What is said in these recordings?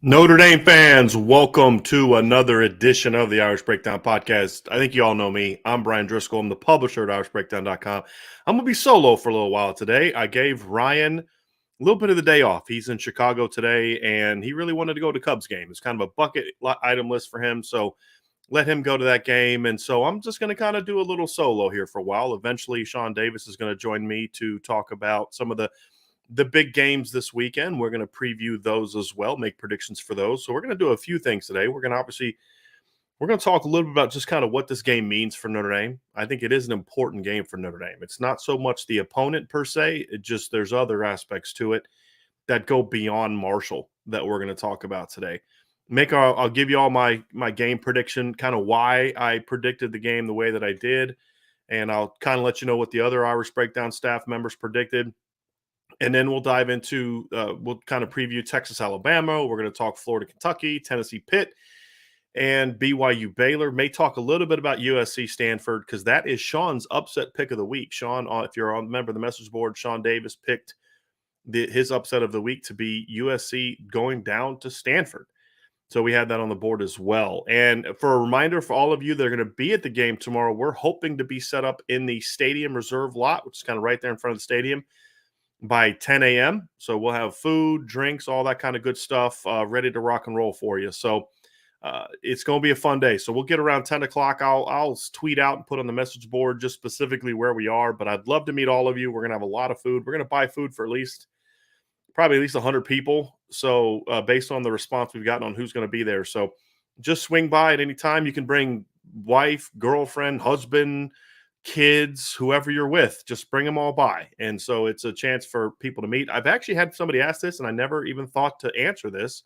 Notre Dame fans, welcome to another edition of the Irish Breakdown Podcast. I think you all know me. I'm Brian Driscoll. I'm the publisher at irishbreakdown.com. I'm going to be solo for a little while today. I gave Ryan a little bit of the day off. He's in Chicago today, and he really wanted to go to Cubs game. It's kind of a bucket item list for him, so let him go to that game. And so I'm just going to kind of do a little solo here for a while. Eventually, Sean Davis is going to join me to talk about some of the big games this weekend. We're going to preview those as well, make predictions for those. So we're going to do a few things today. We're going to talk a little bit about just kind of what this game means for Notre Dame. I think it is an important game for Notre Dame. It's not so much the opponent per se. It just, there's other aspects to it that go beyond Marshall that we're going to talk about today. I'll give you all my game prediction, kind of why I predicted the game the way that I did. And I'll kind of let you know what the other Irish Breakdown staff members predicted. And then we'll dive into, we'll kind of preview Texas, Alabama. We're going to talk Florida, Kentucky, Tennessee, Pitt, and BYU, Baylor. May talk a little bit about USC, Stanford, because that is Sean's upset pick of the week. Sean, if you're a member of the message board, Sean Davis picked his upset of the week to be USC going down to Stanford. So we had that on the board as well. And for a reminder for all of you that are going to be at the game tomorrow, we're hoping to be set up in the stadium reserve lot, which is kind of right there in front of the stadium, by 10 a.m. So we'll have food, drinks, all that kind of good stuff ready to rock and roll for you. So it's going to be a fun day. So we'll get around 10 o'clock. I'll tweet out and put on the message board just specifically where we are. But I'd love to meet all of you. We're going to have a lot of food. We're going to buy food for probably at least 100 people. So based on the response we've gotten on who's going to be there. So just swing by at any time. You can bring wife, girlfriend, husband, kids, whoever you're with, just bring them all by. And so it's a chance for people to meet. I've actually had somebody ask this, and I never even thought to answer this,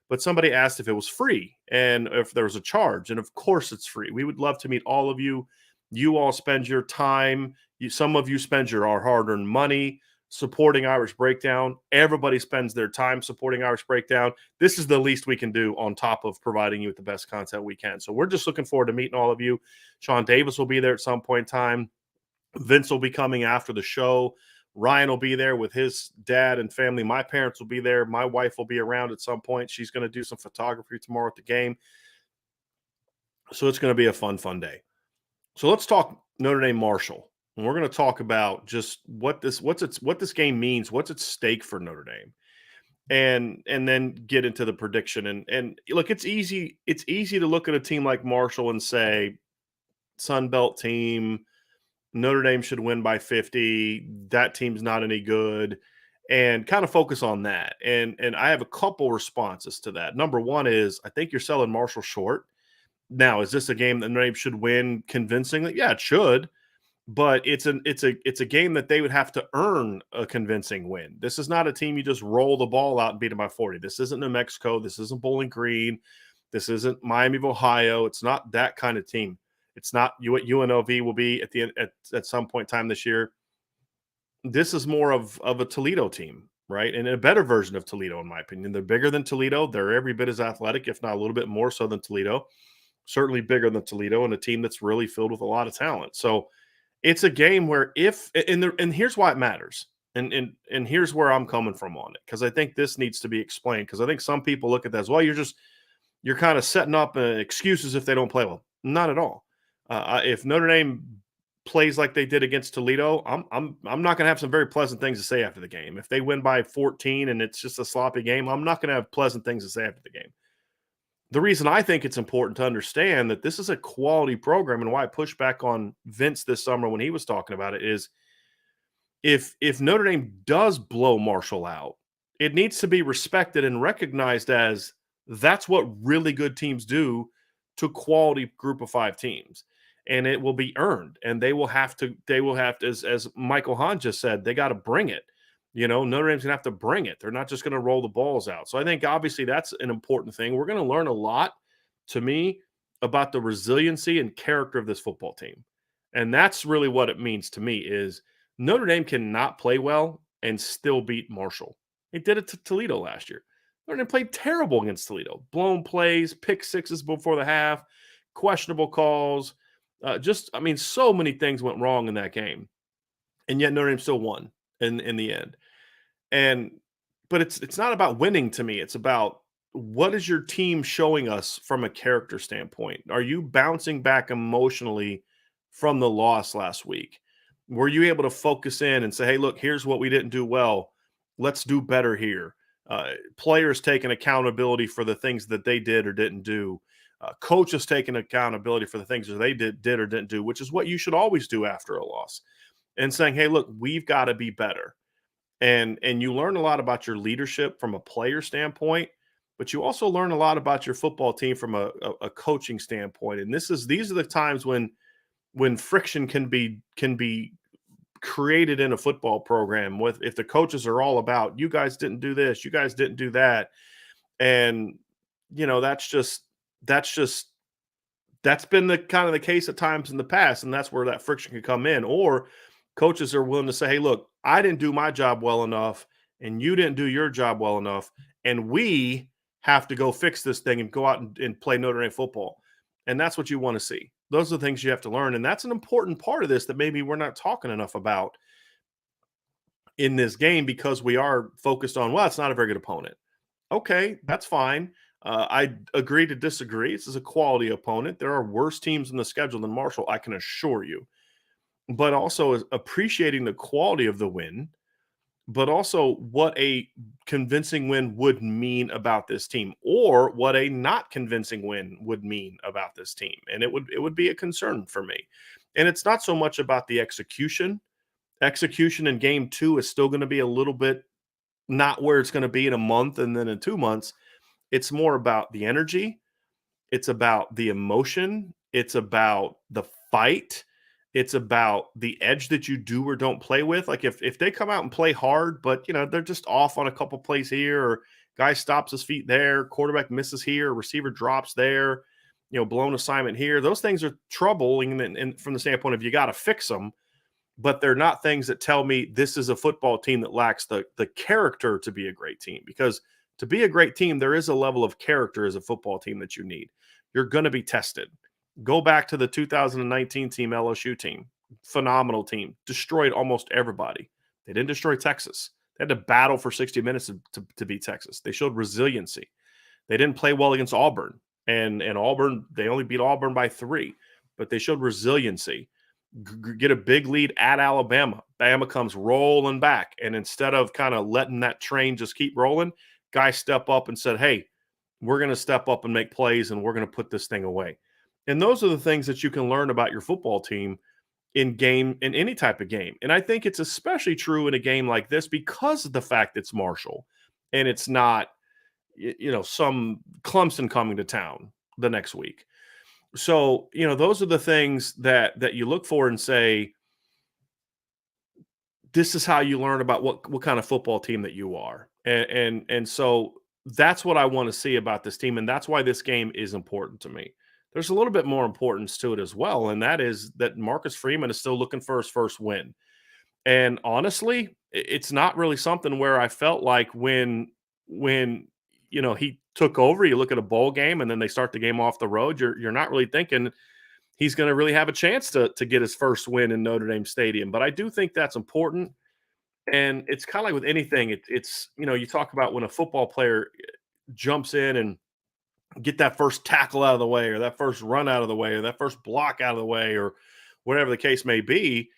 but somebody asked if it was free and if there was a charge. And of course it's free. We would love to meet all of you. You all spend your time. Some of you spend your hard-earned money supporting Irish Breakdown. Everybody spends their time supporting Irish Breakdown. This is the least we can do on top of providing you with the best content we can. So we're just looking forward to meeting all of you. Sean Davis will be there at some point in time. Vince will be coming after the show. Ryan will be there with his dad and family. My parents will be there. My wife will be around at some point. She's going to do some photography tomorrow at the game. So it's going to be a fun day. So let's talk Notre Dame Marshall. And we're going to talk about just what this game means, what's at stake for Notre Dame, and then get into the prediction. And look, it's easy to look at a team like Marshall and say, Sun Belt team, Notre Dame should win by 50. That team's not any good, and kind of focus on that. And I have a couple responses to that. Number one is I think you're selling Marshall short. Now, is this a game that Notre Dame should win convincingly? Yeah, it should. But it's a game that they would have to earn a convincing win. This is not a team you just roll the ball out and beat them by 40. This isn't New Mexico. This isn't Bowling Green. This isn't Miami of Ohio. It's not that kind of team. It's not what UNLV will be at some point in time this year. This is more of a Toledo team, right? And a better version of Toledo, in my opinion. They're bigger than Toledo. They're every bit as athletic, if not a little bit more so than Toledo. Certainly bigger than Toledo, and a team that's really filled with a lot of talent. So it's a game where and here's why it matters. And here's where I'm coming from on it, because I think this needs to be explained, because I think some people look at that as, well, you're kind of setting up excuses if they don't play well. Not at all. If Notre Dame plays like they did against Toledo, I'm not going to have some very pleasant things to say after the game. If they win by 14 and it's just a sloppy game, I'm not going to have pleasant things to say after the game. The reason I think it's important to understand that this is a quality program, and why I pushed back on Vince this summer when he was talking about it, is if Notre Dame does blow Marshall out, it needs to be respected and recognized as that's what really good teams do to quality group of 5 teams. And it will be earned, and they will have to, as Michael Hahn just said, they got to bring it. Notre Dame's going to have to bring it. They're not just going to roll the balls out. So I think obviously that's an important thing. We're going to learn a lot, to me, about the resiliency and character of this football team. And that's really what it means to me is Notre Dame cannot play well and still beat Marshall. They did it to Toledo last year. Notre Dame played terrible against Toledo. Blown plays, pick sixes before the half, questionable calls. So many things went wrong in that game. And yet Notre Dame still won in the end. But it's not about winning to me. It's about what is your team showing us from a character standpoint? Are you bouncing back emotionally from the loss last week? Were you able to focus in and say, hey, look, here's what we didn't do well. Let's do better here. Players taking accountability for the things that they did or didn't do. Coaches taking accountability for the things that they did or didn't do, which is what you should always do after a loss. And saying, hey, look, we've got to be better. And you learn a lot about your leadership from a player standpoint, but you also learn a lot about your football team from a coaching standpoint. And these are the times when friction can be created in a football program with if the coaches are all about you guys didn't do this, you guys didn't do that. And that's been the kind of the case at times in the past, and that's where that friction can come in. Or coaches are willing to say, hey, look, I didn't do my job well enough, and you didn't do your job well enough, and we have to go fix this thing and go out and play Notre Dame football. And that's what you want to see. Those are the things you have to learn, and that's an important part of this that maybe we're not talking enough about in this game because we are focused on, well, it's not a very good opponent. Okay, that's fine. I agree to disagree. This is a quality opponent. There are worse teams in the schedule than Marshall, I can assure you. But also appreciating the quality of the win, but also what a convincing win would mean about this team or what a not convincing win would mean about this team. And it would be a concern for me. And it's not so much about the execution. Execution in game 2 is still going to be a little bit not where it's going to be in a month and then in 2 months. It's more about the energy. It's about the emotion. It's about the fight. It's about the edge that you do or don't play with. Like if they come out and play hard, but they're just off on a couple plays here, or guy stops his feet there, quarterback misses here, receiver drops there, blown assignment here. Those things are troubling and from the standpoint of you got to fix them, but they're not things that tell me this is a football team that lacks the character to be a great team. Because to be a great team, there is a level of character as a football team that you need. You're going to be tested. Go back to the 2019 team, LSU team. Phenomenal team. Destroyed almost everybody. They didn't destroy Texas. They had to battle for 60 minutes to beat Texas. They showed resiliency. They didn't play well against Auburn. And Auburn, they only beat Auburn by 3. But they showed resiliency. Get a big lead at Alabama. Bama comes rolling back. And instead of kind of letting that train just keep rolling, guys step up and said, hey, we're going to step up and make plays, and we're going to put this thing away. And those are the things that you can learn about your football team in any type of game. And I think it's especially true in a game like this because of the fact it's Marshall and it's not, some Clemson coming to town the next week. So, those are the things that you look for and say, this is how you learn about what kind of football team that you are. And so that's what I want to see about this team. And that's why this game is important to me. There's a little bit more importance to it as well, and that is that Marcus Freeman is still looking for his first win. And honestly, it's not really something where I felt like when he took over, you look at a bowl game and then they start the game off the road, you're not really thinking he's going to really have a chance to get his first win in Notre Dame Stadium. But I do think that's important. And it's kind of like with anything, it's you talk about when a football player jumps in and get that first tackle out of the way or that first run out of the way or that first block out of the way or whatever the case may be,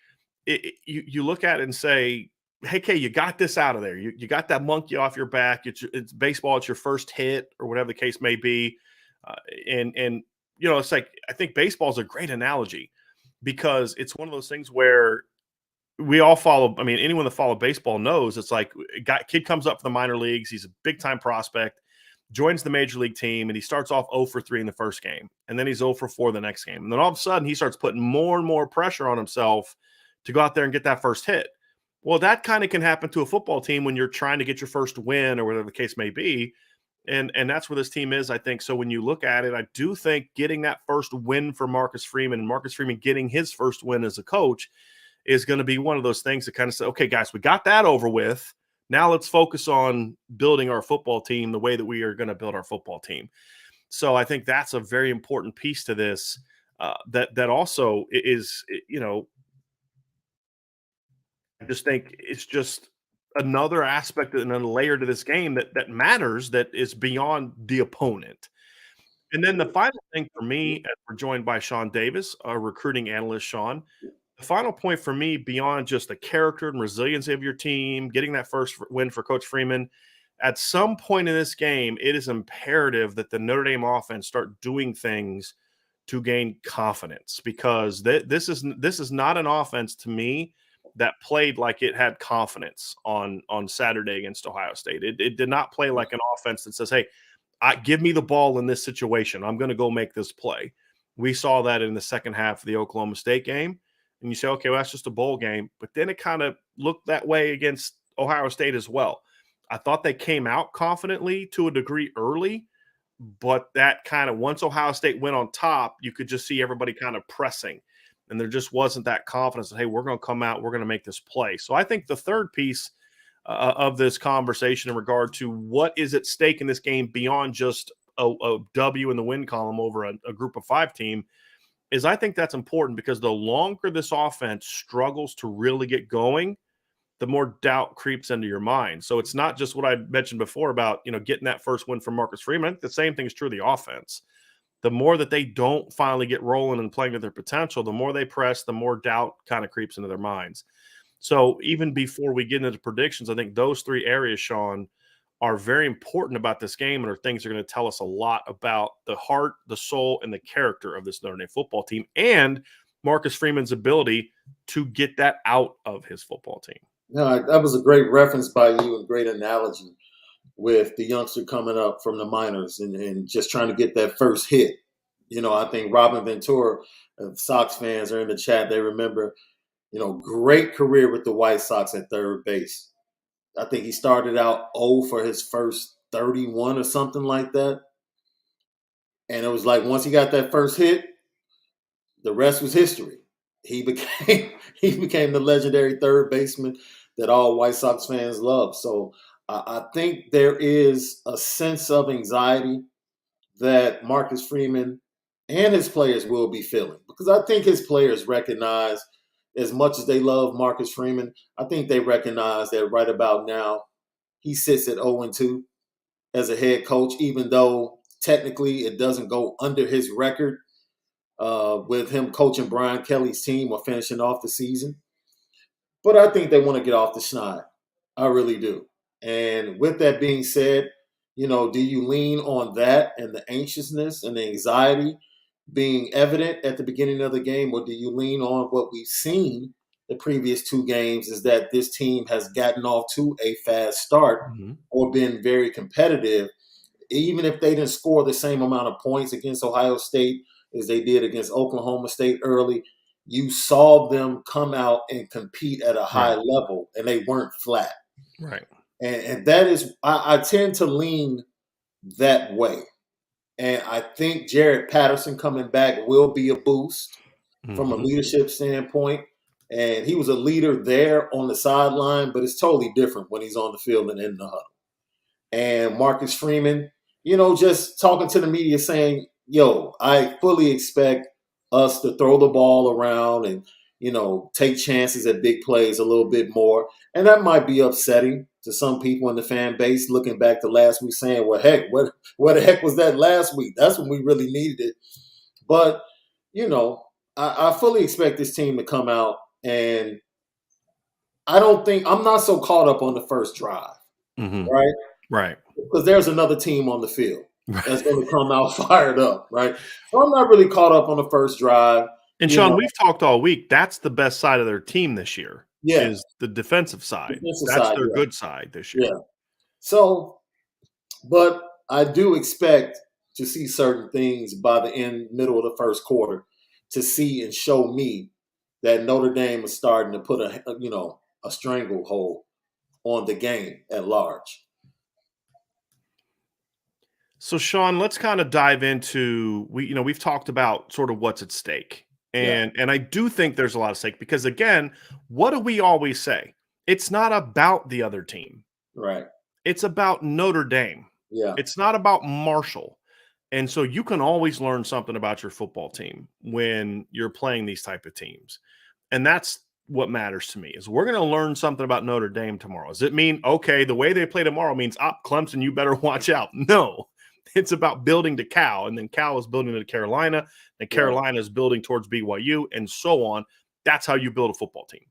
you look at it and say, hey, Kay, you got this out of there. You got that monkey off your back. It's baseball. It's your first hit or whatever the case may be. It's like I think baseball is a great analogy because it's one of those things where we all follow. I mean, anyone that follows baseball knows it's like kid comes up for the minor leagues. He's a big time prospect. Joins the major league team, and he starts off 0 for 3 in the first game, and then he's 0 for 4 the next game. And then all of a sudden, he starts putting more and more pressure on himself to go out there and get that first hit. Well, that kind of can happen to a football team when you're trying to get your first win or whatever the case may be. And that's where this team is, I think. So when you look at it, I do think getting that first win for Marcus Freeman and Marcus Freeman getting his first win as a coach is going to be one of those things that kind of say, okay, guys, we got that over with. Now let's focus on building our football team the way that we are going to build our football team. So I think that's a very important piece to this. That also is, I just think it's just another aspect and a layer to this game that matters, that is beyond the opponent. And then the final thing for me, as we're joined by Sean Davis, our recruiting analyst, Sean. The final point for me, beyond just the character and resiliency of your team, getting that first win for Coach Freeman, at some point in this game, it is imperative that the Notre Dame offense start doing things to gain confidence, because this is not an offense to me that played like it had confidence on Saturday against Ohio State. It did not play like an offense that says, "Hey, give me the ball in this situation. I'm going to go make this play." We saw that in the second half of the Oklahoma State game. And you say, okay, well, that's just a bowl game. But then it kind of looked that way against Ohio State as well. I thought they came out confidently to a degree early, but that kind of, once Ohio State went on top, you could just see everybody kind of pressing. And there just wasn't that confidence that, hey, we're going to come out, we're going to make this play. So I think the third piece of this conversation in regard to what is at stake in this game beyond just a W in the win column over a group of 5 team is, I think that's important, because the longer this offense struggles to really get going, the more doubt creeps into your mind. So it's not just what I mentioned before about, getting that first win from Marcus Freeman. The same thing is true of the offense. The more that they don't finally get rolling and playing to their potential, the more they press, the more doubt kind of creeps into their minds. So even before we get into predictions, I think those 3 areas, Sean, are very important about this game and are things that are going to tell us a lot about the heart, the soul, and the character of this Notre Dame football team, and Marcus Freeman's ability to get that out of his football team. No, that was a great reference by you and great analogy with the youngster coming up from the minors and just trying to get that first hit. I think Robin Ventura, Sox fans are in the chat. They remember, great career with the White Sox at third base. I think he started out 0 for his first 31 or something like that. And it was like once he got that first hit, the rest was history. He became he became the legendary third baseman that all White Sox fans love. So I think there is a sense of anxiety that Marcus Freeman and his players will be feeling, because I think his players recognize, as much as they love Marcus Freeman, I think they recognize that right about now he sits at 0-2 as a head coach, even though technically it doesn't go under his record with him coaching Brian Kelly's team or finishing off the season. But I think they want to get off the schneid. I really do. And with that being said, do you lean on that and the anxiousness and the anxiety being evident at the beginning of the game, or do you lean on what we've seen the previous 2 games, is that this team has gotten off to a fast start or been very competitive, even if they didn't score the same amount of points against Ohio State as they did against Oklahoma State early. You saw them come out and compete at a high level, and they weren't flat. Right. And that is, I tend to lean that way. And I think Jared Patterson coming back will be a boost from a leadership standpoint. And he was a leader there on the sideline, but it's totally different when he's on the field and in the huddle. And Marcus Freeman, just talking to the media saying, I fully expect us to throw the ball around and, take chances at big plays a little bit more. And that might be upsetting to some people in the fan base looking back to last week saying, well, heck, what the heck was that last week? That's when we really needed it. But, I fully expect this team to come out, and I'm not so caught up on the first drive, right? Right. Because there's another team on the field that's going to come out fired up, right? So I'm not really caught up on the first drive. And Sean, we've talked all week. That's the best side of their team this year. Yeah. Is the defensive side. That's side, their good side this year. Yeah. So, but I do expect to see certain things by the middle of the first quarter, to see and show me that Notre Dame is starting to put a stranglehold on the game at large. So, Sean, let's kind of dive into we've talked about sort of what's at stake. Yeah, And I do think there's a lot of stake because again, what do we always say? It's not about the other team. right. It's about Notre Dame. Yeah, It's not about Marshall. And so you can always learn something about your football team when you're playing these type of teams. And that's what matters to me is we're going to learn something about Notre Dame tomorrow. Does it mean, okay, the way they play tomorrow means, Clemson, you better watch out? No, it's about building to Cal. And then Cal is building to Carolina. And right. Carolina is building towards BYU and so on. That's how you build a football team.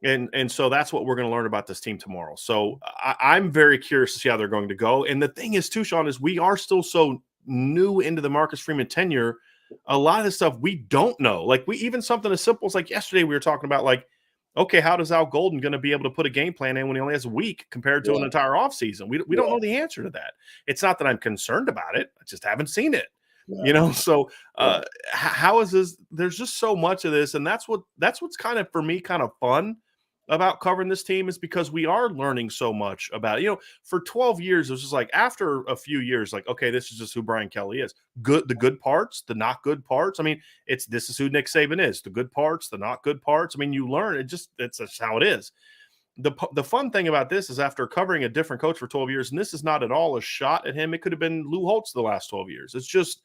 And so that's what we're going to learn about this team tomorrow. So I'm very curious to see how they're going to go. And the thing is, too, Sean, is we are still so new into the Marcus Freeman tenure. A lot of this stuff we don't know. Like even something as simple as like yesterday we were talking about, like, okay, how does Al Golden going to be able to put a game plan in when he only has a week compared to Yeah. an entire offseason? We don't know the answer to that. It's not that I'm concerned about it. I just haven't seen it. Yeah. So how is this? There's just so much of this, and that's what's kind of for me kind of fun about covering this team is because we are learning so much about it. For 12 years, it was just like after a few years, like, okay, this is just who Brian Kelly is. The good parts, the not good parts. I mean, this is who Nick Saban is. The good parts, the not good parts. I mean, you learn it's just how it is. The fun thing about this is after covering a different coach for 12 years, and this is not at all a shot at him. It could have been Lou Holtz the last 12 years. It's just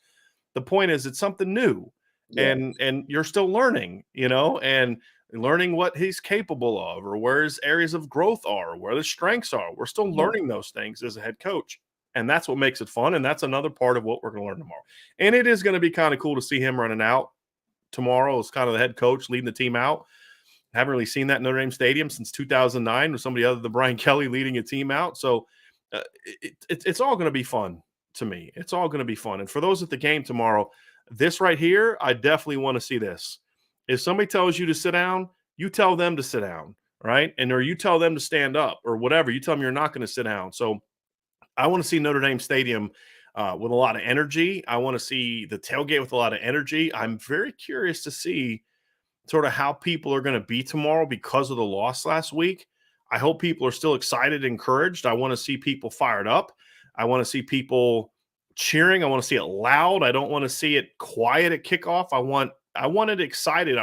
the point is it's something new. Yeah. And you're still learning, and learning what he's capable of or where his areas of growth are, where the strengths are. We're still learning those things as a head coach. And that's what makes it fun. And that's another part of what we're going to learn tomorrow. And it is going to be kind of cool to see him running out tomorrow as kind of the head coach leading the team out. I haven't really seen that in Notre Dame Stadium since 2009 with somebody other than Brian Kelly leading a team out. So it's all going to be fun to me. It's all going to be fun. And for those at the game tomorrow, this right here, I definitely want to see this. If somebody tells you to sit down, you tell them to sit down, right? Or you tell them to stand up or whatever. You tell them you're not going to sit down. So I want to see Notre Dame Stadium with a lot of energy. I want to see the tailgate with a lot of energy. I'm very curious to see sort of how people are going to be tomorrow because of the loss last week. I hope people are still excited, encouraged. I want to see people fired up. I want to see people cheering. I want to see it loud. I don't want to see it quiet at kickoff. I want it excited.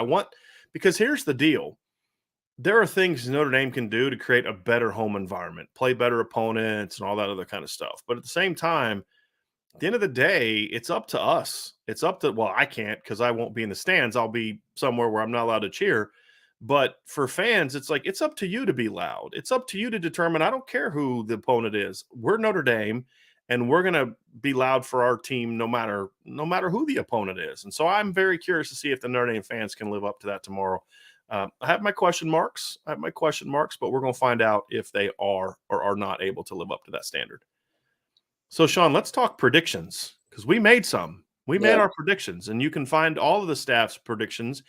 Because here's the deal. There are things Notre Dame can do to create a better home environment, play better opponents and all that other kind of stuff. But at the same time, at the end of the day, it's up to us. It's up to, I can't because I won't be in the stands. I'll be somewhere where I'm not allowed to cheer. But for fans, it's like, it's up to you to be loud. It's up to you to determine. I don't care who the opponent is. We're Notre Dame, and we're going to be loud for our team no matter who the opponent is. And so I'm very curious to see if the Notre Dame fans can live up to that tomorrow. I have my question marks. But we're going to find out if they are or are not able to live up to that standard. So, Sean, let's talk predictions because we made some. We made our predictions, and you can find all of the staff's predictions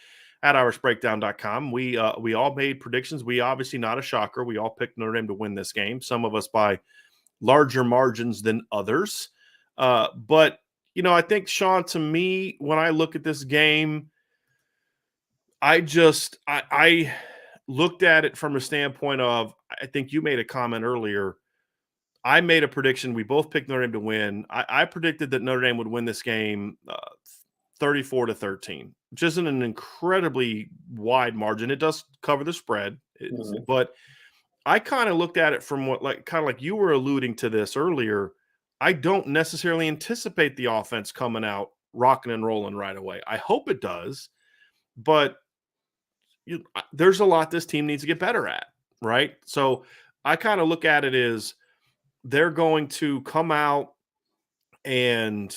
at irishbreakdown.com. We all made predictions. We obviously not a shocker. We all picked Notre Dame to win this game, some of us by larger margins than others. But, I think, Sean, to me, when I look at this game, I looked at it from a standpoint of, I think you made a comment earlier. I made a prediction. We both picked Notre Dame to win. I predicted that Notre Dame would win this game 34-13, which isn't an incredibly wide margin. It does cover the spread, but I kind of looked at it from like you were alluding to this earlier. I don't necessarily anticipate the offense coming out rocking and rolling right away. I hope it does, but there's a lot this team needs to get better at, right? So I kind of look at it as they're going to come out and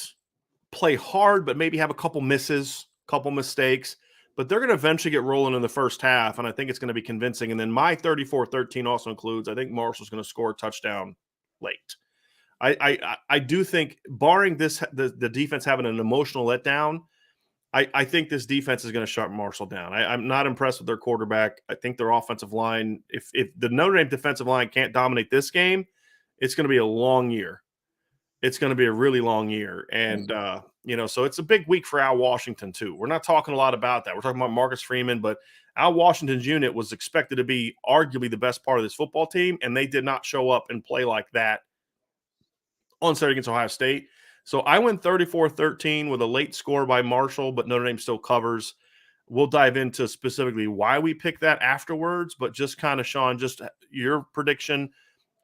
play hard, but maybe have a couple misses, couple mistakes, but they're going to eventually get rolling in the first half, and I think it's going to be convincing. And then my 34-13 also includes, I think Marshall's going to score a touchdown late. I do think, barring this, the defense having an emotional letdown, I think this defense is going to shut Marshall down. I'm not impressed with their quarterback. I think their offensive line, if the Notre Dame defensive line can't dominate this game, it's going to be a long year. It's going to be a really long year. And, so it's a big week for Al Washington, too. We're not talking a lot about that. We're talking about Marcus Freeman, but Al Washington's unit was expected to be arguably the best part of this football team, and they did not show up and play like that on Saturday against Ohio State. So I went 34-13 with a late score by Marshall, but Notre Dame still covers. We'll dive into specifically why we picked that afterwards, but just kind of, Sean, just your prediction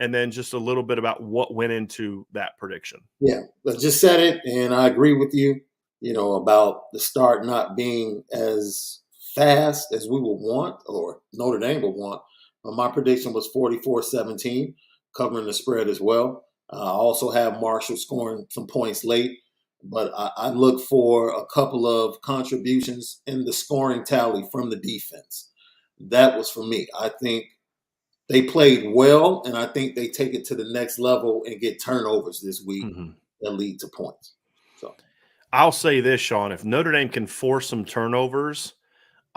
and then just a little bit about what went into that prediction. Yeah, I just said it, and I agree with you, about the start not being as fast as we would want or Notre Dame would want. My prediction was 44-17, covering the spread as well. I also have Marshall scoring some points late, but I look for a couple of contributions in the scoring tally from the defense. That was for me. I think they played well, and I think they take it to the next level and get turnovers this week that lead to points. So I'll say this, Sean, if Notre Dame can force some turnovers,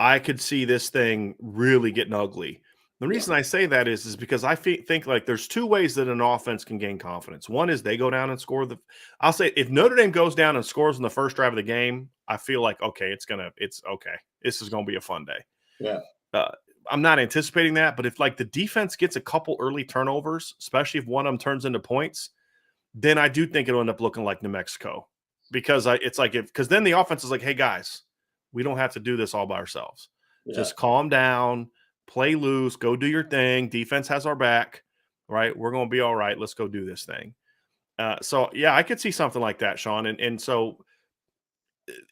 I could see this thing really getting ugly. The reason I say that is because I think like there's two ways that an offense can gain confidence. One is they go down and score I'll say if Notre Dame goes down and scores in the first drive of the game, I feel like, okay, it's okay. This is going to be a fun day. Yeah. I'm not anticipating that, but if like the defense gets a couple early turnovers, especially if one of them turns into points, then I do think it'll end up looking like New Mexico because because then the offense is like, hey guys, we don't have to do this all by ourselves. Yeah. Just calm down, play loose, go do your thing. Defense has our back, right? We're going to be all right. Let's go do this thing. So yeah, I could see something like that, Sean. And so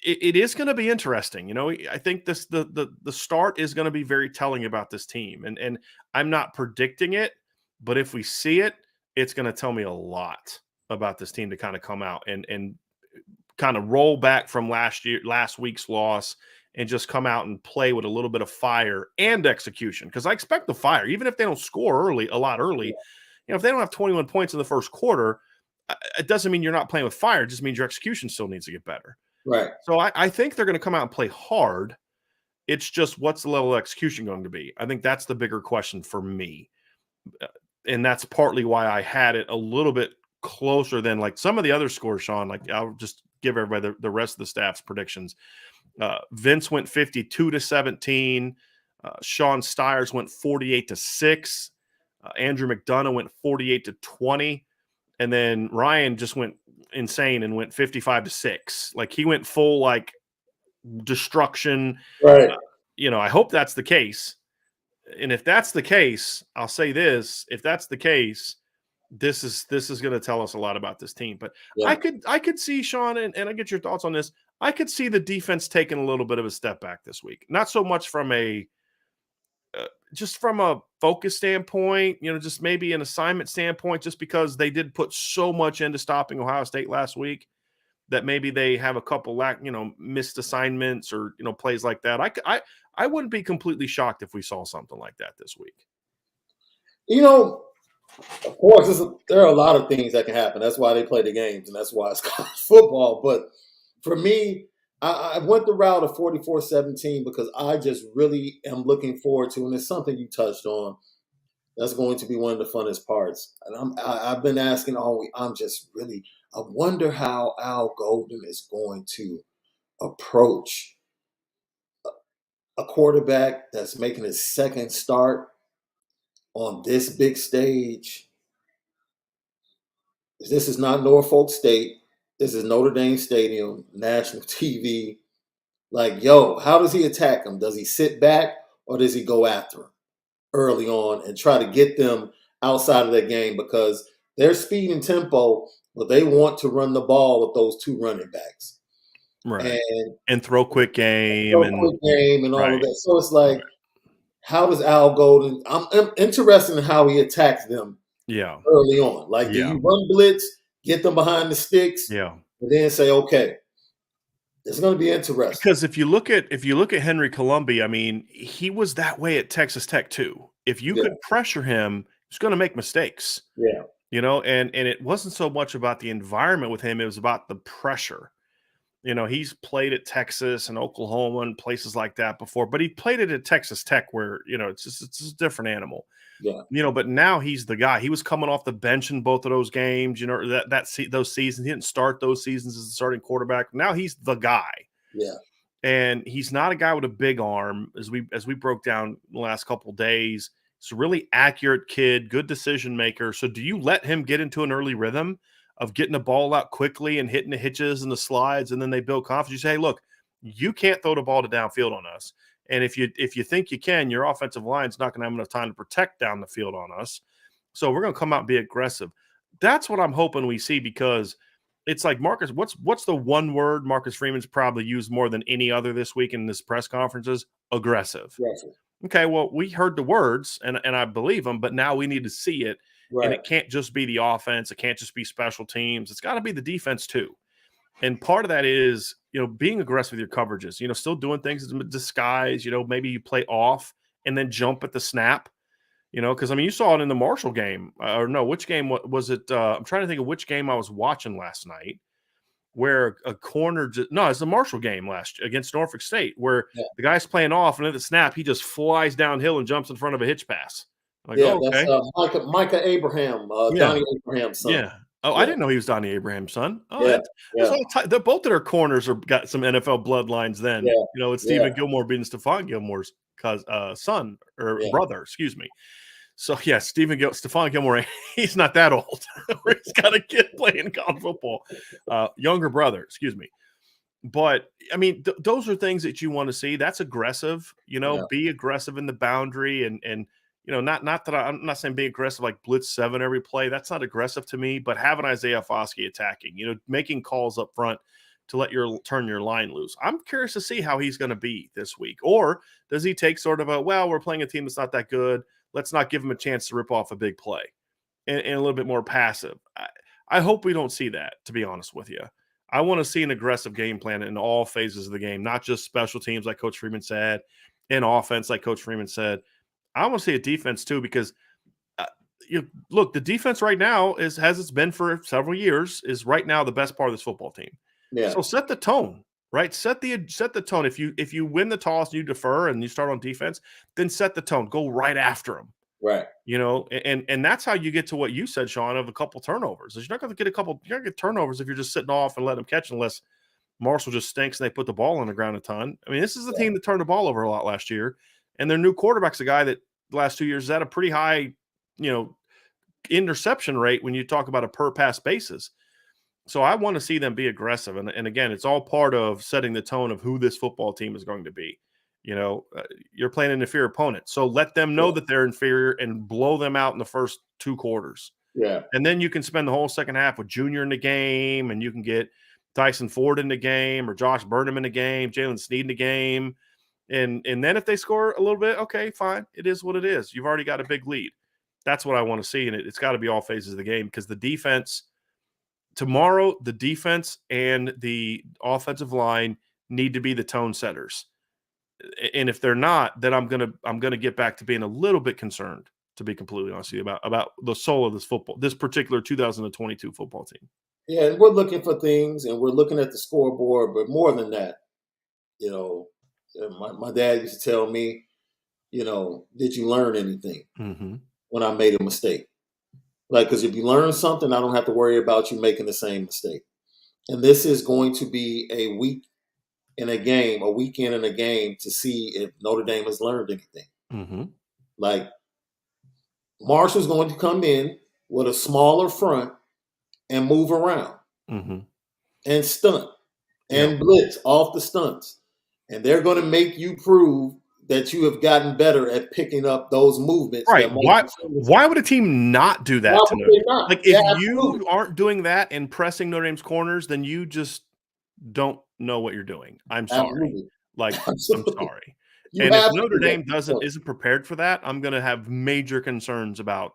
it is going to be interesting. I think the start is going to be very telling about this team. And I'm not predicting it, but if we see it, it's going to tell me a lot about this team to kind of come out and kind of roll back from last week's loss and just come out and play with a little bit of fire and execution. Because I expect the fire, even if they don't score a lot early, if they don't have 21 points in the first quarter, it doesn't mean you're not playing with fire. It just means your execution still needs to get better. Right. So I think they're going to come out and play hard. It's just what's the level of execution going to be? I think that's the bigger question for me. And that's partly why I had it a little bit closer than like some of the other scores, Sean. Like I'll just give everybody the rest of the staff's predictions. Vince went 52-17. Sean Stiers went 48-6. Andrew McDonough went 48-20. And then Ryan just went insane and went 55-6. Like he went full like destruction. Right. I hope that's the case. And if that's the case, I'll say this: if that's the case, this is going to tell us a lot about this team. But yeah. I could see, Sean, and I get your thoughts on this. I could see the defense taking a little bit of a step back this week. Not so much from just from a focus standpoint, just maybe an assignment standpoint, just because they did put so much into stopping Ohio State last week that maybe they have a couple missed assignments or, plays like that. I wouldn't be completely shocked if we saw something like that this week. Of course, there are a lot of things that can happen. That's why they play the games, and that's why it's college football. But for me, I went the route of 44-17 because I just really am looking forward to, and it's something you touched on, that's going to be one of the funnest parts. And I've been asking all week, I wonder how Al Golden is going to approach a quarterback that's making his second start on this big stage. This is not Norfolk State. This is Notre Dame Stadium, national TV. Like, how does he attack him? Does he sit back or does he go after him early on and try to get them outside of their game? Because they're speed and tempo, but they want to run the ball with those two running backs. Right. And throw quick game. And all of that. So it's like, how does Al Golden – I'm interested in how he attacks them early on. Like, do you run blitz, get them behind the sticks, and then say, okay, it's going to be interesting. Because if you look at Henry Colombi, I mean, he was that way at Texas Tech too. If you could pressure him, he's going to make mistakes. Yeah. And it wasn't so much about the environment with him, it was about the pressure. He's played at Texas and Oklahoma and places like that before, but he played it at Texas Tech where, it's a different animal. Yeah. But now he's the guy. He was coming off the bench in both of those games, those seasons. He didn't start those seasons as the starting quarterback. Now he's the guy. Yeah. And he's not a guy with a big arm, as we broke down the last couple of days. He's a really accurate kid, good decision maker. So do you let him get into an early rhythm of getting the ball out quickly and hitting the hitches and the slides, and then they build confidence? You say, hey, look, you can't throw the ball to downfield on us. And if you think you can, your offensive line's not going to have enough time to protect down the field on us. So we're going to come out and be aggressive. That's what I'm hoping we see, because it's like, Marcus, what's the one word Marcus Freeman's probably used more than any other this week in this press conferences? Aggressive. Yes. Okay, well, we heard the words and I believe them, but now we need to see it. And Right. it can't just be the offense. It can't just be special teams. It's got to be the defense too. And part of that is, being aggressive with your coverages, still doing things in disguise, maybe you play off and then jump at the snap, because, you saw it in the Marshall game. Or no, which game was it? I'm trying to think of which game I was watching last night, where a corner it's the Marshall game against Norfolk State, where the guy's playing off and at the snap, he just flies downhill and jumps in front of a hitch pass. I'm like, oh, That's okay. Micah Abraham, Yeah. Donnie Abraham's son. Yeah. Oh, I didn't know he was Donnie Abraham's son. Oh, Yeah. they're both of their corners got some NFL bloodlines then. Yeah. It's Stephen Gilmore being Stephon Gilmore's son or brother, excuse me. So, yeah, Stephon Gilmore, he's not that old. He's got a kid playing college football. Younger brother, excuse me. But, those are things that you want to see. That's aggressive. Be aggressive in the boundary and not that I'm not saying be aggressive like blitz 7 every play. That's not aggressive to me, but having Isaiah Foskey attacking, making calls up front to turn your line loose. I'm curious to see how he's going to be this week. Or does he take sort of we're playing a team that's not that good. Let's not give him a chance to rip off a big play and a little bit more passive. I hope we don't see that, to be honest with you. I want to see an aggressive game plan in all phases of the game, not just special teams like Coach Freeman said, and offense like Coach Freeman said. I want to see a defense too, because look, the defense right now as it's been for several years, is right now the best part of this football team. Yeah. So set the tone, right? Set the tone. If you win the toss and you defer and you start on defense, then set the tone. Go right after them. Right. And that's how you get to what you said, Sean, of a couple turnovers. You're not going to get turnovers if you're just sitting off and let them catch, unless Marshall just stinks and they put the ball on the ground a ton. This is the team that turned the ball over a lot last year, and their new quarterback's a guy that the last 2 years has had a pretty high, interception rate when you talk about a per pass basis. So I want to see them be aggressive. And again, it's all part of setting the tone of who this football team is going to be. You're playing an inferior opponent. So let them know that they're inferior and blow them out in the first 2 quarters. Yeah. And then you can spend the whole second half with Junior in the game, and you can get Tyson Ford in the game or Josh Burnham in the game, Jalen Sneed in the game. And then if they score a little bit, okay, fine. It is what it is. You've already got a big lead. That's what I want to see. And it's got to be all phases of the game, because the defense tomorrow, the defense and the offensive line need to be the tone setters. And if they're not, then I'm gonna get back to being a little bit concerned, to be completely honest with you, about the soul of this particular 2022 football team. Yeah, and we're looking for things, and we're looking at the scoreboard, but more than that, my dad used to tell me, did you learn anything when I made a mistake? Because if you learn something, I don't have to worry about you making the same mistake. And this is going to be a weekend in a game to see if Notre Dame has learned anything. Like, Marshall's going to come in with a smaller front and move around and stunt and blitz off the stunts. And they're going to make you prove that you have gotten better at picking up those movements. Right. Why would a team not do that to Notre Dame? Like, if you aren't doing that and pressing Notre Dame's corners, then you just don't know what you're doing. I'm sorry. I'm sorry. And if Notre Dame isn't prepared for that, I'm going to have major concerns about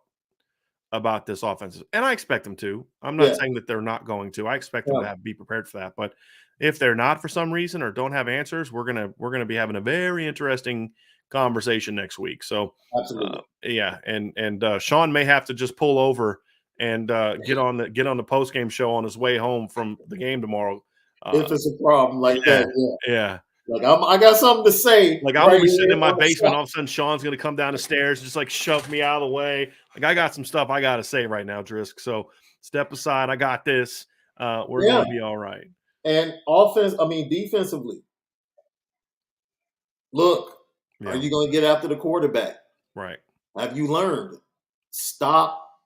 this offense. And I expect them to. I'm not saying that they're not going to. I expect them to be prepared for that. But if they're not for some reason or don't have answers, we're gonna be having a very interesting conversation next week. So and Sean may have to just pull over and get on the post game show on his way home from the game tomorrow. If it's a problem like that, yeah. Like, I got something to say. Like, I'm gonna be sitting in my basement. All of a sudden, Sean's gonna come down the stairs, and just like shove me out of the way. Like, I got some stuff I gotta say right now, Drisk. So step aside. I got this. We're gonna be all right. And defensively, Look, are Yeah. you going to get after the quarterback? Right. Have you learned? Stop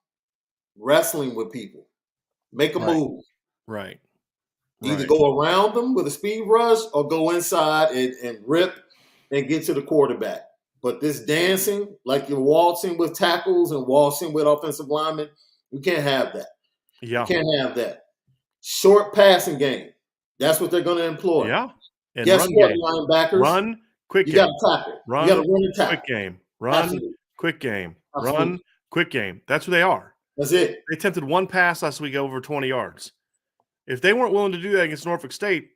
wrestling with people. Make a Right. move. Right. Either Right. go around them with a speed rush or go inside and rip and get to the quarterback. But this dancing, like you're waltzing with tackles and waltzing with offensive linemen, we can't have that. We Yeah. can't have that. Short passing game. That's what they're going to employ. Yeah. And Guess run what, game. linebackers? Run, quick You got game. to tackle. You got to Run, run and quick tackle. game. Run, Absolutely. quick game. Run, Absolutely. quick game. That's who they are. That's it. They attempted one pass last week over 20 yards. If they weren't willing to do that against Norfolk State,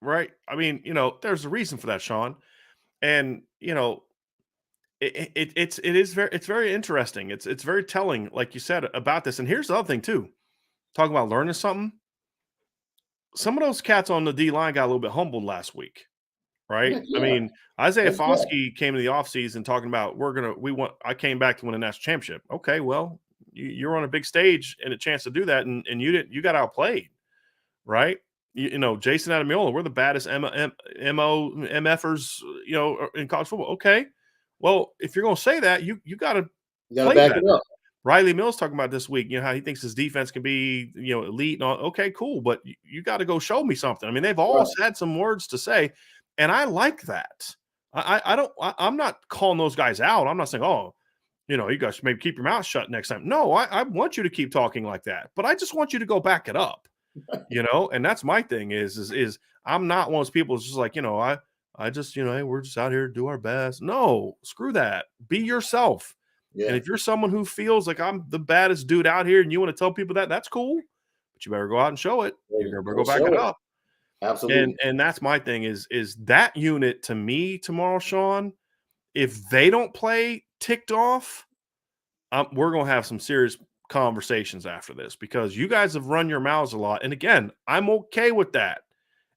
right? I mean, there's a reason for that, Sean. And it's very interesting. It's very telling, like you said, about this. And here's the other thing too. Talking about learning something. Some of those cats on the D line got a little bit humbled last week, right? Heck I yeah. mean, Isaiah Heck yeah. Foskey came in the offseason talking about I came back to win a national championship. Okay, well, you're on a big stage and a chance to do that, and you got outplayed, right? Jason Adamiola, we're the baddest MFers, in college football. Okay, well, if you're going to say that, you got to You got to play back better. it up. Riley Mills talking about this week, how he thinks his defense can be, elite and all. Okay, cool, but you got to go show me something. I mean, they've all had some words to say, and I like that. I'm not calling those guys out. I'm not saying, oh, you guys maybe keep your mouth shut next time. No, I want you to keep talking like that, but I just want you to go back it up. And that's my thing is I'm not one of those people who's just like, I just, hey, we're just out here to do our best. No, screw that. Be yourself. Yeah. And if you're someone who feels like I'm the baddest dude out here and you want to tell people that, that's cool. But you better go out and show it. You better go back it up. Absolutely. And that's my thing is that unit to me tomorrow, Sean, if they don't play ticked off, we're going to have some serious conversations after this because you guys have run your mouths a lot. And again, I'm okay with that.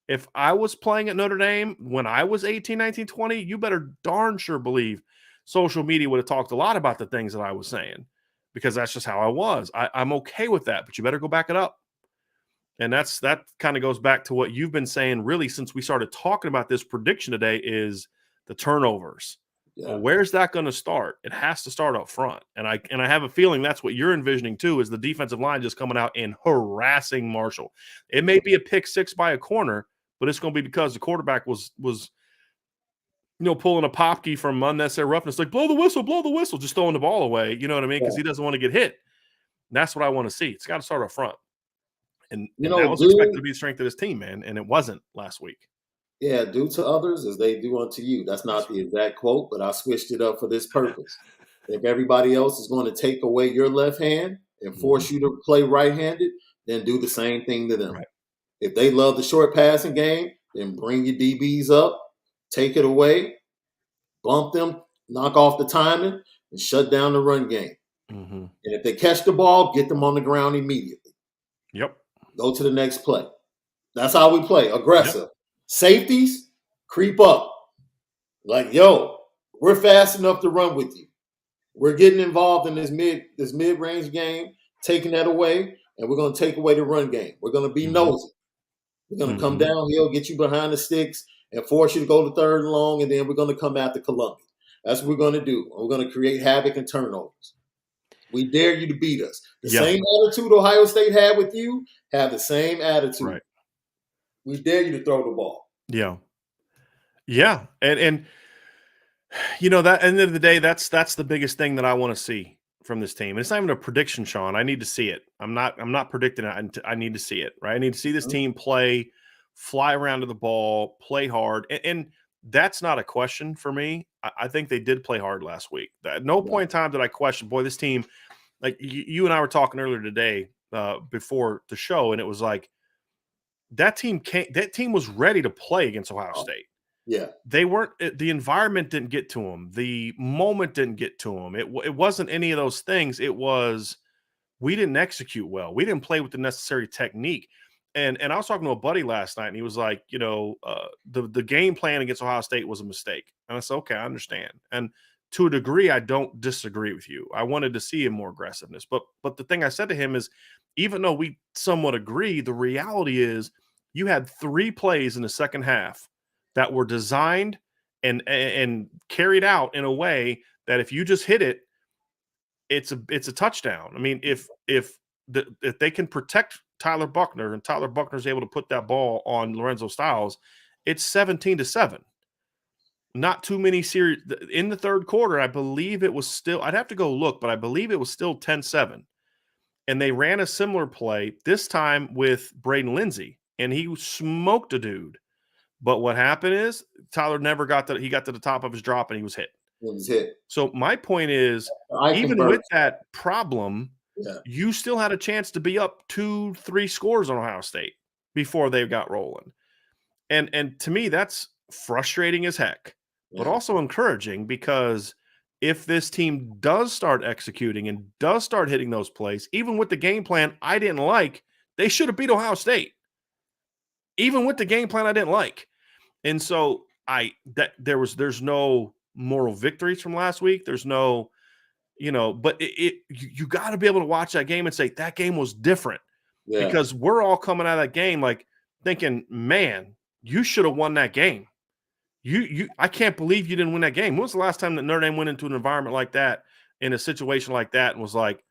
If I was playing at Notre Dame when I was 18, 19, 20, you better darn sure believe social media would have talked a lot about the things that I was saying because that's just how I was. I'm okay with that, but you better go back it up. And that kind of goes back to what you've been saying really since we started talking about this prediction today is the turnovers. Yeah. Well, where's that going to start? It has to start up front. And I have a feeling that's what you're envisioning too is the defensive line just coming out and harassing Marshall. It may be a pick six by a corner, but it's going to be because the quarterback was pulling a Popke from unnecessary roughness, like blow the whistle, just throwing the ball away. You know what I mean? Because he doesn't want to get hit. And that's what I want to see. It's got to start up front. And that was expected to be the strength of this team, man, and it wasn't last week. Yeah, do to others as they do unto you. That's not the exact quote, but I switched it up for this purpose. If everybody else is going to take away your left hand and force you to play right-handed, then do the same thing to them. Right. If they love the short passing game, then bring your DBs up, take it away, bump them, knock off the timing, and shut down the run game. Mm-hmm. And if they catch the ball, get them on the ground immediately. Yep. Go to the next play. That's how we play, aggressive. Yep. Safeties, creep up. Like, yo, we're fast enough to run with you. We're getting involved in this mid-range game, taking that away, and we're going to take away the run game. We're going to be nosy. We're going to come downhill, get you behind the sticks, and force you to go to third and long, and then we're going to come after Columbia. That's what we're going to do. We're going to create havoc and turnovers. We dare you to beat us. The same attitude Ohio State had with you, have the same attitude. Right. We dare you to throw the ball. Yeah. Yeah. And that at the end of the day, that's the biggest thing that I want to see from this team. And it's not even a prediction, Sean. I need to see it. I'm not predicting it. I need to see it, right? I need to see this team play, fly around to the ball, play hard. And that's not a question for me. I think they did play hard last week. At no point in time did I question, boy, this team, like you and I were talking earlier today before the show, and it was like that team was ready to play against Ohio State. Yeah. They weren't – the environment didn't get to them. The moment didn't get to them. It wasn't any of those things. It was we didn't execute well. We didn't play with the necessary technique. And I was talking to a buddy last night, and he was like, the game plan against Ohio State was a mistake. And I said, okay, I understand. And to a degree, I don't disagree with you. I wanted to see more aggressiveness. But the thing I said to him is, even though we somewhat agree, the reality is you had 3 plays in the second half that were designed and carried out in a way that if you just hit it, it's a touchdown. I mean, if they can protect Tyler Buckner and Tyler Buckner's able to put that ball on Lorenzo Styles, it's 17-7. Not too many series in the third quarter. I believe it was still, I'd have to go look, but I believe it was still 10-7. And they ran a similar play this time with Braden Lindsey, and he smoked a dude. But what happened is Tyler never got to, he got to the top of his drop and he was hit. It was hit. So my point is, even with that problem, you still had a chance to be up 2-3 scores on Ohio State before they got rolling. And to me, that's frustrating as heck, but also encouraging, because if this team does start executing and does start hitting those plays, even with the game plan I didn't like, they should have beat Ohio State. Even with the game plan I didn't like. And so there's no moral victories from last week. There's no, but you got to be able to watch that game and say that game was different, because we're all coming out of that game like thinking, man, you should have won that game. I can't believe you didn't win that game. When was the last time that Notre Dame went into an environment like that, in a situation like that, and was like,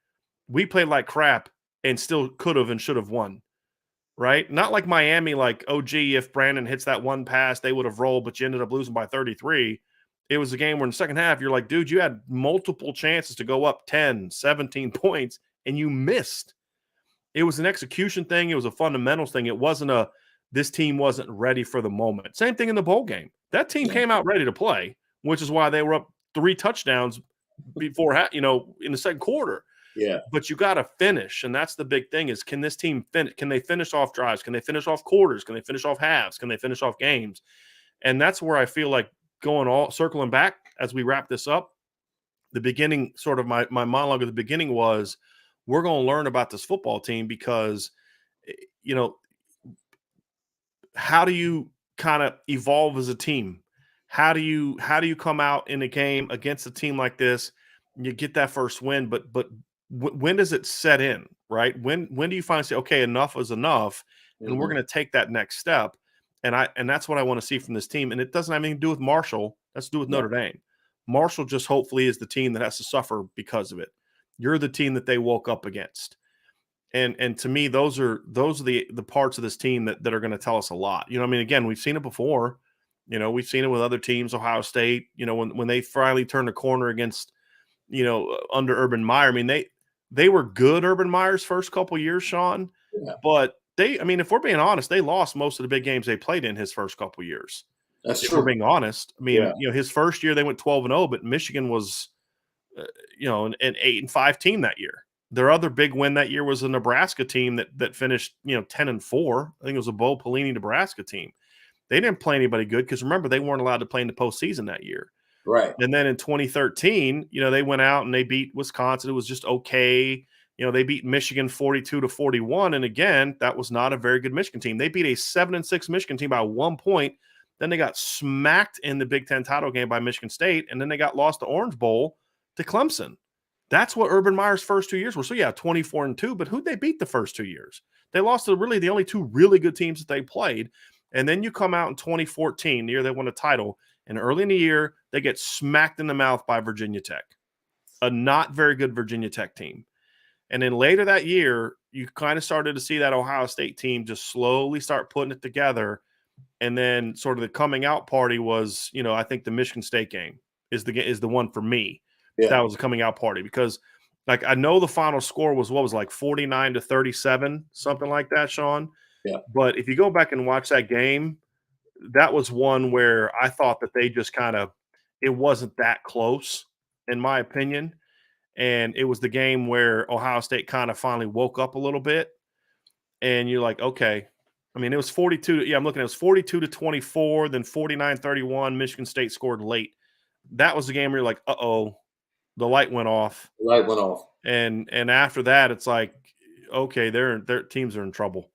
we played like crap and still could have and should have won? Right? Not like Miami, like, oh, gee, if Brandon hits that one pass, they would have rolled, but you ended up losing by 33. It was a game where in the second half, you're like, dude, you had multiple chances to go up 10, 17 points, and you missed. It was an execution thing. It was a fundamentals thing. It wasn't this team wasn't ready for the moment. Same thing in the bowl game. That team came out ready to play, which is why they were up 3 touchdowns before, in the second quarter. Yeah. But you got to finish, and that's the big thing is, can this team finish? Can they finish off drives? Can they finish off quarters? Can they finish off halves? Can they finish off games? And that's where I feel like circling back as we wrap this up, the beginning, sort of my monologue at the beginning was, we're going to learn about this football team because, how do you kind of evolve as a team? How do you come out in a game against a team like this? You get that first win, but when does it set in, right? When do you finally say, okay, enough is enough, and we're going to take that next step? And that's what I want to see from this team. And it doesn't have anything to do with Marshall. That's to do with Notre Dame. Marshall just hopefully is the team that has to suffer because of it. You're the team that they woke up against. And to me, those are the parts of this team that are going to tell us a lot. Again, we've seen it before. We've seen it with other teams, Ohio State, when they finally turned the corner against, under Urban Meyer. They were good, Urban Meyer's first couple years, Sean, but if we're being honest, they lost most of the big games they played in his first couple years. That's if true. we're being honest. His first year they went 12-0, but Michigan was, an 8-5 team that year. Their other big win that year was a Nebraska team that finished, 10-4. I think it was a Bo Pelini Nebraska team. They didn't play anybody good because, remember, they weren't allowed to play in the postseason that year. Right. And then in 2013, they went out and they beat Wisconsin. It was just okay. They beat Michigan 42-41. And again, that was not a very good Michigan team. They beat a 7-6 Michigan team by 1 point. Then they got smacked in the Big Ten title game by Michigan State. And then they got lost to Orange Bowl to Clemson. That's what Urban Meyer's first 2 years were. So, 24-2. But who'd they beat the first 2 years? They lost to really the only 2 really good teams that they played. And then you come out in 2014, the year they won a title. And early in the year, they get smacked in the mouth by Virginia Tech, a not very good Virginia Tech team. And then later that year, you kind of started to see that Ohio State team just slowly start putting it together. And then sort of the coming out party was, I think the Michigan State game is the one for me. Yeah. That was a coming out party because, like, I know the final score was 49-37, something like that, Sean. Yeah. But if you go back and watch that game, that was one where I thought that they just it wasn't that close, in my opinion. And it was the game where Ohio State kind of finally woke up a little bit. And you're like, okay. It was 42. Yeah, I'm looking. It was 42-24, then 49-31. Michigan State scored late. That was the game where you're like, uh-oh, the light went off. The light went off. And after that, it's like, okay, their teams are in trouble.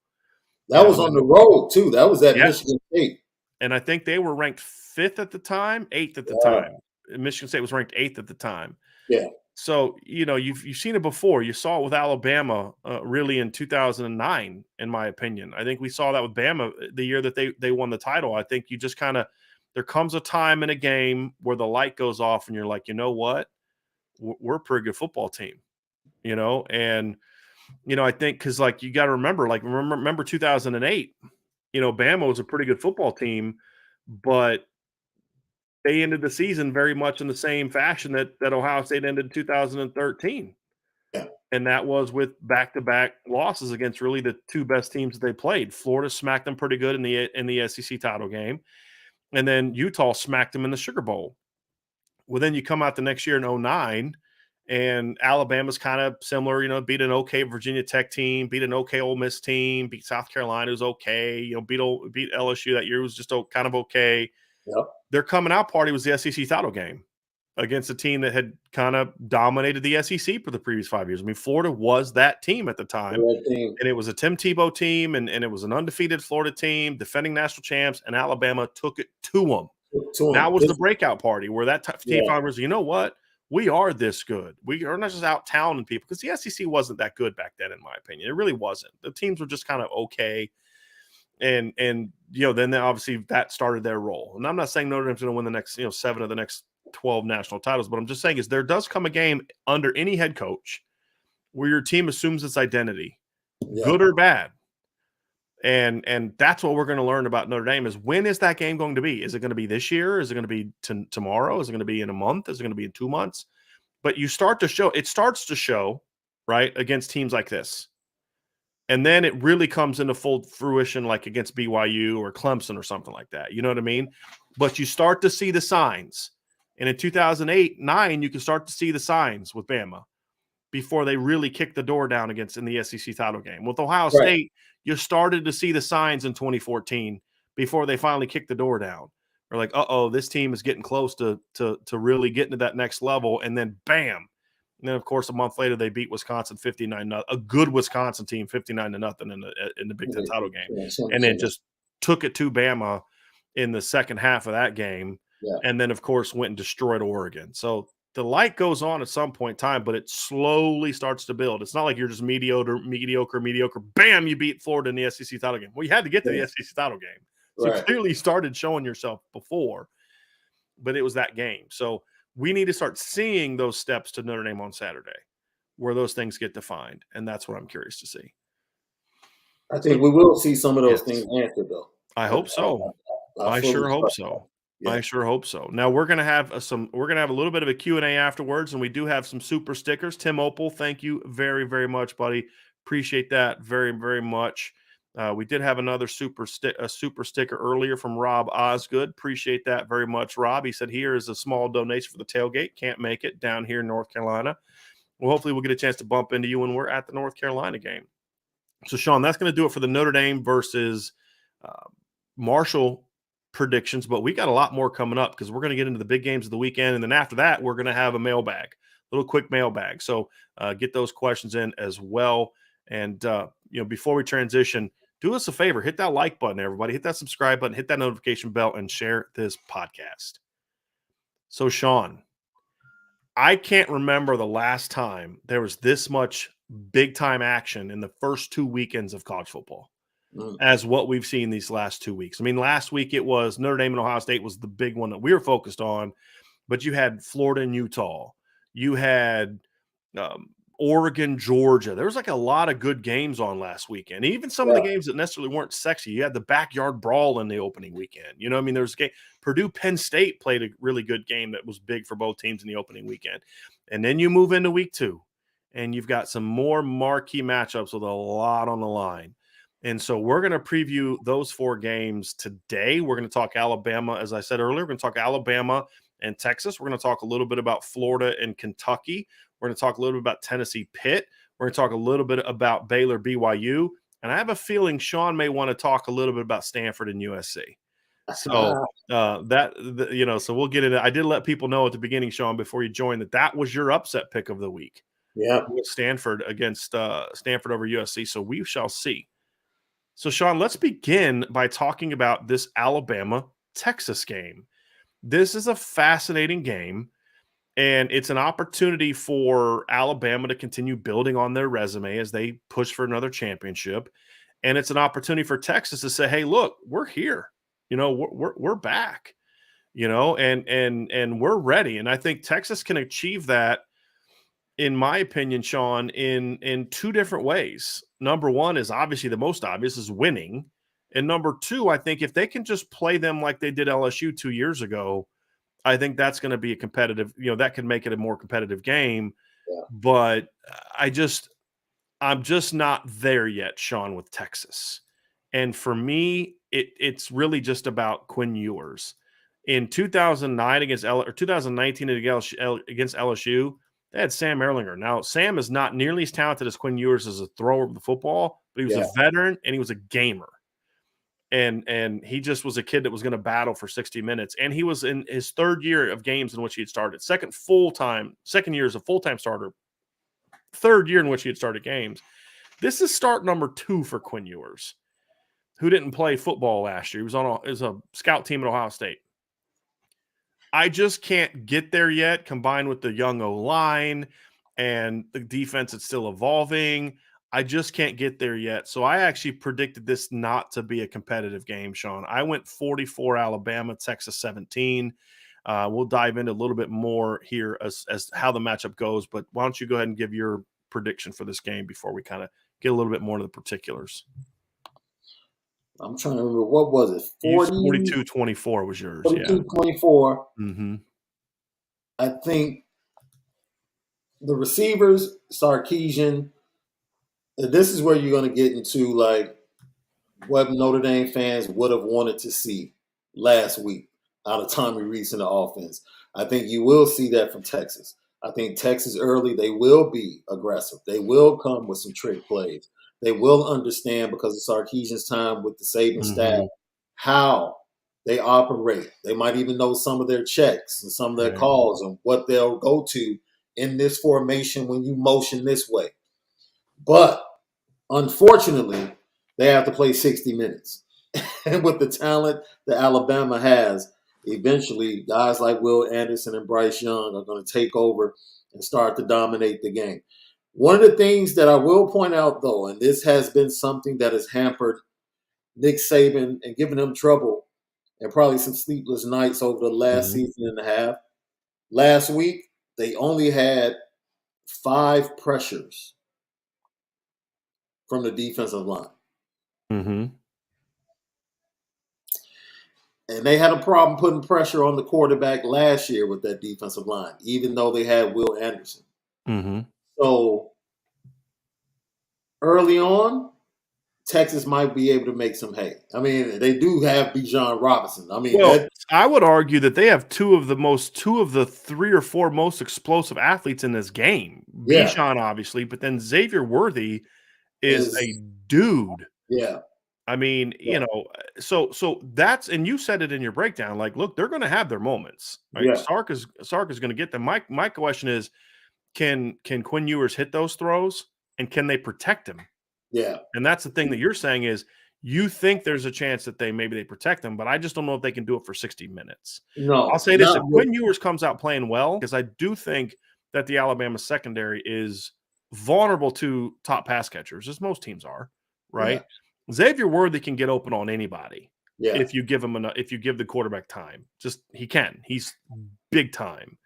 That was on the road, too. That was at Michigan State. And I think they were ranked 5th at the time, 8th at the time. Michigan State was ranked 8th at the time. Yeah. So, you've seen it before. You saw it with Alabama really in 2009, in my opinion. I think we saw that with Bama the year that they won the title. I think you just kind of there comes a time in a game where the light goes off and you're like, you know what? We're a pretty good football team, and I think because like you got to remember 2008, Bama was a pretty good football team, but they ended the season very much in the same fashion that Ohio State ended in 2013. Yeah. And that was with back-to-back losses against really the two best teams that they played. Florida smacked them pretty good in the SEC title game, and then Utah smacked them in the Sugar Bowl. Well, then you come out the next year in 2009, and Alabama's kind of similar, beat an okay Virginia Tech team, beat an okay Ole Miss team, beat South Carolina, who's okay, beat LSU that year, was just kind of okay. Yep. Their coming out party was the SEC title game against a team that had kind of dominated the SEC for the previous 5 years. I mean, Florida was that team at the time, and it was a Tim Tebow team, and it was an undefeated Florida team, defending national champs, and Alabama took it to them. That was the breakout party where that team finally was, you know what? We are this good. We are not just out-talenting people, because the SEC wasn't that good back then, in my opinion. It really wasn't. The teams were just kind of okay. And then obviously that started their role. And I'm not saying Notre Dame's going to win the next 7 of the next 12 national titles, but I'm just saying is there does come a game under any head coach where your team assumes its identity, good or bad. And that's what we're going to learn about Notre Dame is, when is that game going to be? Is it going to be this year? Is it going to be tomorrow? Is it going to be in a month? Is it going to be in 2 months? But it starts to show, right, against teams like this. And then it really comes into full fruition like against BYU or Clemson or something like that. You know what I mean? But you start to see the signs. And in 2008-9, you can start to see the signs with Bama before they really kick the door down in the SEC title game. With Ohio State, you started to see the signs in 2014 before they finally kicked the door down. We're like, this team is getting close to really getting to that next level. And then bam. And then, of course, a month later, they beat Wisconsin 59-0, a good Wisconsin team 59-0 in the Big Ten title game, and then just took it to Bama in the second half of that game, and then, of course, went and destroyed Oregon. So the light goes on at some point in time, but it slowly starts to build. It's not like you're just mediocre. Bam, you beat Florida in the SEC title game. Well, you had to get to the SEC title game, so clearly you started showing yourself before, but it was that game. So we need to start seeing those steps to Notre Dame on Saturday where those things get defined, and that's what I'm curious to see. I think we will see some of those things answered, though. I hope so. I sure hope so. I sure hope so. Now we're going to have a little bit of a Q&A afterwards, and we do have some super stickers. Tim Opal, thank you very, very much, buddy. Appreciate that very, very much. We did have another super sticker earlier from Rob Osgood. Appreciate that very much, Rob. He said, here is a small donation for the tailgate. Can't make it down here in North Carolina. Well, hopefully we'll get a chance to bump into you when we're at the North Carolina game. So, Sean, that's going to do it for the Notre Dame versus Marshall predictions. But we got a lot more coming up because we're going to get into the big games of the weekend. And then after that, we're going to have a mailbag, little quick mailbag. So get those questions in as well. And, before we transition, do us a favor, hit that like button, everybody. Hit that subscribe button, hit that notification bell, and share this podcast. So, Sean, I can't remember the last time there was this much big-time action in the first 2 weekends of college football as what we've seen these last 2 weeks. I mean, last week it was Notre Dame and Ohio State was the big one that we were focused on, but you had Florida and Utah. You had Oregon, Georgia. There was like a lot of good games on last weekend. Even some of the games that necessarily weren't sexy. You had the backyard brawl in the opening weekend. You know, I mean, there's a game. Purdue, Penn State played a really good game that was big for both teams in the opening weekend. And then you move into week 2, and you've got some more marquee matchups with a lot on the line. And so we're going to preview those 4 games today. We're going to talk Alabama, as I said earlier. We're going to talk Alabama and Texas. We're going to talk a little bit about Florida and Kentucky. We're going to talk a little bit about Tennessee, Pitt. We're going to talk a little bit about Baylor, BYU. And I have a feeling Sean may want to talk a little bit about Stanford and USC. So so we'll get into it. I did let people know at the beginning, Sean, before you joined, that was your upset pick of the week. Yeah. With Stanford against Stanford over USC. So we shall see. So, Sean, let's begin by talking about this Alabama-Texas game. This is a fascinating game, and it's an opportunity for Alabama to continue building on their resume as they push for another championship. And it's an opportunity for Texas to say, hey, look, we're here. You know, we're back. and we're ready. And I think Texas can achieve that, in my opinion, Sean, in two different ways. Number one is obviously the most obvious, is winning. And number two, I think if they can just play them like they did LSU 2 years ago, I think that's going to be a competitive, that could make it a more competitive game. Yeah. But I'm just not there yet, Sean, with Texas. And for me, it's really just about Quinn Ewers. In 2009 against or 2019 against LSU, they had Sam Erlinger. Now, Sam is not nearly as talented as Quinn Ewers as a thrower of the football, but he was a veteran and he was a gamer. And he just was a kid that was going to battle for 60 minutes. And he was in his third year of games in which he had started. Second year as a full-time starter. Third year in which he had started games. This is start number 2 for Quinn Ewers, who didn't play football last year. He was on a scout team at Ohio State. I just can't get there yet, combined with the young O-line and the defense that's still evolving. I just can't get there yet. So I actually predicted this not to be a competitive game, Sean. I went 44 Alabama, Texas 17. We'll dive into a little bit more here as how the matchup goes, but why don't you go ahead and give your prediction for this game before we kind of get a little bit more into the particulars. I'm trying to remember, what was it? 42-24 was yours. 42-24. Mm-hmm. I think the receivers, Sarkisian, this is where you're going to get into like what Notre Dame fans would have wanted to see last week out of Tommy Rees in the offense. I think you will see that from Texas. I think Texas early, they will be aggressive. They will come with some trick plays. They will understand, because of Sarkisian's time with the Saban staff, how they operate. They might even know some of their checks and some of their calls and what they'll go to in this formation when you motion this way. But unfortunately, they have to play 60 minutes. And with the talent that Alabama has, eventually guys like Will Anderson and Bryce Young are going to take over and start to dominate the game. One of the things that I will point out, though, and this has been something that has hampered Nick Saban and given him trouble and probably some sleepless nights over the last season and a half. Last week, they only had 5 pressures from the defensive line. Mm-hmm. And they had a problem putting pressure on the quarterback last year with that defensive line, even though they had Will Anderson. Mm-hmm. So early on, Texas might be able to make some hay. I mean, they do have Bijan Robinson. I mean, I would argue that they have two of the 3 or 4 most explosive athletes in this game. Yeah. Bijan, obviously, but then Xavier Worthy is a dude. Yeah. I mean, so that's, and you said it in your breakdown. Like, look, they're going to have their moments. Right? Yeah. Sark is going to get them. My question is, can Quinn Ewers hit those throws, and can they protect him? Yeah. And that's the thing that you're saying is you think there's a chance that maybe they protect him, but I just don't know if they can do it for 60 minutes. No. I'll say this: if Quinn Ewers comes out playing well, because I do think that the Alabama secondary is vulnerable to top pass catchers, as most teams are, right? Yeah. Xavier Worthy can get open on anybody if you give him if you give the quarterback time. He can. He's big time.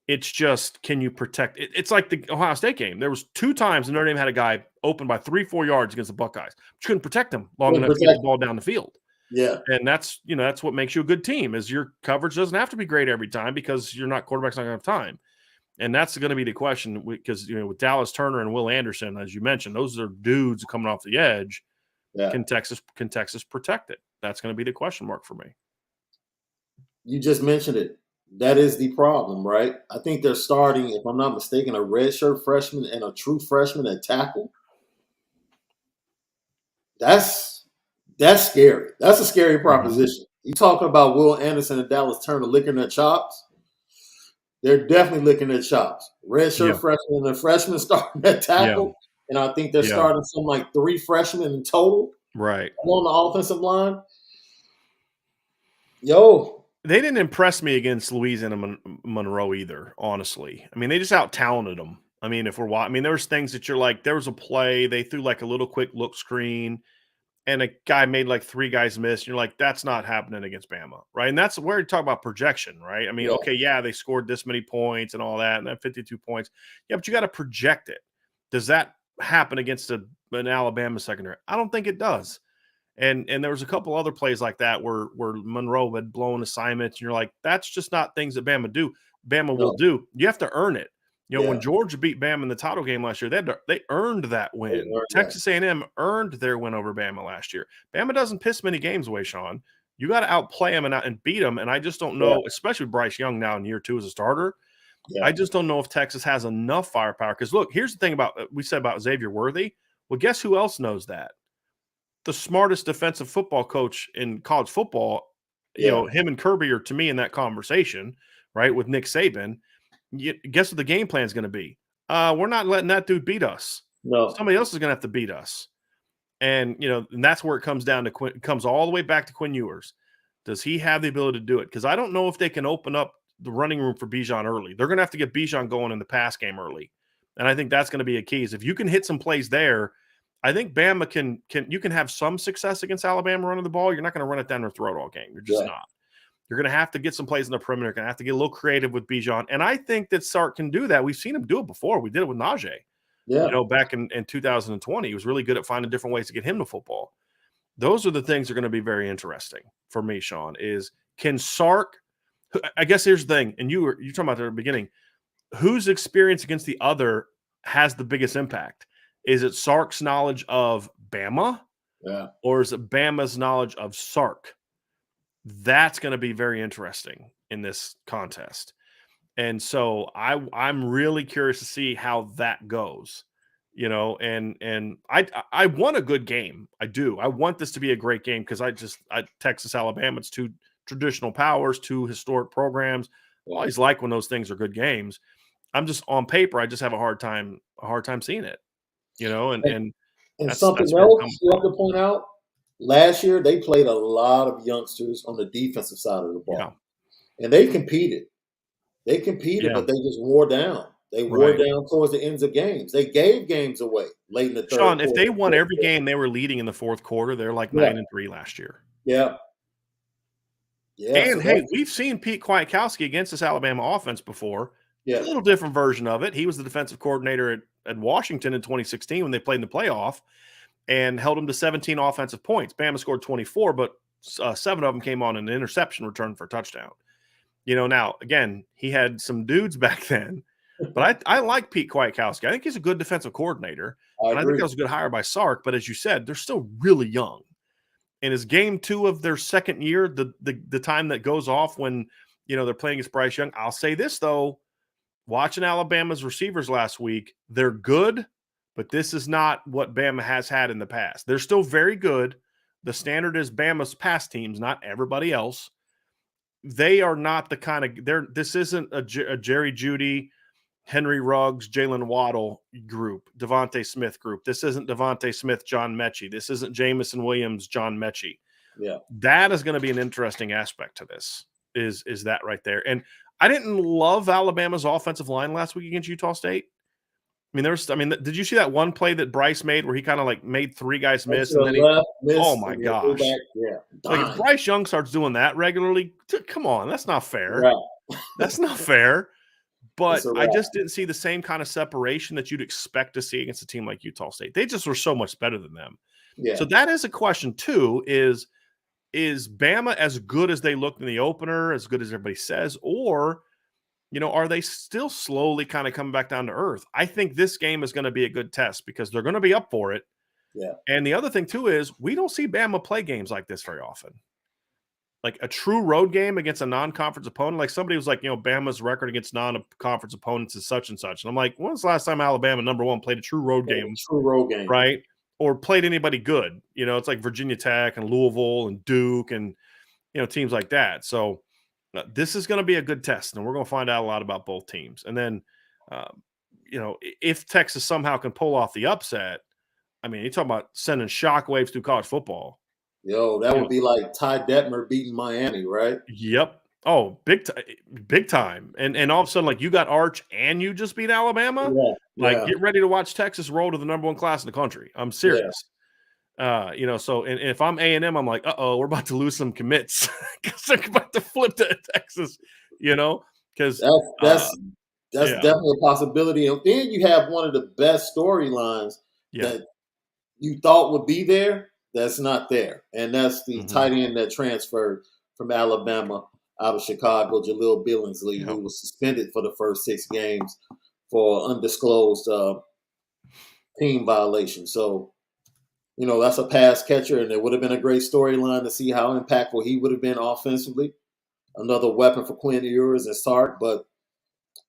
It's just, can you protect it? It's like the Ohio State game. There was 2 times Notre Dame had a guy open by 3-4 yards against the Buckeyes. But you couldn't protect him long enough to get the ball down the field. Yeah. And that's what makes you a good team, is your coverage doesn't have to be great every time, because quarterback's not going to have time. And that's going to be the question, because with Dallas Turner and Will Anderson, as you mentioned, those are dudes coming off the edge. Yeah. Can Texas protect it? That's going to be the question mark for me. You just mentioned it. That is the problem, right? I think they're starting, if I'm not mistaken, a redshirt freshman and a true freshman at tackle. That's scary. That's a scary proposition. You talking about Will Anderson and Dallas Turner licking their chops? They're definitely licking their chops. Redshirt freshman and a freshman starting at tackle. And I think they're starting something like 3 freshmen in total. Right. On the offensive line. They didn't impress me against Louisiana Monroe either, honestly. I mean, they just out-talented them. I mean, there was things that you're like, there was a play, they threw like a little quick look screen, and a guy made like 3 guys miss. You're like, that's not happening against Bama, right? And that's where you talk about projection, right? I mean, Yeah. okay, yeah, they scored this many points and all that, and then 52 points. Yeah, but you got to project it. Does that happen against an Alabama secondary? I don't think it does. And there was a couple other plays like that where Monroe had blown assignments, and you're like, that's just not things that Bama do. Bama will No. do. You have to earn it. When Yeah. Georgia beat Bama in the title game last year, they earned that win. learned that. Texas A&M earned their win over Bama last year. Bama doesn't piss many games away, Sean. You got to outplay them and beat them. And I just don't know, especially with Bryce Young now in year 2 as a starter. Yeah. I just don't know if Texas has enough firepower. Because look, here's the thing about we said about Xavier Worthy. Well, guess who else knows that? The smartest defensive football coach in college football. Him and Kirby are to me in that conversation, right, with Nick Saban. Guess what the game plan is going to be? We're not letting that dude beat us. No. Somebody else is going to have to beat us. And, and that's where it comes down to Quinn. It comes all the way back to Quinn Ewers. Does he have the ability to do it? Because I don't know if they can open up the running room for Bijan early. They're going to have to get Bijan going in the pass game early. And I think that's going to be a key. Is if you can hit some plays there, I think Bama can have some success against Alabama running the ball. You're not going to run it down their throat all game. You're just not. You're going to have to get some plays in the perimeter. You're going to have to get a little creative with Bijan. And I think that Sark can do that. We've seen him do it before. We did it with Najee. Back in 2020. He was really good at finding different ways to get him to football. Those are the things that are going to be very interesting for me, Sean, is can Sark – I guess here's the thing, and you're talking about at the beginning, whose experience against the other has the biggest impact? Is it Sark's knowledge of Bama? Yeah. Or is it Bama's knowledge of Sark? That's going to be very interesting in this contest. And so I'm really curious to see how that goes, and I want a good game. I do. I want this to be a great game because Texas, Alabama, it's 2 traditional powers, 2 historic programs. I always like when those things are good games. I'm just on paper, I just have a hard time seeing it, and something else you have to point out, last year they played a lot of youngsters on the defensive side of the ball. And they competed. But they just wore down. They wore down towards the ends of games. They gave games away late in the third. Sean, if they won every game they were leading in the fourth quarter, they're like 9-3 last year. Yeah. And hey, we've seen Pete Kwiatkowski against this Alabama offense before. A little different version of it. He was the defensive coordinator at Washington in 2016 when they played in the playoff and held them to 17 offensive points. Bama scored 24, but 7 of them came on an interception return for a touchdown. Now, again, he had some dudes back then, but I like Pete Kwiatkowski. I think he's a good defensive coordinator, and I think that was a good hire by Sark. But as you said, they're still really young. And is game 2 of their second year the time that goes off when, they're playing against Bryce Young? I'll say this, though. Watching Alabama's receivers last week, they're good, but this is not what Bama has had in the past. They're still very good. The standard is Bama's pass teams, not everybody else. They are not the kind of – this isn't a Jerry Jeudy, Henry Ruggs, Jalen Waddle group, Devontae Smith group. This isn't Devontae Smith, John Mechie. This isn't Jamison Williams, John Mechie. Yeah. That is going to be an interesting aspect to this, is that right there. And I didn't love Alabama's offensive line last week against Utah State. Did you see that one play that Bryce made where he kind of like made 3 guys miss? And then oh my gosh. If Bryce Young starts doing that regularly, come on, that's not fair. Right. That's not fair. But I just didn't see the same kind of separation that you'd expect to see against a team like Utah State. They just were so much better than them. Yeah. So that is a question too, is Bama as good as they looked in the opener, as good as everybody says, or are they still slowly kind of coming back down to earth? I think this game is going to be a good test because they're going to be up for it. Yeah. And the other thing too is we don't see Bama play games like this very often. Like a true road game against a non-conference opponent. Like somebody was like, Bama's record against non-conference opponents is such and such. And I'm like, when was the last time Alabama #1 played a true road game? True road game. Right? Or played anybody good. It's like Virginia Tech and Louisville and Duke and, teams like that. So this is going to be a good test, and we're going to find out a lot about both teams. And then, if Texas somehow can pull off the upset, you're talking about sending shockwaves through college football. That would be like Ty Detmer beating Miami, right? Yep. Oh, big time. And all of a sudden, like you got Arch and you just beat Alabama. Yeah. Get ready to watch Texas roll to the #1 class in the country. I'm serious. So and if I'm A&M, I'm like, we're about to lose some commits because they're about to flip to Texas, because That's that's yeah, definitely a possibility. And then you have one of the best storylines yeah, that you thought would be there that's not there, and that's the hmm tight end that transferred from Alabama out of Chicago, Jaleel Billingsley, yeah, who was suspended for the first 6 games for undisclosed team violation. So, that's a pass catcher, and it would have been a great storyline to see how impactful he would have been offensively. Another weapon for Quinn Ewers and Sark, but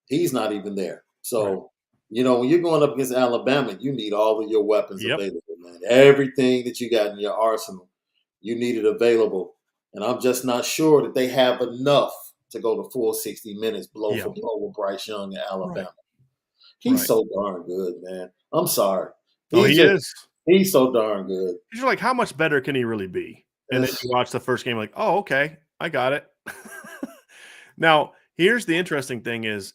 he's not even there. right, So, when you're going up against Alabama, you need all of your weapons yep, available, man. Everything that you got in your arsenal, you need it available. And I'm just not sure that they have enough to go the full 60 minutes blow yeah, for blow with Bryce Young in right, Alabama. He's right. so darn good, man. I'm sorry. Oh, He's he just is. he's so darn good. 'Cause you're like, how much better can he really be? And then Ugh. you watch the first game, like, oh, okay, I got it. Now, here's the interesting thing is,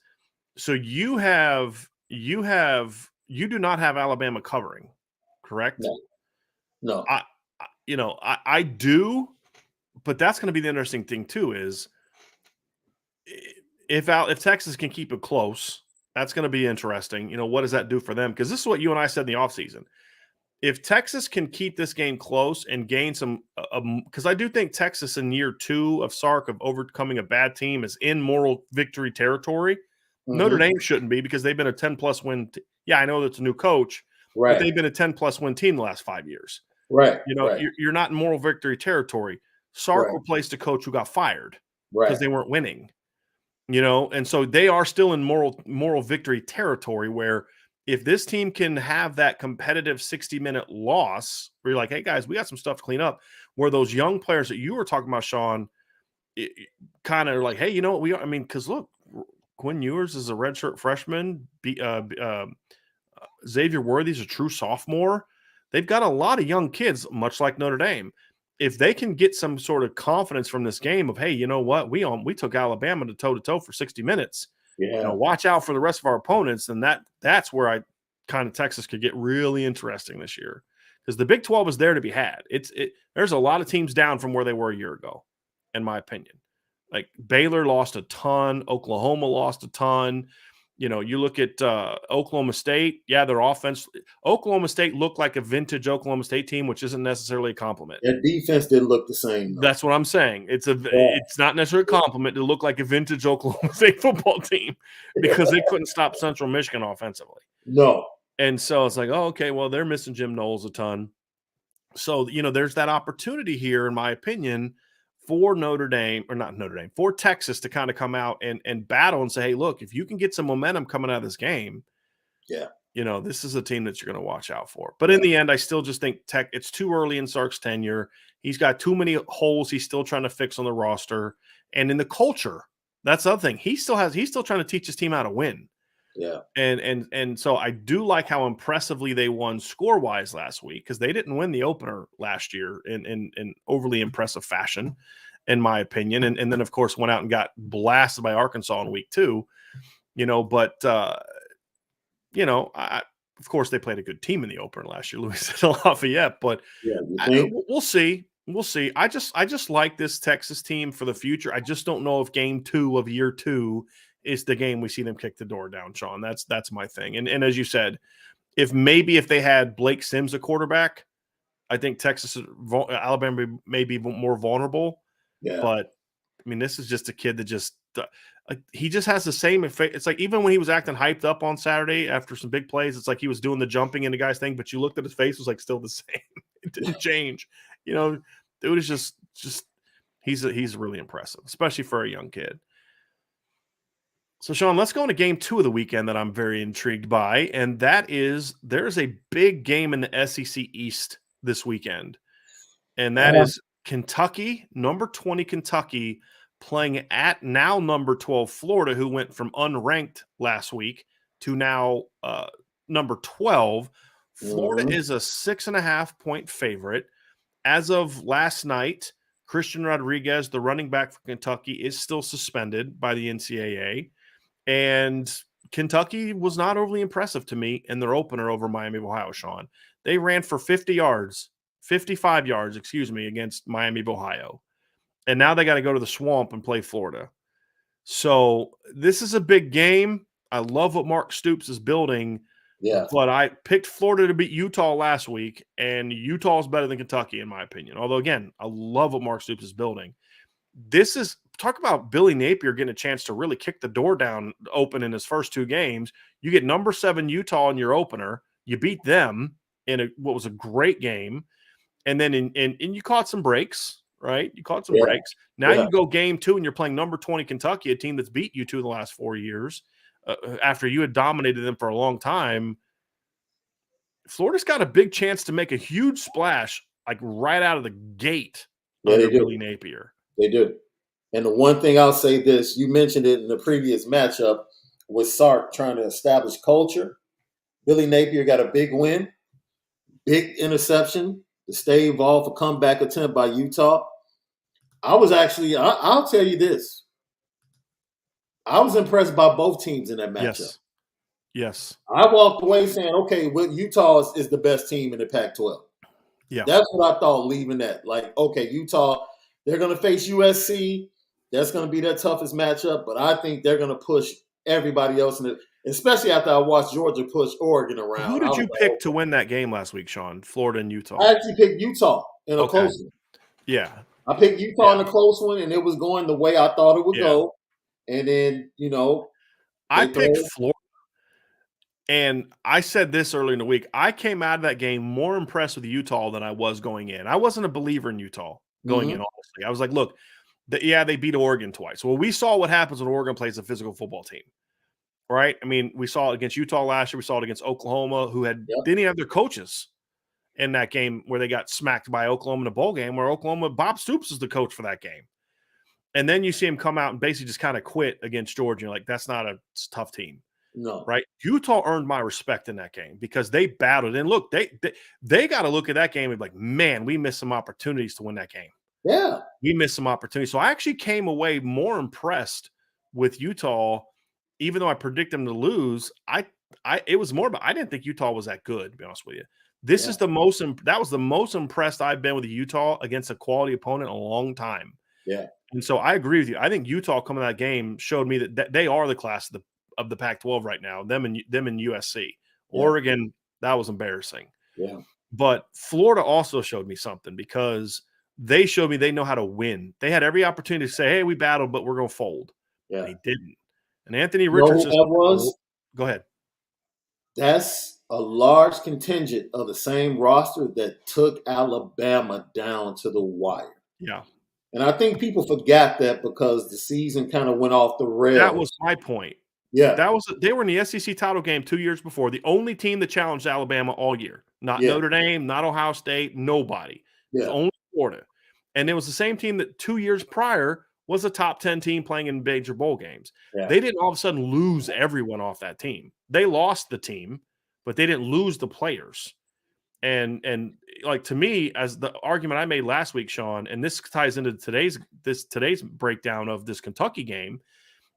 so you do not have Alabama covering, correct? No, no. I, I do, but that's going to be the interesting thing too. Is if Texas can keep it close, that's going to be interesting. What does that do for them? Because this is what you and I said in the offseason. If Texas can keep this game close and gain some, because I do think Texas in year 2 of Sark of overcoming a bad team is in moral victory territory. Notre Hmm. Dame shouldn't be because they've been a 10-plus win. Yeah, I know that's a new coach, but Right, they've been a 10-plus win team the last 5 years. right, right, You're not in moral victory territory. Sark right, replaced a coach who got fired because right. they weren't winning. And so they are still in moral victory territory where if this team can have that competitive 60-minute loss where you're like, hey guys, we got some stuff to clean up, where those young players that you were talking about, Sean, kind of like, hey, you know what we are? I mean, because look, Quinn Ewers is a redshirt freshman. Xavier Worthy's a true sophomore. They've got a lot of young kids, much like Notre Dame. If they can get some sort of confidence from this game of, hey, you know what, we took Alabama to toe for 60 minutes. Yeah, Watch out for the rest of our opponents, and that's where I kind of Texas could get really interesting this year because the Big 12 is there to be had. There's a lot of teams down from where they were a year ago, in my opinion. Like Baylor lost a ton, Oklahoma lost a ton. You look at Oklahoma State. Yeah, their offense. Oklahoma State looked like a vintage Oklahoma State team, which isn't necessarily a compliment. their defense didn't look the same though. That's what I'm saying. Yeah. It's not necessarily a compliment to look like a vintage Oklahoma State football team because they couldn't stop Central Michigan offensively. No. And so it's like, oh, okay, well, they're missing Jim Knowles a ton. So, there's that opportunity here, in my opinion, for for Texas to kind of come out and battle and say, hey, look, if you can get some momentum coming out of this game, Yeah. this is a team that you're going to watch out for. But in Yeah. the end, I still just think it's too early in Sark's tenure. He's got too many holes he's still trying to fix on the roster. And in the culture, that's the other thing. He's still trying to teach his team how to win. Yeah. And so I do like how impressively they won score-wise last week because they didn't win the opener last year in overly impressive fashion, in my opinion. And then, of course, went out and got blasted by Arkansas in week 2. But of course, they played a good team in the opener last year, Louisville Lafayette. But Yeah. You think? we'll see. We'll see. I just like this Texas team for the future. I just don't know if game 2 of year 2 is the game we see them kick the door down, Sean. That's my thing. And as you said, if they had Blake Sims a quarterback, I think Alabama may be more vulnerable. Yeah. But I mean, this is just a kid that just he just has the same effect. It's like even when he was acting hyped up on Saturday after some big plays, it's like he was doing the jumping into guys thing, but you looked at his face, it was like still the same. It didn't change. Dude is just he's really impressive, especially for a young kid. So, Sean, let's go into game 2 of the weekend that I'm very intrigued by, and that is there's a big game in the SEC East this weekend, and that is Kentucky, number 20 Kentucky, playing at now number 12 Florida, who went from unranked last week to now number 12. Florida Mhm. is a 6.5-point favorite. As of last night, Christian Rodriguez, the running back for Kentucky, is still suspended by the NCAA. And Kentucky was not overly impressive to me in their opener over Miami of Ohio, Sean. They ran for 50 yards, 55 yards, against Miami of Ohio. And now they got to go to the Swamp and play Florida. So this is a big game. I love what Mark Stoops is building. Yeah. But I picked Florida to beat Utah last week, and Utah is better than Kentucky, in my opinion. Although, again, I love what Mark Stoops is building. This is – talk about Billy Napier getting a chance to really kick the door down open in his first 2 games. You get number 7 Utah in your opener. You beat them in what was a great game. And then and you caught some breaks, right? You caught some breaks. Now you go game 2, and you're playing number 20 Kentucky, a team that's beat you 2 of the last 4 years. After you had dominated them for a long time, Florida's got a big chance to make a huge splash, like right out of the gate under Billy Napier. They do. And the one thing I'll say this, you mentioned it in the previous matchup with Sark trying to establish culture. Billy Napier got a big win, big interception, to stay involved, a comeback attempt by Utah. I'll tell you this. I was impressed by both teams in that matchup. Yes. I walked away saying, okay, well, Utah is the best team in the Pac-12. Yeah. That's what I thought leaving that. Like, okay, Utah, they're going to face USC. That's going to be their toughest matchup. But I think they're going to push everybody else in it, especially after I watched Georgia push Oregon around. Who did you pick to win that game last week, Sean? Florida and Utah? I actually picked Utah in a close one. Yeah. I picked Utah in a close one, and it was going the way I thought it would go. And then, I picked Florida. And I said this earlier in the week. I came out of that game more impressed with Utah than I was going in. I wasn't a believer in Utah going in, honestly. I was like, look, they beat Oregon twice. Well, we saw what happens when Oregon plays a physical football team, right? I mean, we saw it against Utah last year. We saw it against Oklahoma, who didn't even have their coaches in that game where they got smacked by Oklahoma in a bowl game, where Bob Stoops is the coach for that game. And then you see him come out and basically just kind of quit against Georgia. You're like, that's not a tough team. No. Right? Utah earned my respect in that game because they battled. And look, they got to look at that game and be like, man, we missed some opportunities to win that game. Yeah. We missed some opportunities. So I actually came away more impressed with Utah, even though I predicted them to lose. It was more about I didn't think Utah was that good, to be honest with you. That was the most impressed I've been with Utah against a quality opponent in a long time. Yeah. And so I agree with you. I think Utah coming to that game showed me that they are the class of the Pac-12 right now, them and USC. Yeah. Oregon, that was embarrassing. Yeah. But Florida also showed me something because they showed me they know how to win. They had every opportunity to say, hey, we battled, but we're going to fold. Yeah. They didn't. And Anthony Richardson. Go ahead. That's a large contingent of the same roster that took Alabama down to the wire. Yeah. And I think people forgot that because the season kind of went off the rails. That was my point. Yeah. They were in the SEC title game 2 years before, the only team that challenged Alabama all year. Not Notre Dame, not Ohio State, nobody. It was only Florida. And it was the same team that 2 years prior was a top 10 team playing in major bowl games. Yeah. They didn't all of a sudden lose everyone off that team. They lost the team, but they didn't lose the players. And like, to me, as the argument I made last week, Sean, and this ties into today's breakdown of this Kentucky game,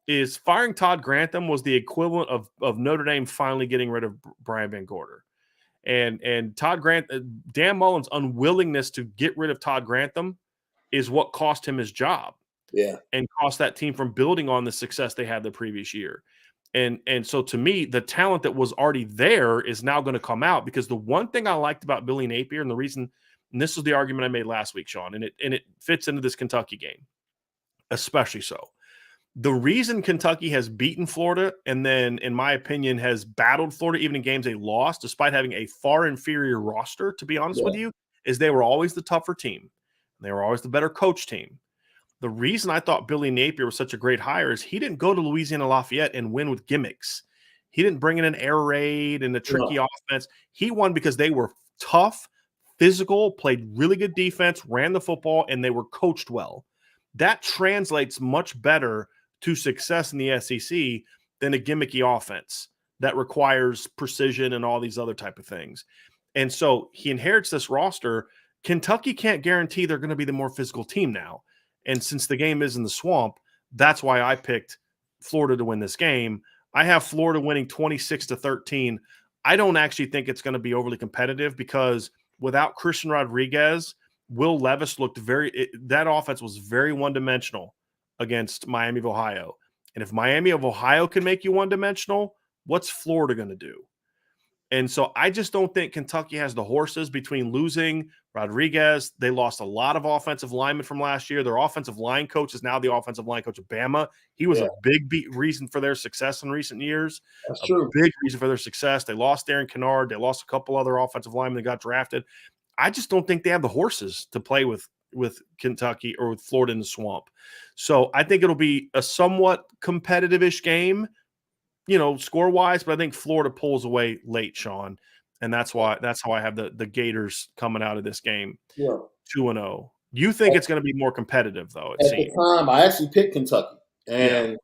is firing Todd Grantham was the equivalent of Notre Dame finally getting rid of Brian Van Gorder. And Dan Mullen's unwillingness to get rid of Todd Grantham is what cost him his job. Yeah. And cost that team from building on the success they had the previous year. And so to me, the talent that was already there is now going to come out, because the one thing I liked about Billy Napier, and the reason, and this was the argument I made last week, Sean, and it fits into this Kentucky game, especially so. The reason Kentucky has beaten Florida and then, in my opinion, has battled Florida even in games they lost, despite having a far inferior roster, to be honest with you, is they were always the tougher team. They were always the better coach team. The reason I thought Billy Napier was such a great hire is he didn't go to Louisiana Lafayette and win with gimmicks. He didn't bring in an air raid and a tricky offense. He won because they were tough, physical, played really good defense, ran the football, and they were coached well. That translates much better to success in the SEC than a gimmicky offense that requires precision and all these other type of things. And so he inherits this roster. Kentucky can't guarantee they're going to be the more physical team now. And since the game is in the Swamp, that's why I picked Florida to win this game. I have Florida winning 26-13. I don't actually think it's going to be overly competitive because without Christian Rodriguez, Will Levis looked that offense was very one-dimensional against Miami of Ohio. And if Miami of Ohio can make you one-dimensional, what's Florida going to do? And so I just don't think Kentucky has the horses between losing Rodriguez. They lost a lot of offensive linemen from last year. Their offensive line coach is now the offensive line coach of Bama. He was a big reason for their success in recent years. That's true. Big reason for their success. They lost Darren Kennard. They lost a couple other offensive linemen that got drafted. I just don't think they have the horses to play with Kentucky or with Florida in the swamp. So I think it'll be a somewhat competitive-ish game, score-wise, but I think Florida pulls away late, Sean, and that's how I have the Gators coming out of this game 2-0. You think it's going to be more competitive, though, it seems. At the time, I actually picked Kentucky, and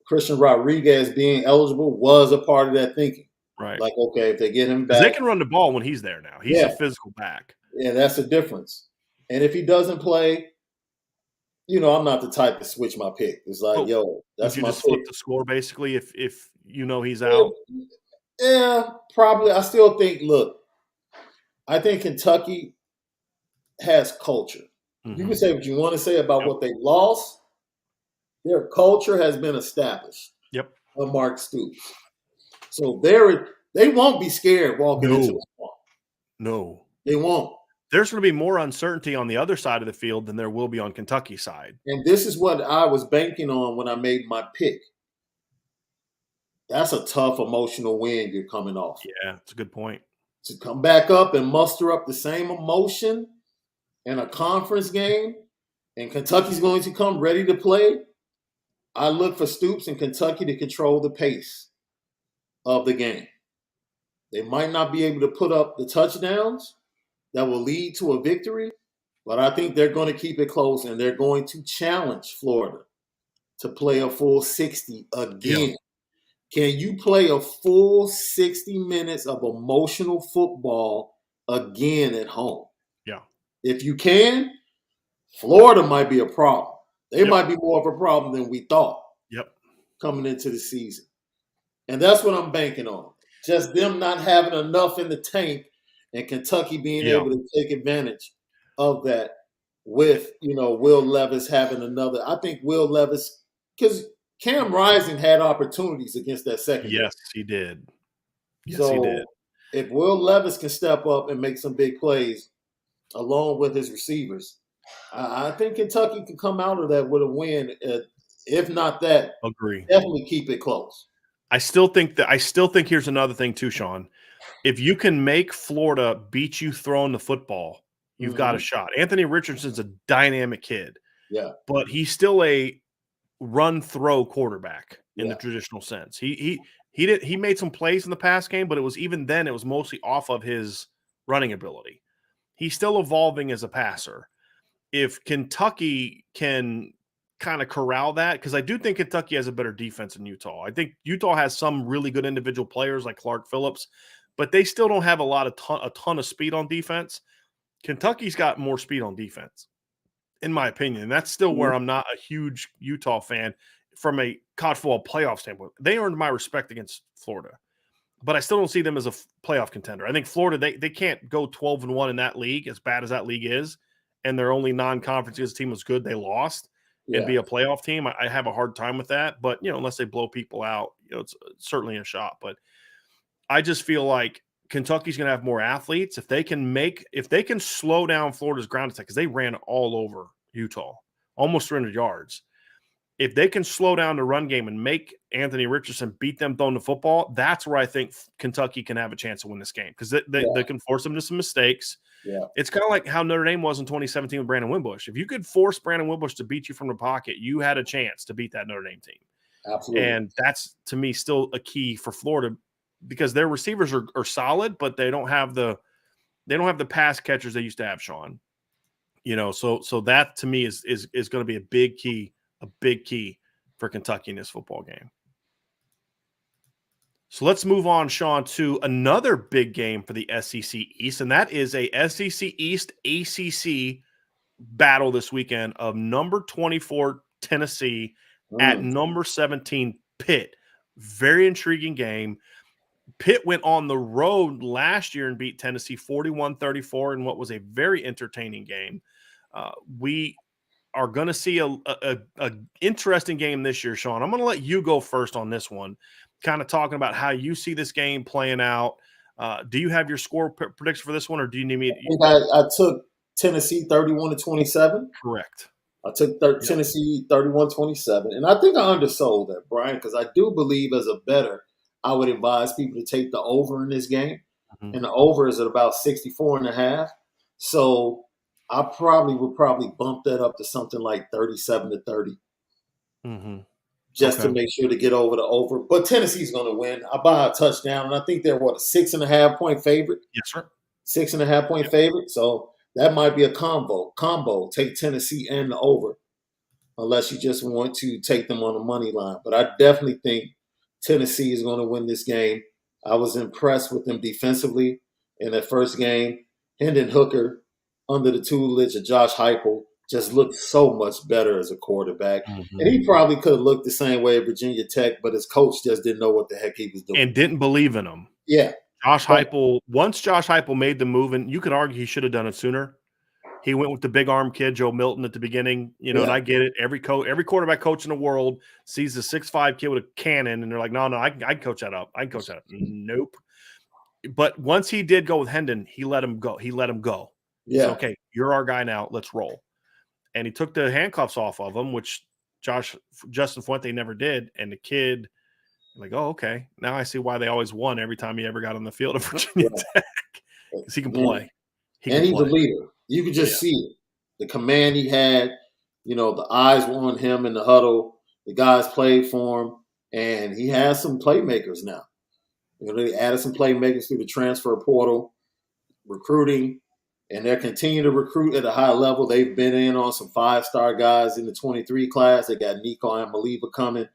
Christian Rodriguez being eligible was a part of that thinking. Right. Like, okay, if they get him back. They can run the ball when he's there now. He's a physical back. Yeah, that's the difference. And if he doesn't play, I'm not the type to switch my pick. It's like, that's my pick. Flip the score, basically, if he's out? Yeah, probably. I still think, I think Kentucky has culture. Mm-hmm. You can say what you want to say about what they lost. Their culture has been established. Yep. Of Mark Stoops. So they won't be scared walking into the swamp. No. They won't. There's going to be more uncertainty on the other side of the field than there will be on Kentucky's side. And this is what I was banking on when I made my pick. That's a tough emotional win you're coming off. Yeah, that's a good point. To come back up and muster up the same emotion in a conference game, and Kentucky's going to come ready to play, I look for Stoops and Kentucky to control the pace of the game. They might not be able to put up the touchdowns that will lead to a victory, but I think they're going to keep it close, and they're going to challenge Florida to play a full 60 again. Yeah. Can you play a full 60 minutes of emotional football again at home? Yeah. If you can, Florida might be a problem. They might be more of a problem than we thought coming into the season. And that's what I'm banking on. Just them not having enough in the tank and Kentucky being able to take advantage of that with, Will Levis having another. I think Will Levis, because Cam Rising had opportunities against that secondary. Yes, he did. Yes, so he did. If Will Levis can step up and make some big plays along with his receivers, I think Kentucky can come out of that with a win. If not that, agree. Definitely keep it close. I still think here's another thing too, Sean. If you can make Florida beat you throwing the football, you've got a shot. Anthony Richardson's a dynamic kid. Yeah. But he's still a run-throw quarterback in the traditional sense. He made some plays in the past game, but it was mostly off of his running ability. He's still evolving as a passer. If Kentucky can kind of corral that, because I do think Kentucky has a better defense than Utah. I think Utah has some really good individual players like Clark Phillips, but they still don't have a ton of speed on defense. Kentucky's got more speed on defense, in my opinion. And that's still where I'm not a huge Utah fan from a college football playoff standpoint. They earned my respect against Florida, but I still don't see them as a playoff contender. I think Florida, they can't go 12-1 in that league, as bad as that league is, and their only non-conference team was good. They lost. And be a playoff team. I have a hard time with that, but unless they blow people out, it's certainly a shot. But I just feel like Kentucky's going to have more athletes if they can slow down Florida's ground attack, because they ran all over Utah, almost 300 yards. If they can slow down the run game and make Anthony Richardson beat them throwing the football, that's where I think Kentucky can have a chance to win this game, because they can force them to some mistakes. Yeah. It's kind of like how Notre Dame was in 2017 with Brandon Wimbush. If you could force Brandon Wimbush to beat you from the pocket, you had a chance to beat that Notre Dame team. Absolutely. And that's, to me, still a key for Florida, because their receivers are solid, but they don't have the pass catchers they used to have, Sean. So that to me is going to be a big key for Kentucky in this football game. So let's move on, Sean, to another big game for the SEC East, and that is a SEC East ACC battle this weekend of number 24 Tennessee at number 17 Pitt. Very intriguing game. Pitt went on the road last year and beat Tennessee 41-34 in what was a very entertaining game. We are going to see a interesting game this year, Sean. I'm going to let you go first on this one, kind of talking about how you see this game playing out. Do you have your score prediction for this one, or do you need me? I took Tennessee 31-27. Correct. I took Tennessee 31-27. And I think I undersold that, Brian, because I do believe as a bettor, I would advise people to take the over in this game. Mm-hmm. And the over is at about 64.5. So I would bump that up to something like 37-30. Mm-hmm. Just to make sure to get over the over. But Tennessee's going to win. I buy a touchdown, and I think they're, a 6.5 point favorite? Yes, sir. 6.5 point favorite. So that might be a combo. Take Tennessee and the over, unless you just want to take them on the money line. But I definitely think Tennessee is going to win this game. I was impressed with them defensively in that first game. Hendon Hooker, under the tutelage of Josh Heupel, just looked so much better as a quarterback. Mm-hmm. And he probably could have looked the same way at Virginia Tech, but his coach just didn't know what the heck he was doing. And didn't believe in him. Yeah. Josh Heupel, once Josh Heupel made the move, and you could argue he should have done it sooner. He went with the big arm kid, Joe Milton, at the beginning, and I get it. Every quarterback coach in the world sees the 6'5" kid with a cannon, and they're like, no, I can coach that up. I can coach that up. Nope. But once he did go with Hendon, he let him go. Yeah. So, okay, you're our guy now. Let's roll. And he took the handcuffs off of him, which Justin Fuente never did. And the kid, like, oh, okay. Now I see why they always won every time he ever got on the field of Virginia Tech. Because he can play. He's a leader. You could just see it. The command he had, the eyes were on him in the huddle. The guys played for him. And he has some playmakers now. They added some playmakers through the transfer portal, recruiting. And they're continuing to recruit at a high level. They've been in on some 5-star guys in the 23 class. They got Nico and Maliva coming.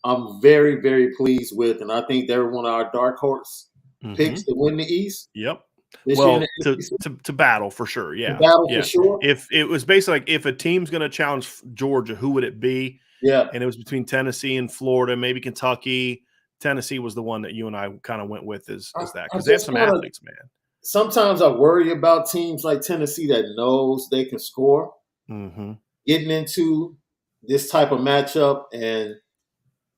I'm very, very pleased with, and I think they're one of our dark horse picks to win the East. Yep. Well, to battle for sure. Yeah. To battle for sure. If it was basically like if a team's going to challenge Georgia, who would it be? Yeah. And it was between Tennessee and Florida, maybe Kentucky. Tennessee was the one that you and I kind of went with is that because they have some athletes, man. Sometimes I worry about teams like Tennessee that knows they can score, getting into this type of matchup, and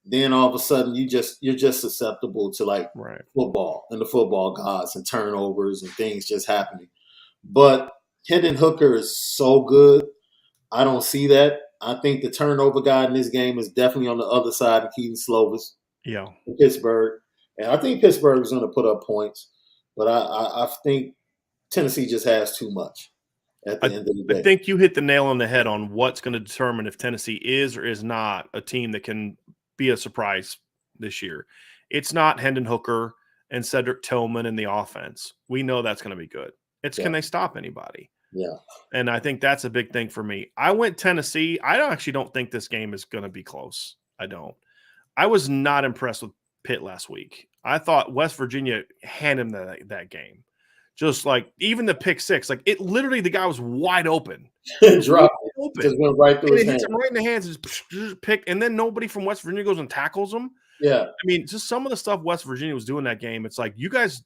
then all of a sudden you're just susceptible to football and the football gods and turnovers and things just happening. But Hendon Hooker is so good. I don't see that. I think the turnover guy in this game is definitely on the other side of Keaton Slovis. Yeah, Pittsburgh, and I think Pittsburgh is going to put up points. But I think Tennessee just has too much at the end of the day. I think you hit the nail on the head on what's going to determine if Tennessee is or is not a team that can be a surprise this year. It's not Hendon Hooker and Cedric Tillman in the offense. We know that's going to be good. It's can they stop anybody? Yeah. And I think that's a big thing for me. I went Tennessee. I actually don't think this game is going to be close. I don't. I was not impressed with Pitt last week. I thought West Virginia handed him that game. Just like even the pick six, like it literally the guy was wide open. Dropped it. Just went right through his hands. Hits him right in the hands, just pick, and then nobody from West Virginia goes and tackles him. Yeah. I mean, just some of the stuff West Virginia was doing that game. It's like you guys,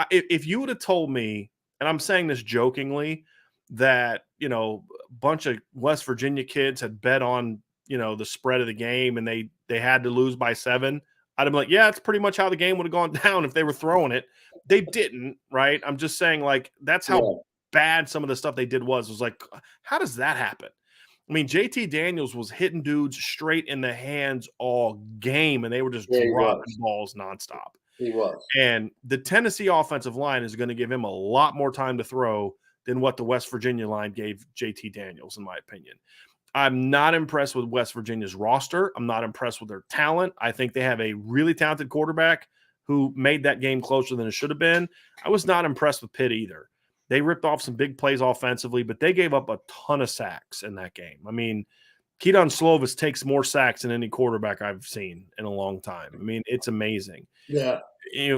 if you would have told me, and I'm saying this jokingly, that a bunch of West Virginia kids had bet on the spread of the game and they had to lose by 7. I'd have been like, yeah, that's pretty much how the game would have gone down if they were throwing it. They didn't, right? I'm just saying, that's how bad some of the stuff they did was like, how does that happen? I mean, JT Daniels was hitting dudes straight in the hands all game, and they were just dropping balls nonstop. He was. And the Tennessee offensive line is going to give him a lot more time to throw than what the West Virginia line gave JT Daniels, in my opinion. I'm not impressed with West Virginia's roster. I'm not impressed with their talent. I think they have a really talented quarterback who made that game closer than it should have been. I was not impressed with Pitt either. They ripped off some big plays offensively, but they gave up a ton of sacks in that game. I mean, Keaton Slovis takes more sacks than any quarterback I've seen in a long time. I mean, it's amazing. Yeah.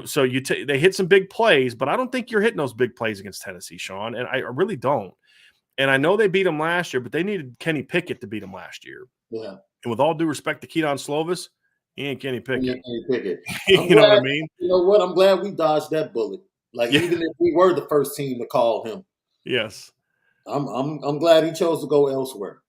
So they hit some big plays, but I don't think you're hitting those big plays against Tennessee, Sean, and I really don't. And I know they beat them last year, but they needed Kenny Pickett to beat them last year. Yeah. And with all due respect to Keaton Slovis, He ain't Kenny He Pickett. ain't Kenny Pickett. I'm You know what I glad. mean? You know what? I'm glad we dodged that bullet. Like Yeah. even if we were the first team to call him, Yes. I'm glad he chose to go elsewhere.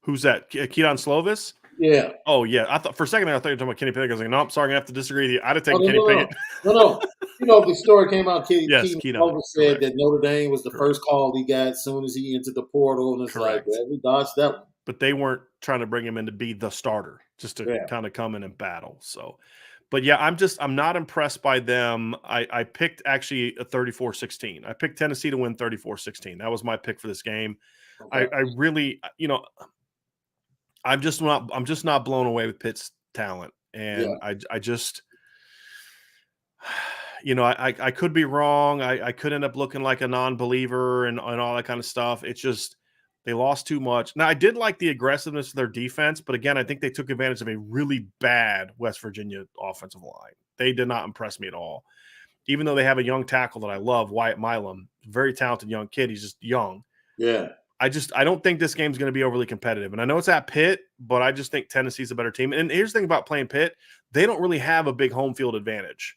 Who's that? Keaton Slovis? Yeah. Oh, yeah. I thought for a second I thought you were talking about Kenny Pickett. I was like, no, I'm sorry, I'm going to have to disagree with you. I'd have Oh, taken no, Kenny no, Pickett. no, no, no. You know, the story came out. Yes, Keaton Keaton. Slovis said Correct. that Notre Dame was the Correct. first call he got as soon as he entered the portal, and it's like, Correct. well, we dodged that one. But they weren't trying to bring him in to be the starter, just to Yeah. kind of come in and battle. So, but yeah, I'm not impressed by them. I picked actually a 34-16. I picked Tennessee to win 34-16. That was my pick for this game. Okay. I really, I'm just not blown away with Pitt's talent. And Yeah. I just, I could be wrong. I could end up looking like a non-believer and all that kind of stuff. It's just they lost too much. Now, I did like the aggressiveness of their defense, but again, I think they took advantage of a really bad West Virginia offensive line. They did not impress me at all. Even though they have a young tackle that I love, Wyatt Milam, very talented young kid. He's just young. Yeah. I don't think this game's going to be overly competitive. And I know it's at Pitt, but I just think Tennessee's a better team. And here's the thing about playing Pitt. They don't really have a big home field advantage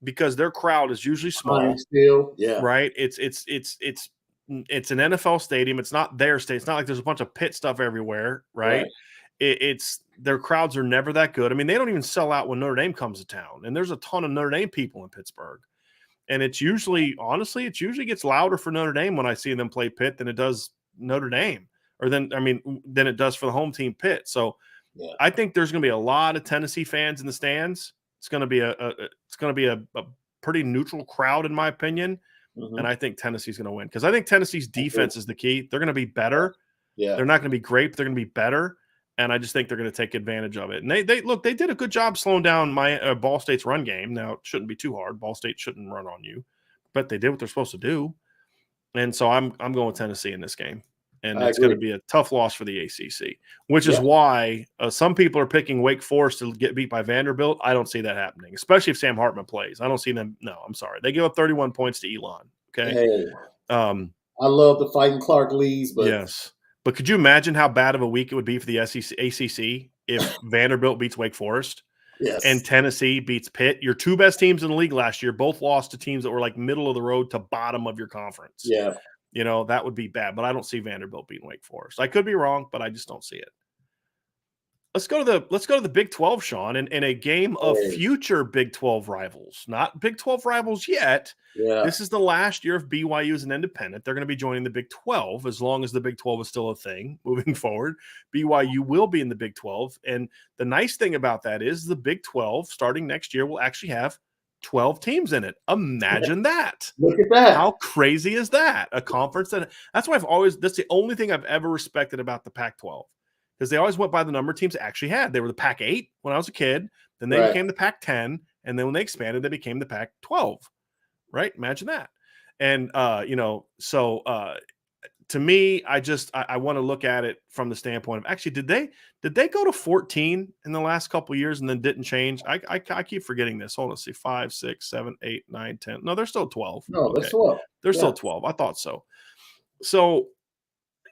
because their crowd is usually small, Still, yeah. right? It's an NFL stadium. It's not their state. It's not like there's a bunch of Pitt stuff everywhere, right? It's their crowds are never that good. I mean, they don't even sell out when Notre Dame comes to town. And there's a ton of Notre Dame people in Pittsburgh. And it's usually, honestly, it usually gets louder for Notre Dame when I see them play Pitt than it does Notre Dame, than it does for the home team Pitt. So I think there's going to be a lot of Tennessee fans in the stands. It's going to be a pretty neutral crowd, in my opinion. Mm-hmm. And I think Tennessee's going to win because I think Tennessee's defense is the key. They're going to be better. Yeah. They're not going to be great, but they're going to be better. And I just think they're going to take advantage of it. And they did a good job slowing down my Ball State's run game. Now, it shouldn't be too hard. Ball State shouldn't run on you, but they did what they're supposed to do. And so I'm going with Tennessee in this game. And it's going to be a tough loss for the ACC, which is why some people are picking Wake Forest to get beat by Vanderbilt. I don't see that happening, especially if Sam Hartman plays. I don't see them. No, I'm sorry. They give up 31 points to Elon. Okay. Hey, I love the Fighting Clark Lees, but yes. But could you imagine how bad of a week it would be for the ACC if Vanderbilt beats Wake Forest and Tennessee beats Pitt? Your two best teams in the league last year both lost to teams that were like middle of the road to bottom of your conference. Yeah. That would be bad. But I don't see Vanderbilt beating Wake Forest. I could be wrong, but I just don't see it. Let's go to the Big 12, Sean, in a game of future Big 12 rivals. Not Big 12 rivals yet. Yeah. This is the last year of BYU as an independent. They're going to be joining the Big 12 as long as the Big 12 is still a thing moving forward. BYU will be in the Big 12. And the nice thing about that is the Big 12 starting next year will actually have 12 teams in it. Imagine that. Look at that. How crazy is that? A conference that's why that's the only thing I've ever respected about the Pac-12. Because they always went by the number of teams they actually had. They were the Pac-8 when I was a kid. Then they became the Pac-10. And then when they expanded, they became the Pac-12. Right? Imagine that. And, to me, I want to look at it from the standpoint of actually, did they go to 14 in the last couple of years and then didn't change? I keep forgetting this. Hold on, let's see, 5, 6, 7, 8, 9, 10. No, they're still 12. No, they're 12. They're still 12. I thought so. So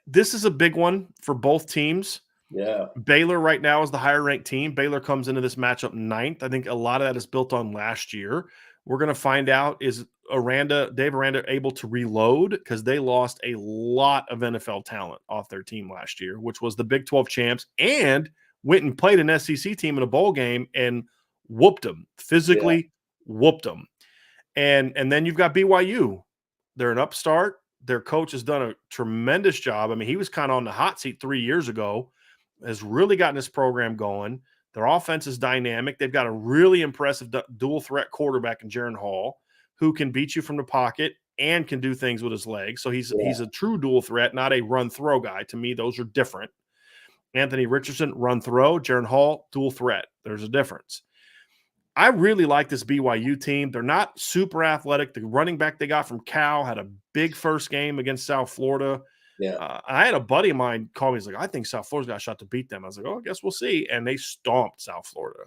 this is a big one for both teams. Yeah. Baylor right now is the higher ranked team. Baylor comes into this matchup 9th. I think a lot of that is built on last year. We're going to find out, is Dave Aranda able to reload? Because they lost a lot of NFL talent off their team last year, which was the Big 12 champs, and went and played an SEC team in a bowl game and whooped them, physically whooped them. And then you've got BYU. They're an upstart. Their coach has done a tremendous job. I mean, he was kind of on the hot seat 3 years ago, has really gotten this program going. Their offense is dynamic. They've got a really impressive dual threat quarterback in Jaron Hall, who can beat you from the pocket and can do things with his legs. So he's a true dual threat, not a run throw guy. To me, those are different. Anthony Richardson, run throw. Jaron Hall, dual threat. There's a difference. I really like this BYU team. They're not super athletic. The running back they got from Cal had a big first game against South Florida. Yeah. I had a buddy of mine call me. He's like, I think South Florida's got a shot to beat them. I was like, oh, I guess we'll see. And they stomped South Florida.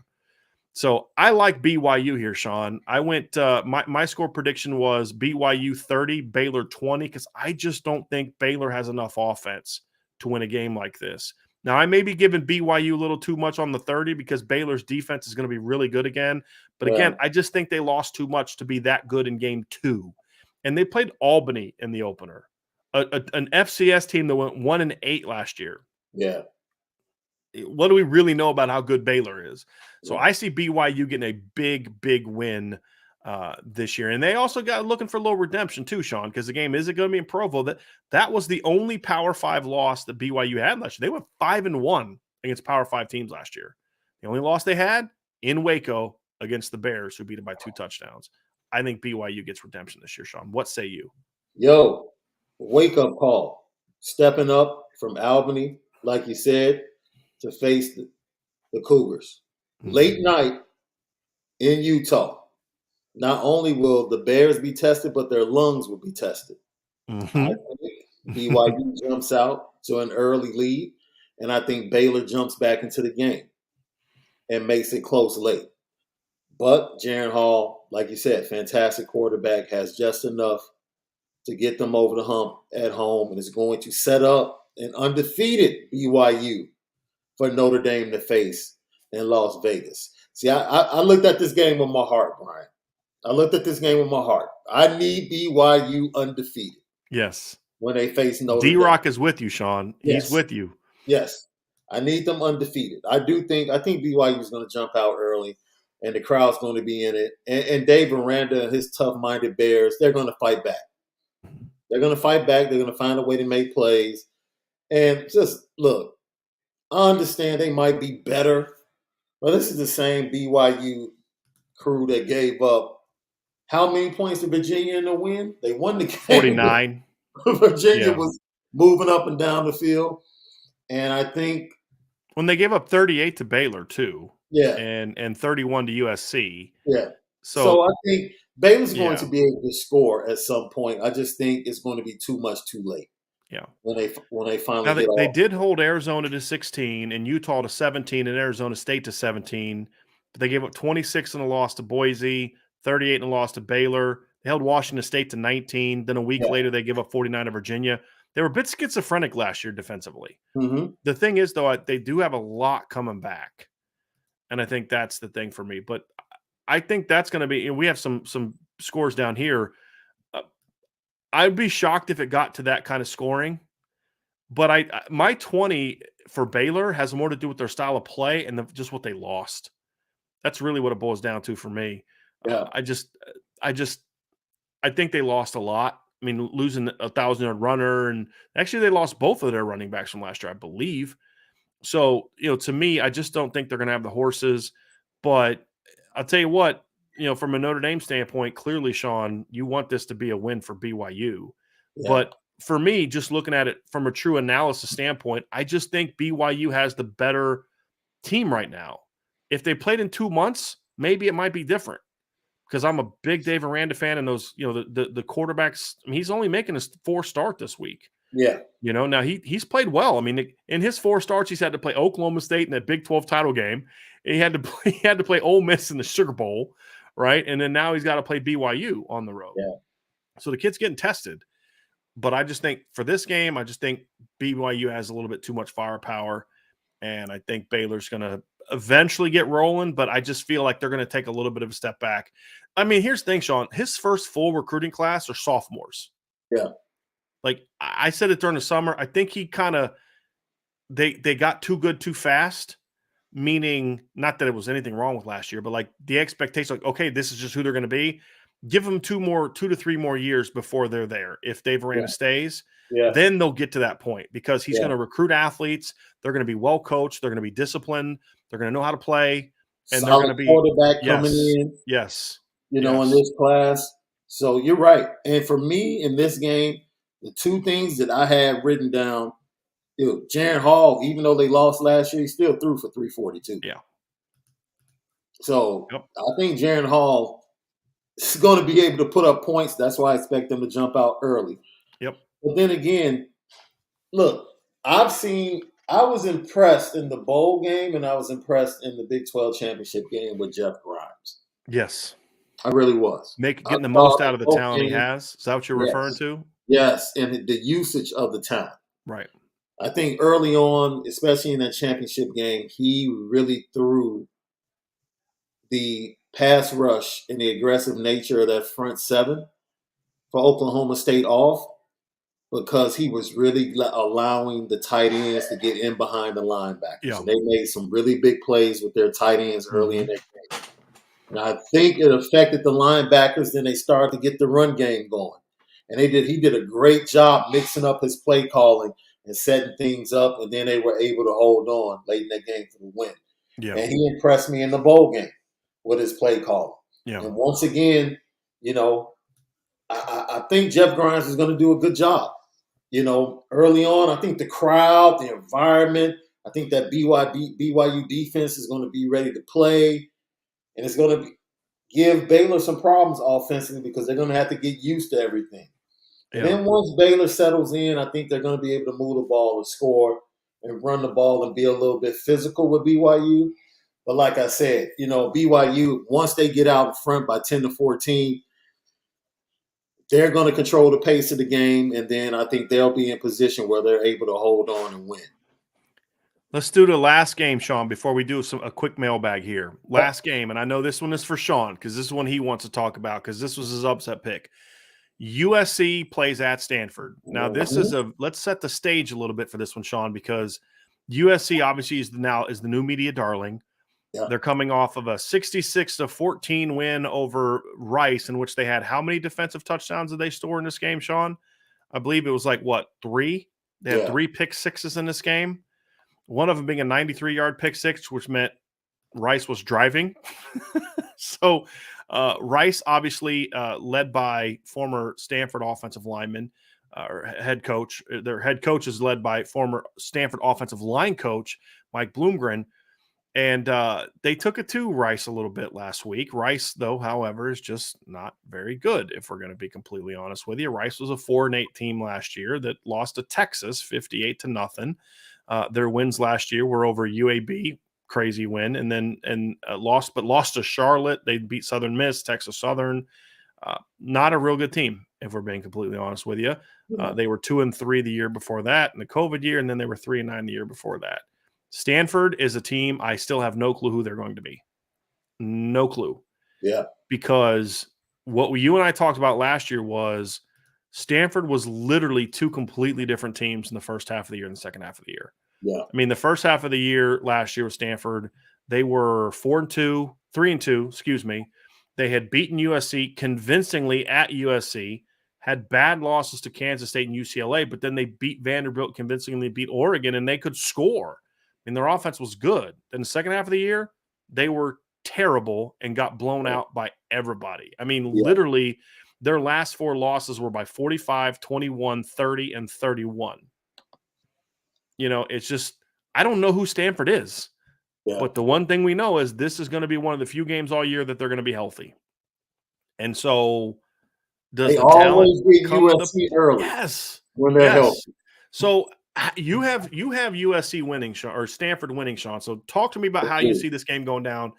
So I like BYU here, Sean. I went my score prediction was BYU 30, Baylor 20, because I just don't think Baylor has enough offense to win a game like this. Now, I may be giving BYU a little too much on the 30 because Baylor's defense is going to be really good again. But Yeah. again, I just think they lost too much to be that good in game 2. And they played Albany in the opener, an FCS team that went 1-8 last year. Yeah. What do we really know about how good Baylor is? So Yeah. I see BYU getting a big win this year. And they also got looking for a little redemption too, Sean, because the game isn't going to be in Provo. That was the only Power 5 loss that BYU had last year. They went 5-1 against Power 5 teams last year. The only loss they had in Waco against the Bears, who beat them by 2 touchdowns. I think BYU gets redemption this year, Sean. What say you? Yo, wake up call. Stepping up from Albany, like you said, to face the Cougars. Late night in Utah. Not only will the Bears be tested, but their lungs will be tested. I think BYU jumps out to an early lead, and I think Baylor jumps back into the game and makes it close late. But Jaren Hall, like you said, fantastic quarterback, has just enough to get them over the hump at home and is going to set up an undefeated BYU for Notre Dame to face in Las Vegas. See, I looked at this game with my heart, Brian. I looked at this game with my heart. I need BYU undefeated. Yes. When they face Notre Dame. D-Rock is with you, Sean. Yes. He's with you. Yes. I need them undefeated. I think BYU is going to jump out early, and the crowd's going to be in it. And Dave Aranda and his tough-minded Bears, they're going to fight back. They're going to fight back. They're going to find a way to make plays. And just, look, I understand they might be better, but this is the same BYU crew that gave up how many points to Virginia in the win? They won the game. 49. Virginia was moving up and down the field. And I think when they gave up 38 to Baylor too. Yeah. And 31 to USC. Yeah. So I think Baylor's going to be able to score at some point. I just think it's going to be too much too late. Yeah. When they finally now get they off. did hold Arizona to 16 and Utah to 17 and Arizona State to 17. But they gave up 26 in a loss to Boise, 38 in a loss to Baylor. They held Washington State to 19. Then a week later, they gave up 49 to Virginia. They were a bit schizophrenic last year defensively. Mm-hmm. The thing is, though, they do have a lot coming back. And I think that's the thing for me. But I think that's going to be – we have some scores down here. I'd be shocked if it got to that kind of scoring. But my 20 for Baylor has more to do with their style of play and just what they lost. That's really what it boils down to for me. Yeah. I think they lost a lot. I mean, losing a 1,000-yard runner, and actually they lost both of their running backs from last year, I believe. So, to me, I just don't think they're going to have the horses. But I'll tell you what, from a Notre Dame standpoint, clearly, Sean, you want this to be a win for BYU. Yeah. But for me, just looking at it from a true analysis standpoint, I just think BYU has the better team right now. If they played in 2 months, maybe it might be different. Because I'm a big Dave Aranda fan, and those, the quarterbacks. I mean, he's only making his 4th start this week. Yeah. Now he's played well. I mean, in his 4 starts, he's had to play Oklahoma State in that Big 12 title game. And he had to play Ole Miss in the Sugar Bowl, right? And then now he's got to play BYU on the road. Yeah. So the kid's getting tested. But I just think for this game, I just think BYU has a little bit too much firepower, and I think Baylor's going to eventually get rolling, but I just feel like they're going to take a little bit of a step back. I mean, here's the thing, Sean. His first full recruiting class are sophomores. Yeah. Like I said it during the summer, I think he kind of they got too good too fast, meaning not that it was anything wrong with last year, but like the expectation, like, okay, this is just who they're going to be. Give them 2 to 3 more years before they're there. If Dave Aranda stays, then they'll get to that point because he's going to recruit athletes. They're going to be well coached. They're going to be disciplined. They're going to know how to play. And solid they're going to be quarterback coming in. Yes. In this class. So you're right. And for me in this game, the 2 things that I had written down, Jaren Hall, even though they lost last year, he still threw for 342. Yeah. So I think Jaren Hall is going to be able to put up points. That's why I expect them to jump out early. Yep. But then again, look, I was impressed in the bowl game and I was impressed in the Big 12 championship game with Jeff Grimes. Yes. I really was. Getting the most out of the talent he has. Is that what you're referring to? Yes, and the usage of the talent. Right. I think early on, especially in that championship game, he really threw the pass rush and the aggressive nature of that front seven for Oklahoma State off because he was really allowing the tight ends to get in behind the linebackers. Yeah. And they made some really big plays with their tight ends early in Mm-hmm. that game. And I think it affected the linebackers. Then they started to get the run game going. And he did a great job mixing up his play calling and setting things up. And then they were able to hold on late in that game for the win. Yeah. And he impressed me in the bowl game with his play calling. Yeah. And once again, I think Jeff Grimes is going to do a good job. Early on, I think the crowd, the environment, I think that BYU defense is going to be ready to play. And it's going to give Baylor some problems offensively because they're going to have to get used to everything. And then once Baylor settles in, I think they're going to be able to move the ball and score and run the ball and be a little bit physical with BYU. But like I said, BYU, once they get out in front by 10 to 14, they're going to control the pace of the game, and then I think they'll be in position where they're able to hold on and win. Let's do the last game, Sean, before we do a quick mailbag here. Last game, and I know this one is for Sean because this is one he wants to talk about because this was his upset pick. USC plays at Stanford. Now, let's set the stage a little bit for this one, Sean, because USC obviously is the new media darling. Yeah. They're coming off of a 66-14 win over Rice, in which they had how many defensive touchdowns did they score in this game, Sean? I believe it was 3? They had 3 pick sixes in this game. One of them being a 93-yard pick six, which meant Rice was driving. So Rice, obviously led by former Stanford offensive lineman or head coach. Their head coach is led by former Stanford offensive line coach Mike Bloomgren. And they took it to Rice a little bit last week. Rice, though, however, is just not very good, if we're going to be completely honest with you. Rice was a 4-8 team last year that lost to Texas 58-0. Their wins last year were over UAB, crazy win, and lost to Charlotte. They beat Southern Miss, Texas Southern. Not a real good team, if we're being completely honest with you. They were 2-3 the year before that in the COVID year, and then they were 3-9 the year before that. Stanford is a team I still have no clue who they're going to be. No clue. Yeah. Because what you and I talked about last year was Stanford was literally 2 completely different teams in the first half of the year and the second half of the year. Yeah. I mean, the first half of the year last year with Stanford, they were 3-2, excuse me. They had beaten USC convincingly at USC, had bad losses to Kansas State and UCLA, but then they beat Vanderbilt convincingly, beat Oregon, and they could score. And their offense was good. Then the second half of the year, they were terrible and got blown out by everybody. I mean, literally, their last 4 losses were by 45, 21, 30, and 31. It's just, I don't know who Stanford is. Yeah. But the one thing we know is this is going to be one of the few games all year that they're going to be healthy. And so does they the always talent get come USC early? Yes. When they're healthy. So you have USC winning, Sean, or Stanford winning, Sean. So talk to me about how you see this game going down,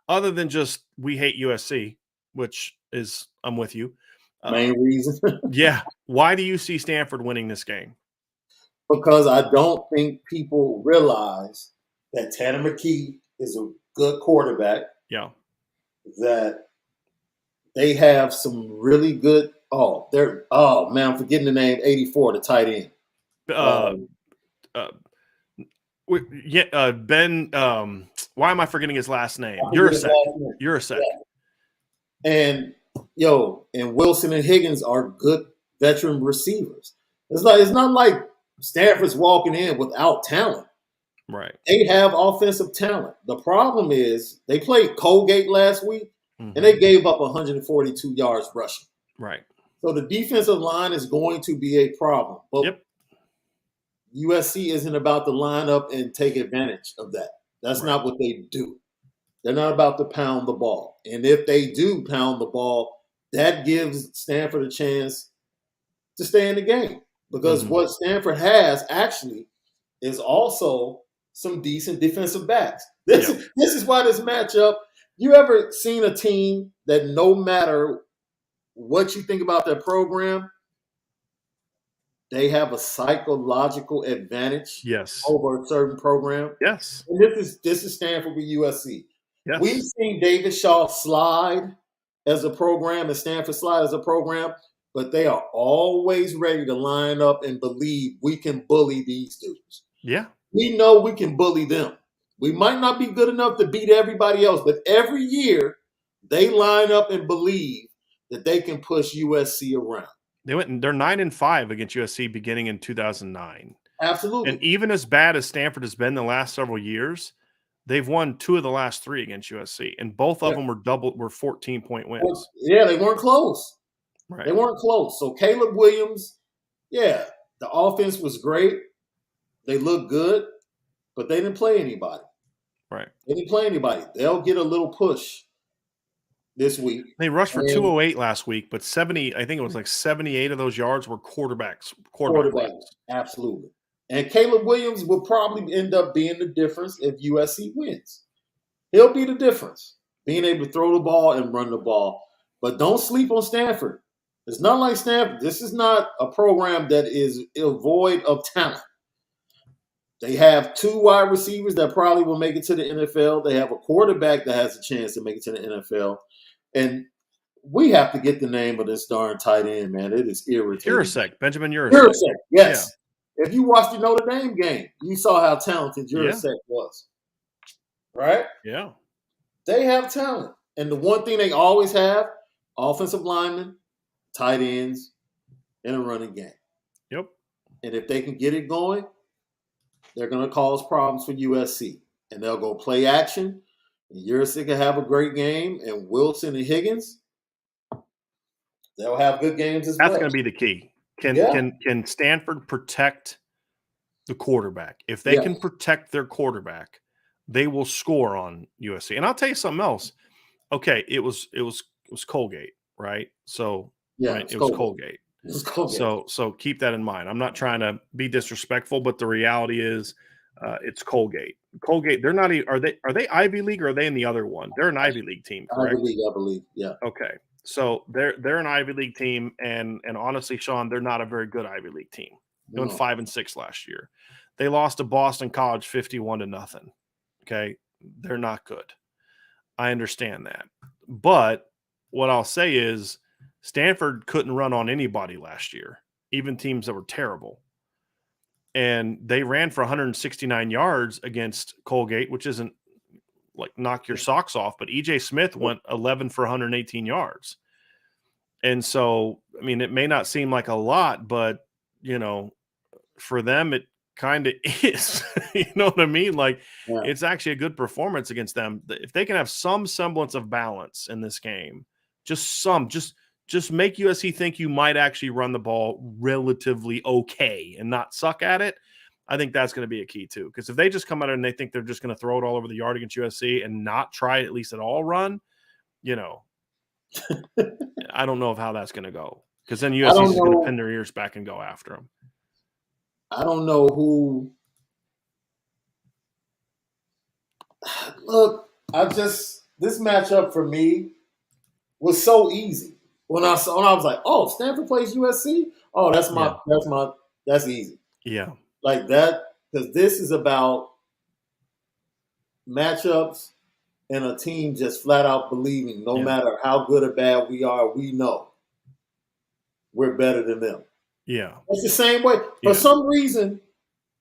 other than just we hate USC, which is I'm with you. Main reason. Yeah. Why do you see Stanford winning this game? Because I don't think people realize that Tanner McKee is a good quarterback. Yeah. That they have some really good. I'm forgetting the name. 84, the tight end. Ben. Why am I forgetting his last name? Urasek. Yeah. And Wilson and Higgins are good veteran receivers. It's not like Stanford's walking in without talent. Right. They have offensive talent. The problem is they played Colgate last week, and they gave up 142 yards rushing. Right. So the defensive line is going to be a problem. But USC isn't about to line up and take advantage of that. That's not what they do. They're not about to pound the ball. And if they do pound the ball, that gives Stanford a chance to stay in the game. Because what Stanford has actually is also some decent defensive backs. This is why this matchup, you ever seen a team that no matter what you think about their program, they have a psychological advantage Yes. over a certain program. Yes. And this is Stanford with USC. We've Yes. seen David Shaw slide as a program and Stanford slide as a program, but they are always ready to line up and believe we can bully these dudes. Yeah. We know we can bully them. We might not be good enough to beat everybody else, but every year they line up and believe that they can push USC around. They're 9-5 against USC beginning in 2009. Absolutely. And even as bad as Stanford has been the last several years, they've won 2 of the last 3 against USC, and both of them were 14-point wins. Yeah, they weren't close. Right. They weren't close. So Caleb Williams, the offense was great. They looked good, but they didn't play anybody. Right. They didn't play anybody. They'll get a little push this week. They rushed for 208 last week, but 70, I think it was like 78 of those yards were quarterback runs. Absolutely. And Caleb Williams will probably end up being the difference if USC wins. He'll be the difference, being able to throw the ball and run the ball. But don't sleep on Stanford. It's not like Stanford. This is not a program that is void of talent. They have 2 wide receivers that probably will make it to the NFL. They have a quarterback that has a chance to make it to the NFL. And we have to get the name of this darn tight end, man. It is irritating. Benjamin Urasek. Yes. Yeah. If you watched the Notre Dame game, you saw how talented Urasek was. Right? Yeah. They have talent. And the one thing they always have, offensive linemen, tight ends, and a running game. Yep. And if they can get it going, they're going to cause problems for USC. And they'll go play action. And Urasek will have a great game. And Wilson and Higgins, they'll have good games as well. That's going to be the key. Can Stanford protect the quarterback? If they can protect their quarterback, they will score on USC. And I'll tell you something else. Okay, it was Colgate, right? So it was Colgate. So keep that in mind. I'm not trying to be disrespectful, but the reality is it's Colgate. Colgate, they're not. Are they Ivy League or are they in the other one? They're an Ivy League team, correct? Ivy League, I believe. Yeah. Okay. So they're an Ivy League team, and honestly, Sean, they're not a very good Ivy League team. They went 5-6 last year. They lost to Boston College 51-0. Okay, they're not good. I understand that, but what I'll say is Stanford couldn't run on anybody last year, even teams that were terrible. And they ran for 169 yards against Colgate, which isn't like knock your socks off, but E.J. Smith went 11 for 118 yards. And so, I mean, it may not seem like a lot, but, for them, it kind of is. You know what I mean? Like, it's actually a good performance against them. If they can have some semblance of balance in this game, just make USC think you might actually run the ball relatively okay and not suck at it. I think that's going to be a key too. Because if they just come out and they think they're just going to throw it all over the yard against USC and not try at least at all run, I don't know of how that's going to go. Because then USC is going to pin their ears back and go after them. I don't know who. Look, this matchup for me was so easy. When I was like, oh, Stanford plays USC? Oh, that's easy. Yeah. Like that, because this is about matchups and a team just flat out believing no matter how good or bad we are, we know we're better than them. Yeah. It's the same way. For some reason,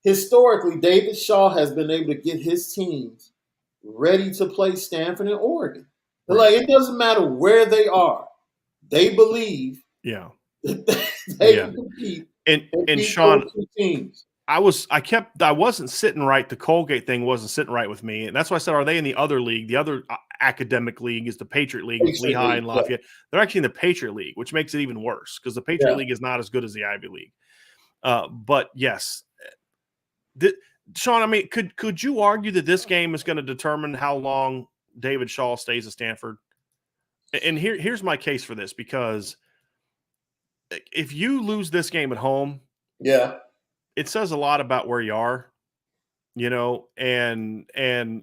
historically, David Shaw has been able to get his teams ready to play Stanford and Oregon. Right. Like, it doesn't matter where they are. They believe that they can compete and Sean, those two teams. I wasn't sitting right. The Colgate thing wasn't sitting right with me. And that's why I said, are they in the other league? The other academic league is the Patriot League with Lehigh and Lafayette. They're actually in the Patriot League, which makes it even worse because the Patriot League is not as good as the Ivy League. But yes, Sean, I mean, could you argue that this game is going to determine how long David Shaw stays at Stanford? And here's my case for this, because if you lose this game at home, it says a lot about where you are, and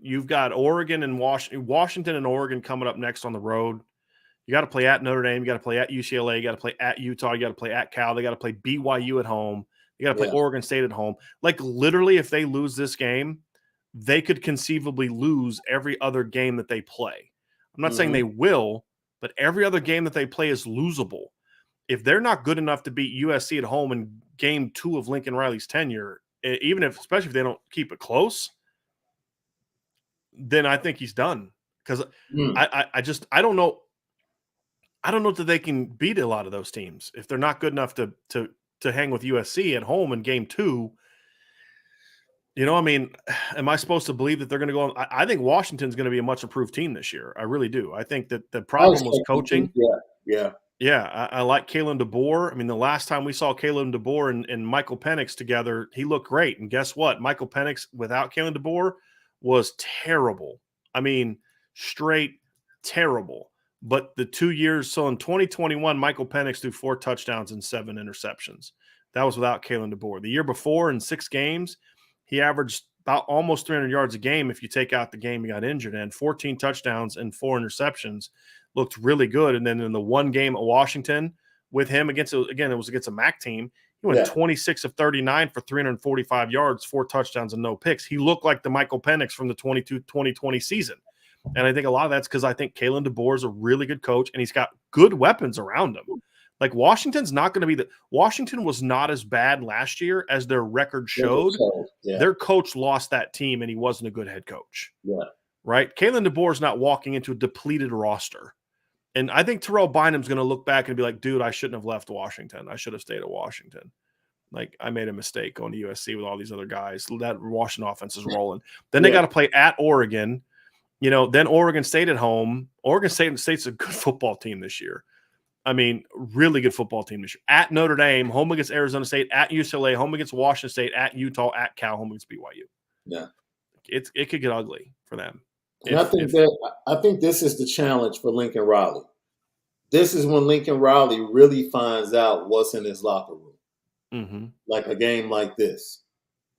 you've got Oregon and Washington and Oregon coming up next on the road. You got to play at Notre Dame. You got to play at UCLA. You got to play at Utah. You got to play at Cal. They got to play BYU at home. You got to play Oregon State at home. Like literally, if they lose this game, they could conceivably lose every other game that they play. I'm not saying they will, but every other game that they play is losable. If they're not good enough to beat USC at home in game 2 of Lincoln Riley's tenure, especially if they don't keep it close, then I think he's done. Because I don't know. I don't know that they can beat a lot of those teams if they're not good enough to hang with USC at home in game 2. You know, I mean, am I supposed to believe that they're going to go on? I think Washington's going to be a much improved team this year. I really do. I think that the problem was coaching. Yeah. I like Kalen DeBoer. I mean, the last time we saw Kalen DeBoer and Michael Penix together, he looked great. And guess what? Michael Penix without Kalen DeBoer was terrible. I mean, straight terrible. But the 2 years, so in 2021, Michael Penix threw 4 touchdowns and 7 interceptions. That was without Kalen DeBoer. The year before, in 6 games, he averaged about almost 300 yards a game if you take out the game he got injured in. 14 touchdowns and 4 interceptions. Looked really good. And then in the one game at Washington with him it was against a MAC team. He went 26 of 39 for 345 yards, 4 touchdowns and no picks. He looked like the Michael Penix from the 2020 season. And I think a lot of that's because I think Kalen DeBoer is a really good coach and he's got good weapons around him. Like Washington's not going to be Washington was not as bad last year as their record showed. Their coach lost that team and he wasn't a good head coach. Right? Kalen DeBoer is not walking into a depleted roster. And I think Terrell Bynum's going to look back and be like, dude, I shouldn't have left Washington. I should have stayed at Washington. Like, I made a mistake going to USC with all these other guys. That Washington offense is rolling. Then they got to play at Oregon. You know, then Oregon State at home. Oregon State's a good football team this year. I mean, really good football team this year. At Notre Dame, home against Arizona State, at UCLA, home against Washington State, at Utah, at Cal, home against BYU. Yeah. It could get ugly for them. And I think this is the challenge for Lincoln Riley. This is when Lincoln Riley really finds out what's in his locker room. Like a game like this.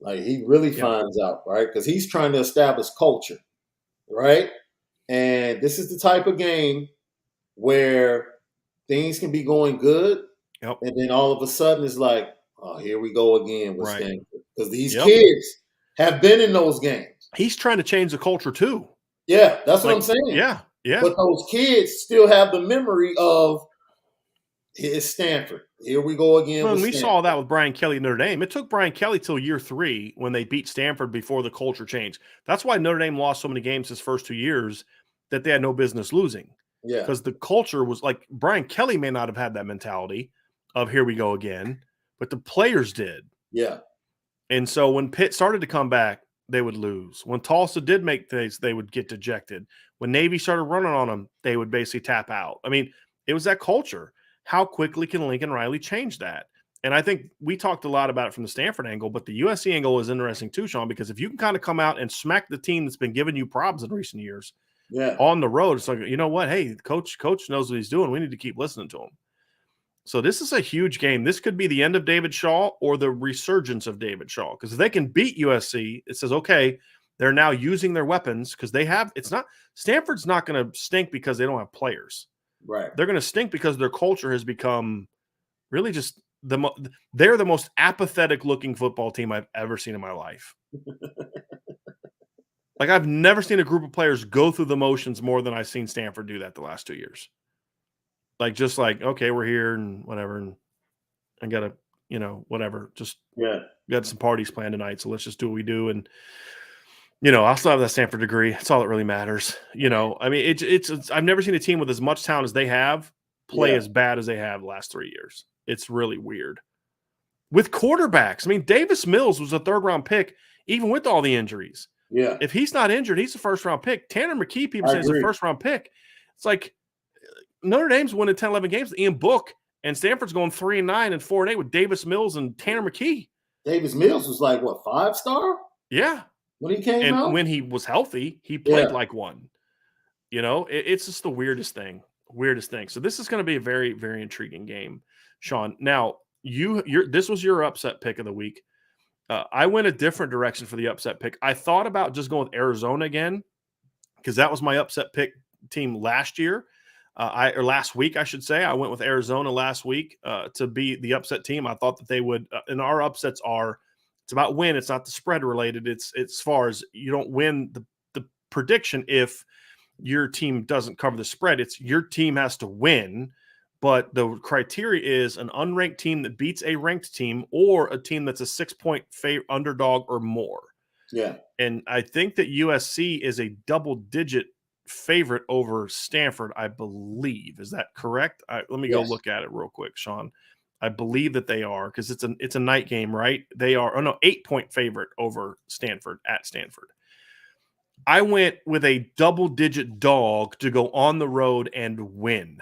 Like he really finds out, right? Because he's trying to establish culture, right? And this is the type of game where things can be going good, and then all of a sudden it's like, oh, here we go again with Stanford. Because these kids have been in those games. He's trying to change the culture too. Yeah, that's what I'm saying. Yeah. But those kids still have the memory of it's Stanford. Here we go again. Well, we saw that with Brian Kelly at Notre Dame. It took Brian Kelly till year 3 when they beat Stanford before the culture changed. That's why Notre Dame lost so many games his first 2 years that they had no business losing. Yeah. Because the culture was like Brian Kelly may not have had that mentality of here we go again, but the players did. Yeah. And so when Pitt started to come back, they would lose. When Tulsa did make things, they would get dejected. When Navy started running on them, they would basically tap out. I mean, it was that culture. How quickly can Lincoln Riley change that? And I think we talked a lot about it from the Stanford angle, but the USC angle is interesting too, Sean, because if you can kind of come out and smack the team that's been giving you problems in recent years on the road, it's like, you know what? Hey, coach knows what he's doing. We need to keep listening to him. So this is a huge game. This could be the end of David Shaw or the resurgence of David Shaw. Because if they can beat USC, it says, okay, they're now using their weapons because they have – it's not – Stanford's not going to stink because they don't have players. Right. They're going to stink because their culture has become really just they're the most apathetic looking football team I've ever seen in my life. Like I've never seen a group of players go through the motions more than I've seen Stanford do that the last 2 years. Like, just like, okay, we're here and whatever. And I got to, whatever. Just got some parties planned tonight. So let's just do what we do. And, I'll still have that Stanford degree. That's all that really matters. I mean, it's I've never seen a team with as much talent as they have play as bad as they have the last 3 years. It's really weird. With quarterbacks, I mean, Davis Mills was a 3rd-round pick, even with all the injuries. Yeah. If he's not injured, he's a 1st-round pick. Tanner McKee, people say, is a 1st-round pick. It's like Notre Dame's winning 10, 11 games. Ian Book and Stanford's going 3-9 and 4-8 with Davis Mills and Tanner McKee. Davis Mills was like, what, 5-star? Yeah. When he came out? And when he was healthy, he played like one. It's just the weirdest thing. So this is going to be a very, very intriguing game, Sean. Now, this was your upset pick of the week. I went a different direction for the upset pick. I thought about just going with Arizona again because that was my upset pick team last year. Or last week, I should say. I went with Arizona last week to be the upset team. I thought that they would, and our upsets are, it's about win. It's not the spread related. It's as far as you don't win the prediction if your team doesn't cover the spread. It's your team has to win, but the criteria is an unranked team that beats a ranked team or a team that's a 6-point underdog or more. Yeah. And I think that USC is a double-digit favorite over Stanford, I believe. Is that correct? Let me go look at it real quick, Sean. I believe that they are, because it's a night game, right? They are 8-point favorite over Stanford at Stanford. I went with a double-digit dog to go on the road and win.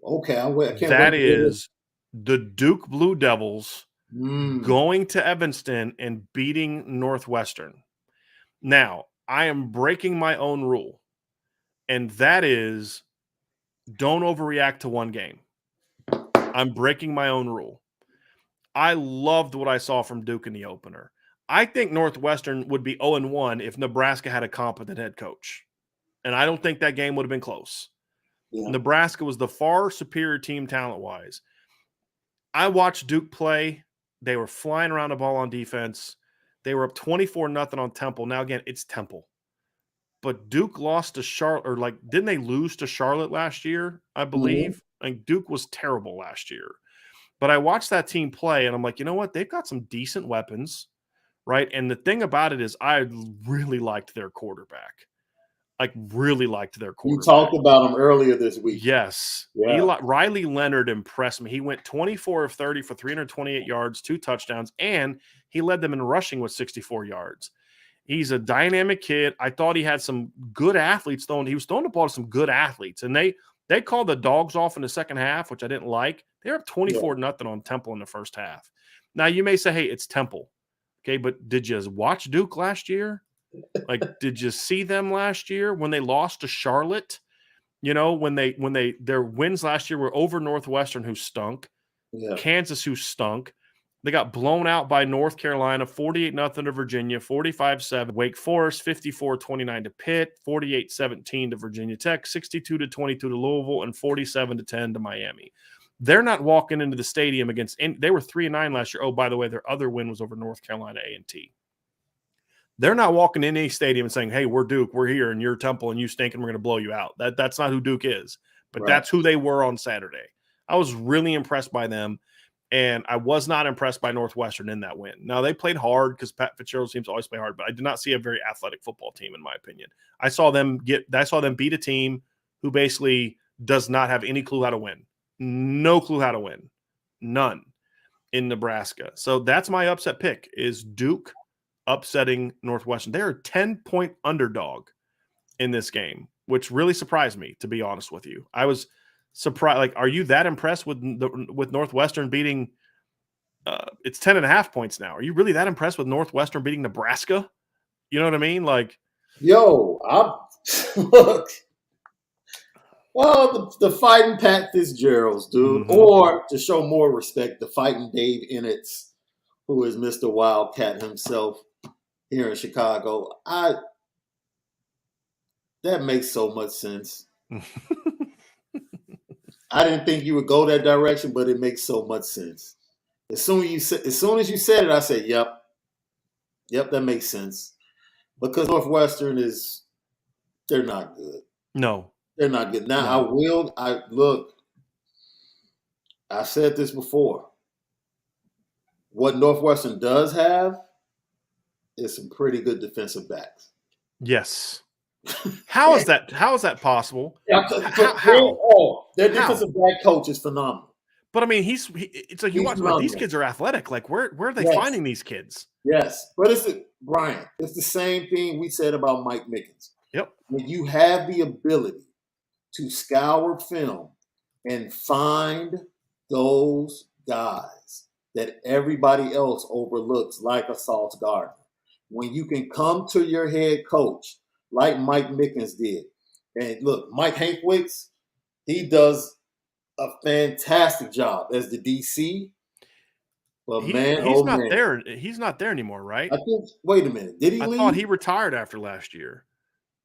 Okay, I can't wait. That is the Duke Blue Devils going to Evanston and beating Northwestern. Now, I am breaking my own rule, and that is don't overreact to one game. I'm breaking my own rule. I loved what I saw from Duke in the opener. I think Northwestern would be 0-1 if Nebraska had a competent head coach, and I don't think that game would have been close. Yeah. Nebraska was the far superior team talent-wise. I watched Duke play. They were flying around the ball on defense. They were up 24-0 on Temple. Now, again, it's Temple. But Duke lost to Charlotte, or didn't they lose to Charlotte last year, I believe? And Duke was terrible last year. But I watched that team play, and I'm like, you know what? They've got some decent weapons, right? And the thing about it is I really liked their quarterback. Really liked their quarterback. You talked about him earlier this week. Yes. Yeah. Riley Leonard impressed me. He went 24 of 30 for 328 yards, 2 touchdowns, and he led them in rushing with 64 yards. He's a dynamic kid. I thought he had some good athletes throwing. He was throwing the ball to some good athletes, and they called the dogs off in the second half, which I didn't like. They're up 24-0 on Temple in the first half. Now, you may say, hey, it's Temple. Okay, but did you watch Duke last year? Did you see them last year when they lost to Charlotte? You know, when their wins last year were over Northwestern, who stunk, Kansas, who stunk. They got blown out by North Carolina, 48-0 to Virginia, 45-7. Wake Forest, 54-29 to Pitt, 48-17 to Virginia Tech, 62-22 to Louisville, and 47-10 to Miami. They're not walking into the stadium against – they were 3-9 last year. Oh, by the way, their other win was over North Carolina A&T. They're not walking in any stadium and saying, hey, we're Duke, we're here, and you're Temple, and you stink, and we're going to blow you out. That's not who Duke is. But that's who they were on Saturday. I was really impressed by them, and I was not impressed by Northwestern in that win. Now, they played hard because Pat Fitzgerald seems to always play hard, but I did not see a very athletic football team, in my opinion. I saw them beat a team who basically does not have any clue how to win. No clue how to win. None in Nebraska. So that's my upset pick is Duke upsetting Northwestern. They're a 10-point underdog in this game, which really surprised me, to be honest with you. I was surprised. Are you that impressed with Northwestern beating it's 10.5 points now? Are you really that impressed with Northwestern beating Nebraska? You know what I mean? Look. Well, the fighting Pat Fitzgeralds, dude. Or, to show more respect, the fighting Dave Ennetts, who is Mr. Wildcat himself here in Chicago. That makes so much sense. I didn't think you would go that direction, but it makes so much sense. As soon as you said it, I said, yep, that makes sense. Because Northwestern they're not good. No. They're not good. Now, no. I said this before. What Northwestern does have is some pretty good defensive backs. Yes. How is that possible? How? Their defensive back coach is phenomenal. But I mean, it's like you watch, these kids are athletic. Where are they finding these kids? Yes. But Brian, it's the same thing we said about Mike Mickens. Yep. When you have the ability to scour film and find those guys that everybody else overlooks, like a Sauce Gardner, when you can come to your head coach like Mike Mickens did, and look, Mike Hankwitz, he does a fantastic job as the DC. But he's not there. He's not there anymore, right? I think. Wait a minute. Did he leave? I thought he retired after last year.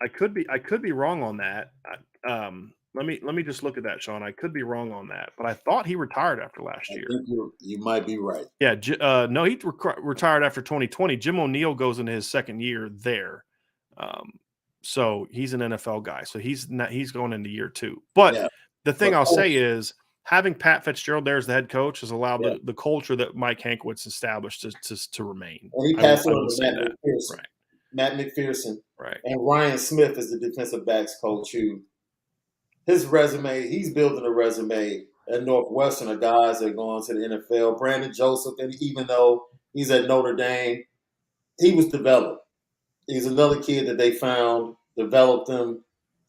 I could be wrong on that. Let me just look at that, Sean. I could be wrong on that, but I thought he retired after last I year. think you might be right. Yeah, no, he retired after 2020. Jim O'Neill goes into his second year there, so he's an NFL guy. So he's going into year 2. But Yeah. the thing But I'll say is having Pat Fitzgerald there as the head coach has allowed Yeah. the culture that Mike Hankwitz established to remain. And he passed it I on will to say Matt that. McPherson. Right. Matt McPherson. Right. And Ryan Smith is the defensive backs coach who his resume, he's building a resume at Northwestern of guys that are going to the NFL. Brandon Joseph, and even though he's at Notre Dame, he was developed. He's another kid that they found, developed him,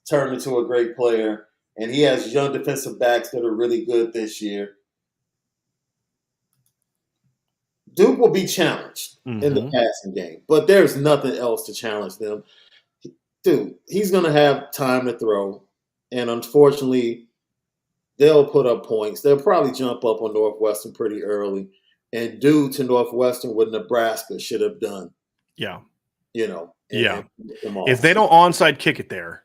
turned into a great player. And he has young defensive backs that are really good this year. Duke will be challenged in the passing game, but there's nothing else to challenge them. Dude, he's going to have time to throw. And unfortunately, they'll put up points. They'll probably jump up on Northwestern pretty early and do to Northwestern what Nebraska should have done. Yeah. And if they don't onside kick it there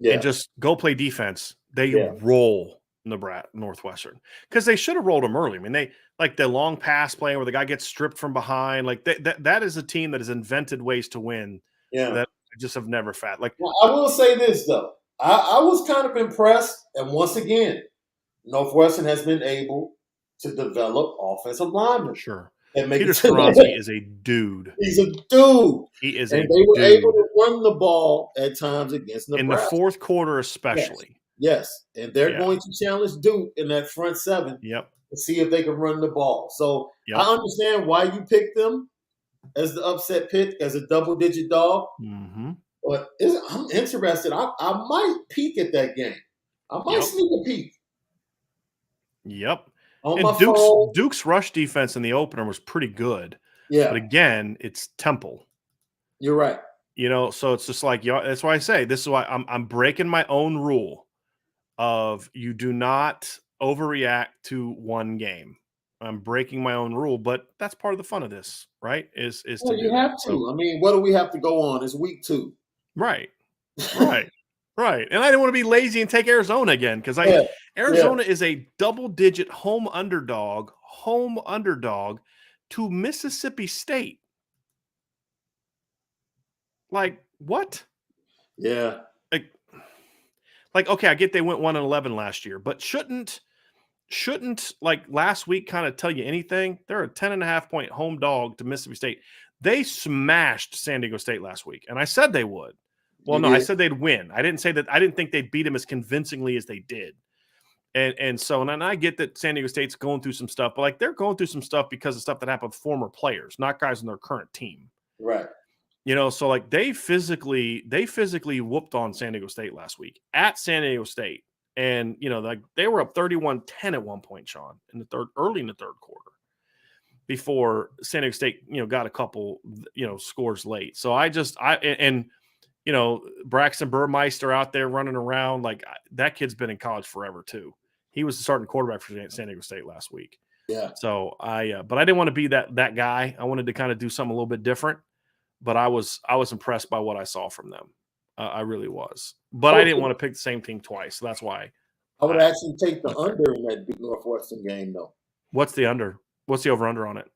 yeah. and just go play defense, they roll Northwestern because they should have rolled them early. I mean, they like the long pass play where the guy gets stripped from behind. Like that is a team that has invented ways to win. Yeah. That just have never fat. Like I will say this though, I was kind of impressed, and once again, Northwestern has been able to develop offensive linemen. Sure. And Peter Skoronsky is a dude. He's a dude. He is and a they were dude. able to run the ball at times against Nebraska. In the fourth quarter especially. Yes. And they're going to challenge Duke in that front seven to see if they can run the ball. So I understand why you picked them as the upset pick, as a double-digit dog. Mm-hmm. But I'm interested. I might peek at that game. I might sneak a peek. Yep. On and Duke's rush defense in the opener was pretty good. Yeah. But again, it's Temple. You're right. So it's just like, that's why I say this is why I'm breaking my own rule of you do not overreact to one game. I'm breaking my own rule, but that's part of the fun of this, right? Is to you have to. So, I mean, what do we have to go on? It's week 2. Right. Right. And I didn't want to be lazy and take Arizona again because Arizona is a double-digit home underdog to Mississippi State. Like, what? Yeah. Like, okay, I get they went 1-11 last year, but shouldn't like last week kind of tell you anything? They're a 10.5-point home dog to Mississippi State. They smashed San Diego State last week, and I said they would. Well, I said they'd win. I didn't say that. I didn't think they'd beat them as convincingly as they did. And I get that San Diego State's going through some stuff, but like they're going through some stuff because of stuff that happened with former players, not guys on their current team. Right. So like they physically whooped on San Diego State last week at San Diego State. And, like they were up 31-10 at one point, Sean, early in the third quarter before San Diego State, got a couple, scores late. So Braxton Burmeister out there running around, like that kid's been in college forever too. He was the starting quarterback for San Diego State last week. Yeah. So but I didn't want to be that guy. I wanted to kind of do something a little bit different, but I was impressed by what I saw from them. I really was, but I didn't want to pick the same team twice. So that's why I would actually take the under in that big Northwestern game though. What's the under? What's the over-under on it?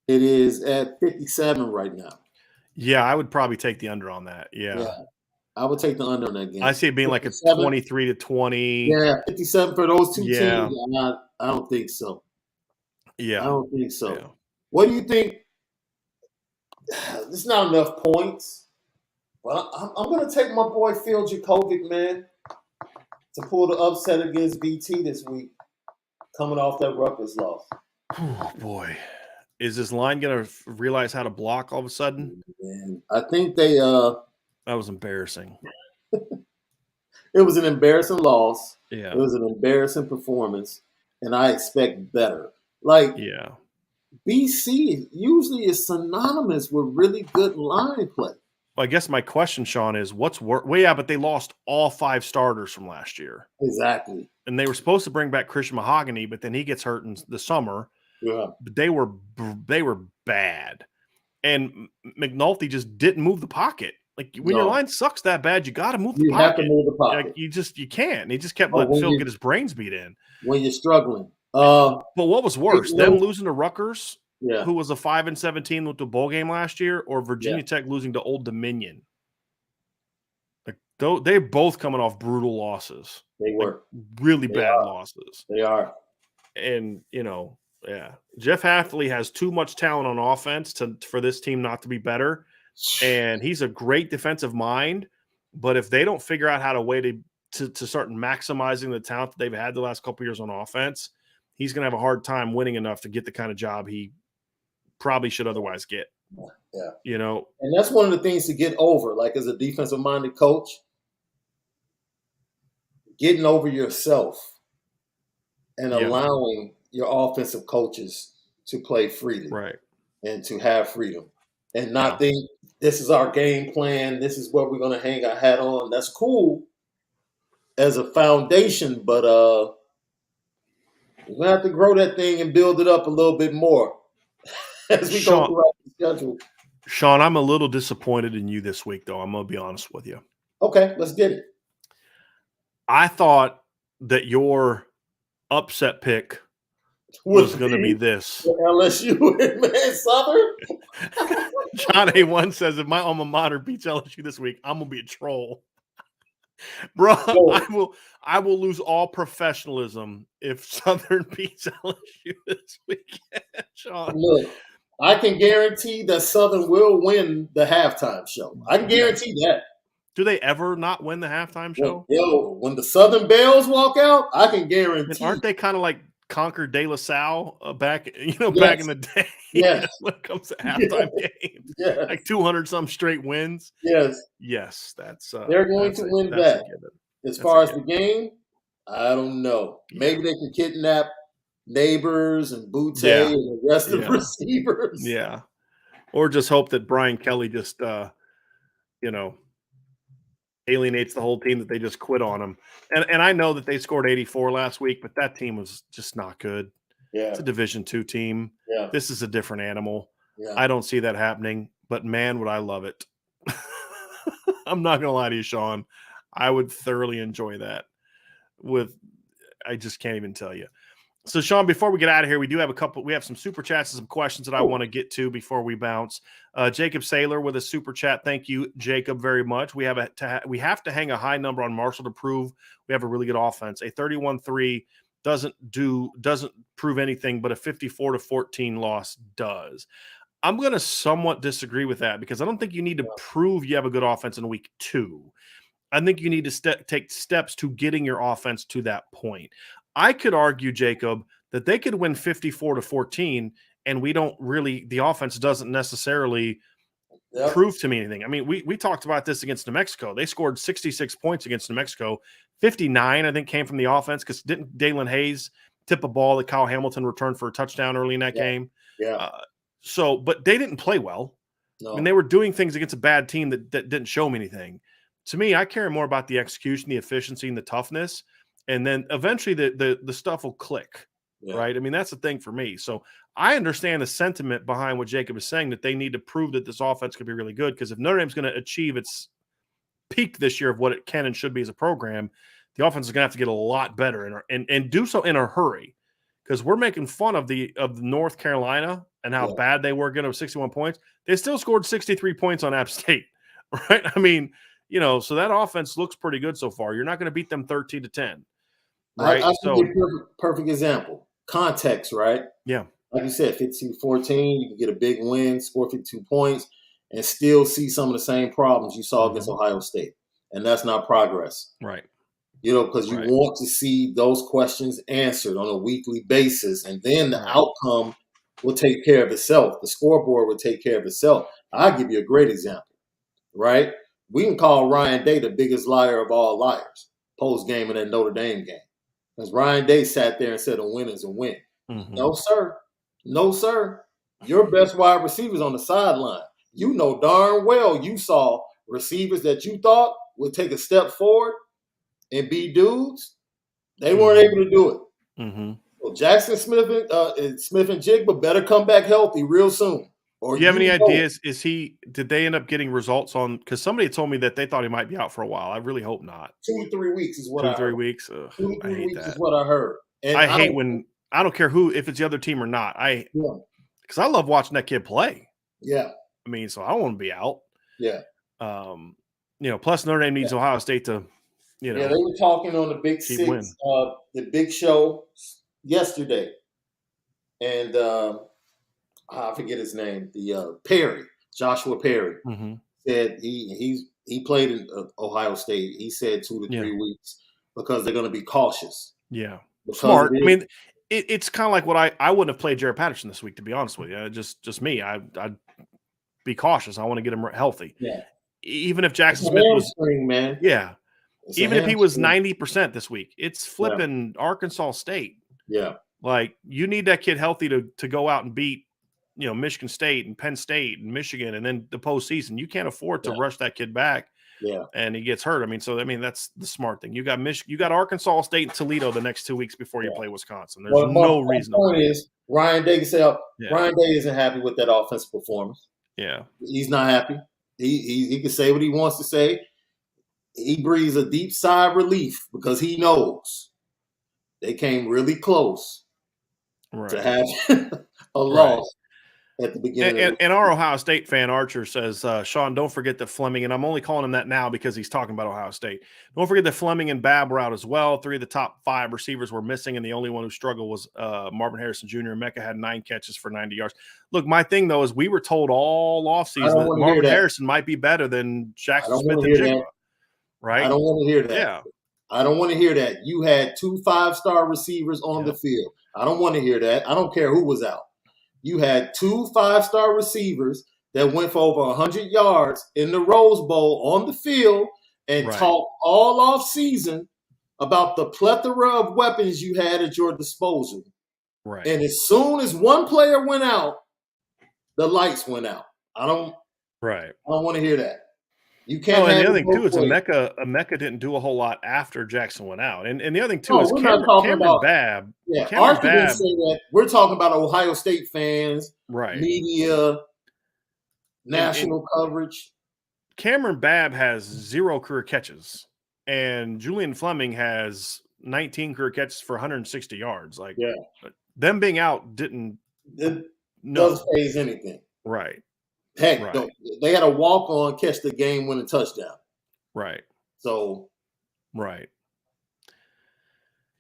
It is at 57 right now. Yeah, I would probably take the under on that. Yeah. I would take the under on that game. I see it being 57? Like a 23-20. Yeah, 57 for those two teams. I don't think so. Yeah. I don't think so. Yeah. What do you think? There's not enough points. But I'm going to take my boy Phil Jakovic, man, to pull the upset against VT this week, coming off that Rutgers loss. Oh, boy. Is this line going to realize how to block all of a sudden? Man, I think they that was embarrassing. It was an embarrassing loss. Yeah. It was an embarrassing performance, and I expect better. Like, BC usually is synonymous with really good line play. Well, I guess my question, Sean, is what's worse? Well, yeah, but they lost all 5 starters from last year. Exactly. And they were supposed to bring back Christian Mahogany, but then he gets hurt in the summer. Yeah. But they were bad. And McNulty just didn't move the pocket. Like when your line sucks that bad, you got to move the pocket. You have to move the pocket. Like you can't. He just kept letting Phil get his brains beat in when you're struggling. But what was worse, them losing to Rutgers, who was a 5-17 with the bowl game last year, or Virginia Tech losing to Old Dominion? Like they're both coming off brutal losses. They were really bad losses. They are, and Jeff Hafley has too much talent on offense for this team not to be better. And he's a great defensive mind, but if they don't figure out how to start maximizing the talent that they've had the last couple of years on offense, he's going to have a hard time winning enough to get the kind of job he probably should otherwise get. Yeah. And that's one of the things to get over, like as a defensive-minded coach, getting over yourself and allowing your offensive coaches to play freely. Right. And to have freedom. And not think this is our game plan, this is what we're going to hang our hat on. That's cool as a foundation, but we're going to have to grow that thing and build it up a little bit more as we go throughout the schedule. Sean, I'm a little disappointed in you this week, though. I'm going to be honest with you. Okay, let's get it. I thought that your upset pick was going to be this. LSU and Southern? John A1 says, if my alma mater beats LSU this week, I'm going to be a troll. Bro, I will lose all professionalism if Southern beats LSU this weekend, Sean. Look, I can guarantee that Southern will win the halftime show. I can guarantee that. Do they ever not win the halftime show? When the Southern Bells walk out, I can guarantee. And aren't they kind of like Concord De La Salle back in the day? Yes. When it comes to halftime games. Yes. Like 200-some straight wins. Yes, that's they're going to win that. As far as the game, I don't know. Maybe they can kidnap Neighbors and Butte and the rest of the receivers. Yeah. Or just hope that Brian Kelly just alienates the whole team, that they just quit on him. And I know that they scored 84 last week, but that team was just not good. Yeah. It's a Division II team. Yeah. This is a different animal. Yeah. I don't see that happening, but man, would I love it. I'm not going to lie to you, Sean. I would thoroughly enjoy that. I just can't even tell you. So, Sean, before we get out of here, we have some super chats and some questions that I want to get to before we bounce. Jacob Saylor with a super chat. Thank you, Jacob, very much. We have to hang a high number on Marshall to prove we have a really good offense. A 31-3 doesn't prove anything, but a 54-14 loss does. I'm going to somewhat disagree with that, because I don't think you need to prove you have a good offense in week 2. I think you need to take steps to getting your offense to that point. I could argue, Jacob, that they could win 54-14, and the offense doesn't necessarily prove to me anything. I mean, we talked about this against New Mexico. They scored 66 points against New Mexico. 59, I think, came from the offense, because didn't Dalen Hayes tip a ball that Kyle Hamilton returned for a touchdown early in that game? Yeah. But they didn't play well. No. I mean, they were doing things against a bad team that didn't show me anything. To me, I care more about the execution, the efficiency, and the toughness. And then eventually the stuff will click, right? I mean, that's the thing for me. So I understand the sentiment behind what Jacob is saying, that they need to prove that this offense could be really good, because if Notre Dame's going to achieve its peak this year of what it can and should be as a program, the offense is going to have to get a lot better and do so in a hurry, because we're making fun of North Carolina and how bad they were, getting 61 points. They still scored 63 points on App State, right? I mean, so that offense looks pretty good so far. You're not going to beat them 13-10. Right. I can give a perfect example. Context, right? Yeah. Like you said, 52-14, you can get a big win, score 52 points, and still see some of the same problems you saw against Ohio State. And that's not progress. Right. Because you want to see those questions answered on a weekly basis, and then the outcome will take care of itself. The scoreboard will take care of itself. I'll give you a great example, right? We can call Ryan Day the biggest liar of all liars post-game in that Notre Dame game. Because Ryan Day sat there and said a win is a win. Mm-hmm. No, sir. No, sir. Your best wide receivers on the sideline. You know darn well you saw receivers that you thought would take a step forward and be dudes. They weren't able to do it. Mm-hmm. Well, Jackson Smith and Jigba better come back healthy real soon. Or Do you have any know, ideas? Did they end up getting results on? Because somebody had told me that they thought he might be out for a while. I really hope not. 2 to 3 weeks is what 2 to I 3 heard. weeks. Ugh, Two to I three hate weeks is that. what I heard. And I hate when I don't care who, if it's the other team or not. yeah, Because I love watching that kid play. yeah, I mean, so I don't want to be out. yeah. Plus Notre Dame needs Ohio State to, Yeah, they were talking on the Big keep winning. Six, the Big Show yesterday, and I forget his name. The Perry, Joshua Perry, Mm-hmm. said he played in Ohio State. He said 2 to 3 weeks because they're going to be cautious. Yeah, Because smart. I mean, it's kind of like what I wouldn't have played Jared Patterson this week, to be honest with you. Just me. I'd be cautious. I want to get him healthy. Yeah, Even if it's Jackson a Smith was, hamstring, man. yeah. It's a Even if he was hamstring. 90% this week, it's flipping Arkansas State. Yeah, Like, you need that kid healthy to go out and beat, Michigan State and Penn State and Michigan, and then the postseason. You can't afford to rush that kid back. yeah. And he gets hurt. That's the smart thing. You got Arkansas State and Toledo the next 2 weeks before you play Wisconsin. There's no reason. My point is Ryan Day Yeah. Ryan Day isn't happy with that offensive performance. Yeah. He's not happy. He can say what he wants to say. He breathes a deep sigh of relief because he knows they came really close to have a loss at the beginning. And our Ohio State fan, Archer, says, Sean, don't forget that Fleming, and I'm only calling him that now because he's talking about Ohio State. Don't forget that Fleming and Babb were out as well. 3 of the top 5 receivers were missing, and the only one who struggled was Marvin Harrison Jr. Mecca had 9 catches for 90 yards. Look, my thing, though, is we were told all offseason that Marvin Harrison might be better than Jackson Smith and Jigba. Right? I don't want to hear that. Yeah. I don't want to hear that. You had 2 5-star receivers on the field. I don't want to hear that. I don't care who was out. You had 2 5-star receivers that went for over 100 yards in the Rose Bowl on the field and talked all off season about the plethora of weapons you had at your disposal. Right. And as soon as one player went out, the lights went out. I don't want to hear that. You can't. And the other thing too is Mecca didn't do a whole lot after Jackson went out. And the other thing too is Cameron Babb. Yeah, Arthur didn't say that. We're talking about Ohio State fans, media, national coverage. Cameron Babb has 0 career catches, and Julian Fleming has 19 career catches for 160 yards. Like, them being out doesn't phase anything. Right. Heck, they had a walk-on catch the game-winning touchdown. Right. So. Right.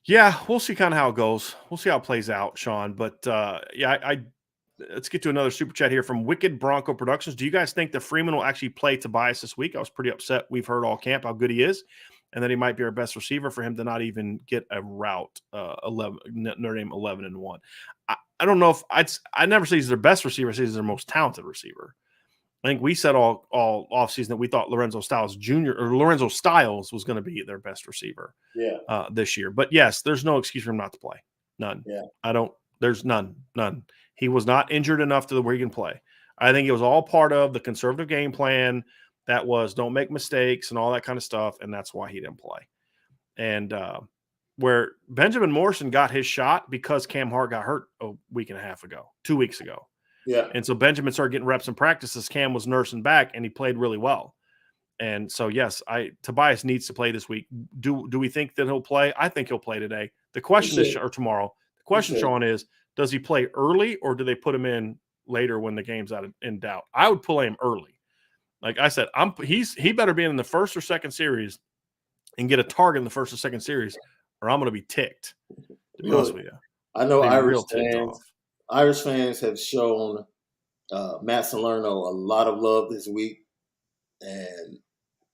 Yeah, we'll see kind of how it goes. We'll see how it plays out, Sean. But, let's get to another super chat here from Wicked Bronco Productions. Do you guys think that Freeman will actually play Tobias this week? I was pretty upset. We've heard all camp how good he is, and that he might be our best receiver. For him to not even get a route, Notre Dame 11-1. I don't know if I never say he's their best receiver. I say he's their most talented receiver. I think we said all offseason that we thought Lorenzo Styles was going to be their best receiver this year. But yes, there's no excuse for him not to play. None. Yeah. There's none. He was not injured enough to where he can play. I think it was all part of the conservative game plan that was don't make mistakes and all that kind of stuff, and that's why he didn't play. And where Benjamin Morrison got his shot because Cam Hart got hurt 2 weeks ago. Yeah. And so Benjamin started getting reps in practice as Cam was nursing back, and he played really well. And so, yes, Tobias needs to play this week. Do we think that he'll play? I think he'll play today. The question is, or tomorrow. The question, Sean, is, does he play early or do they put him in later when the game's in doubt? I would play him early. Like I said, he better be in the first or second series and get a target in the first or second series, or I'm going to be ticked, to be honest with you. I know Irish fans have shown Matt Salerno a lot of love this week.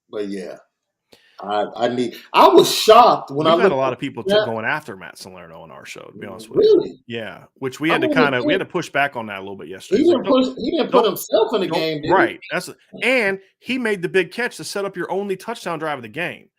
But yeah, I was shocked when We've had a lot of people going after Matt Salerno on our show, to be honest with you. Yeah, which we had to push back on that a little bit yesterday. He didn't put himself in the game, did right? And he made the big catch to set up your only touchdown drive of the game.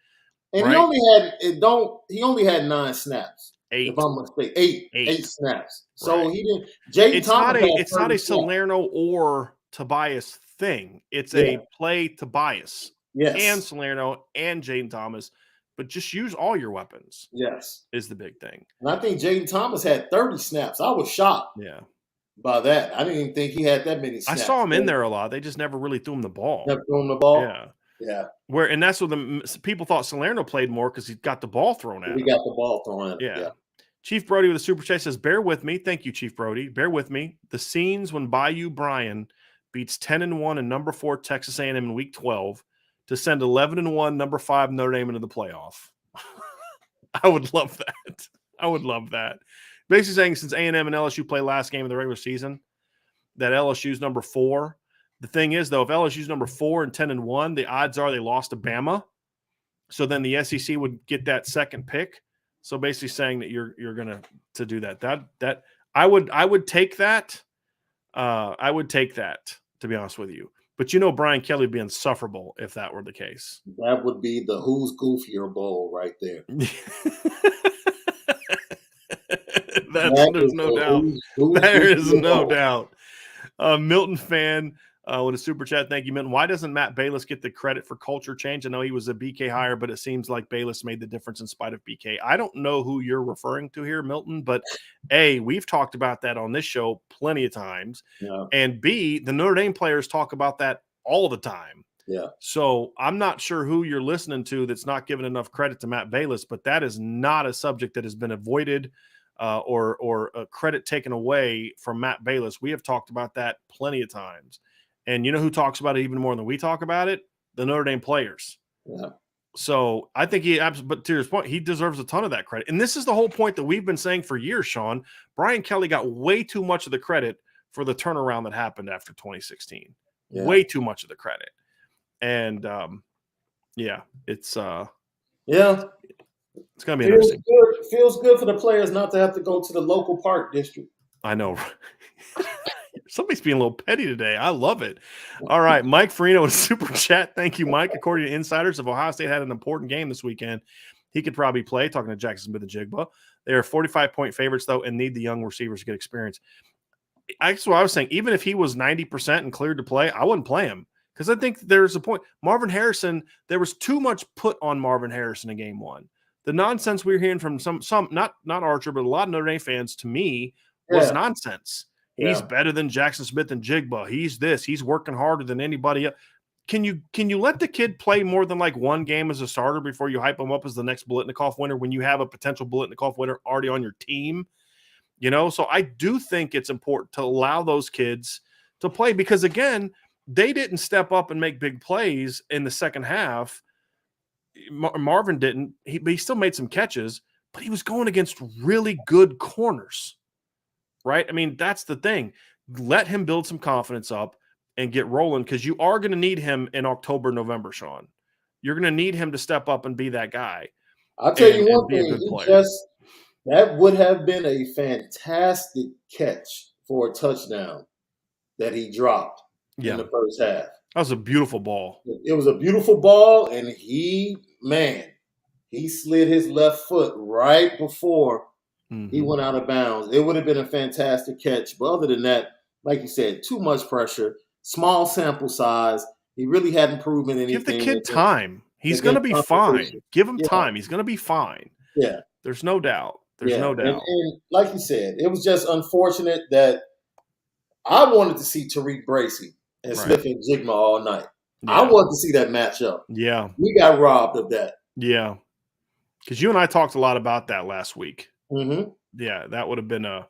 And he only had 9 snaps. 8. If I'm mistaken, 8 snaps. So he didn't. It's not a Salerno or Tobias thing. It's a play Tobias and Salerno and Jaden Thomas, but just use all your weapons. Yes, is the big thing. And I think Jaden Thomas had 30 snaps. I was shocked. Yeah. by that. I didn't even think he had that many I snaps. saw him in there a lot. They just never really threw him the ball. Never threw him the ball. Yeah. Yeah. And that's what people thought Salerno played more because he got the ball thrown at him. He got the ball thrown at him. Yeah. Yeah. Chief Brody with a super chat says, bear with me. Thank you, Chief Brody. Bear with me. The scenes when Bayou Brian beats 10-1 and number 4 Texas A&M in week 12 to send 11-1 number 5 Notre Dame into the playoff. I would love that. I would love that. Basically saying since A&M and LSU play last game of the regular season, that LSU's number 4. The thing is, though, if LSU's number 4 and 10-1, the odds are they lost to Bama. So then the SEC would get that second pick. So basically saying that you're going to do that. That I would take that. I would take that, to be honest with you. But Brian Kelly would be insufferable if that were the case. That would be the who's goofier bowl right there. There's no doubt. There is no doubt. Milton fan with a super chat. Thank you, Milton. Why doesn't Matt Bayless get the credit for culture change? I know he was a BK hire, but it seems like Bayless made the difference in spite of BK. I don't know who you're referring to here, Milton, but A, we've talked about that on this show plenty of times. Yeah. And B, the Notre Dame players talk about that all the time. Yeah. So I'm not sure who you're listening to that's not giving enough credit to Matt Bayless, but that is not a subject that has been avoided or credit taken away from Matt Bayless. We have talked about that plenty of times. And you know who talks about it even more than we talk about it? The Notre Dame players. Yeah. So I think but to his point, he deserves a ton of that credit. And this is the whole point that we've been saying for years, Sean. Brian Kelly got way too much of the credit for the turnaround that happened after 2016. Yeah. Way too much of the credit. And it's it's gonna be interesting. Feels good for the players not to have to go to the local park district. I know. Somebody's being a little petty today. I love it. All right, Mike Farino with super chat. Thank you, Mike. According to insiders, if Ohio State had an important game this weekend, he could probably play. Talking to Jackson Smith and Jigba. They are 45-point favorites, though, and need the young receivers to get experience. That's what I was saying. Even if he was 90% and cleared to play, I wouldn't play him. Because I think there's a point. Marvin Harrison, there was too much put on Marvin Harrison in game one. The nonsense we were hearing from some not Archer, but a lot of Notre Dame fans, to me, was nonsense. Yeah. He's better than Jackson Smith and Jigba. He's this. He's working harder than anybody else. Can you let the kid play more than like one game as a starter before you hype him up as the next Biletnikoff winner when you have a potential Biletnikoff winner already on your team? So I do think it's important to allow those kids to play because, again, they didn't step up and make big plays in the second half. Marvin didn't. He still made some catches, but he was going against really good corners, right? I mean, that's the thing. Let him build some confidence up and get rolling because you are going to need him in October, November, Sean. You're going to need him to step up and be that guy. I'll tell you one thing. That would have been a fantastic catch for a touchdown that he dropped in the first half. That was a beautiful ball. It was a beautiful ball, and he slid his left foot right before he went out of bounds. It would have been a fantastic catch. But other than that, like you said, too much pressure, small sample size. He really hadn't proven anything. Give the kid time. He's going to be fine. Give him time. He's going to be fine. Yeah. There's no doubt. There's no doubt. And like you said, it was just unfortunate that I wanted to see Tariq Bracy and Smith and Jigma all night. Yeah. I wanted to see that matchup. Yeah. We got robbed of that. Yeah. Because you and I talked a lot about that last week. Mm-hmm. Yeah, that would have been a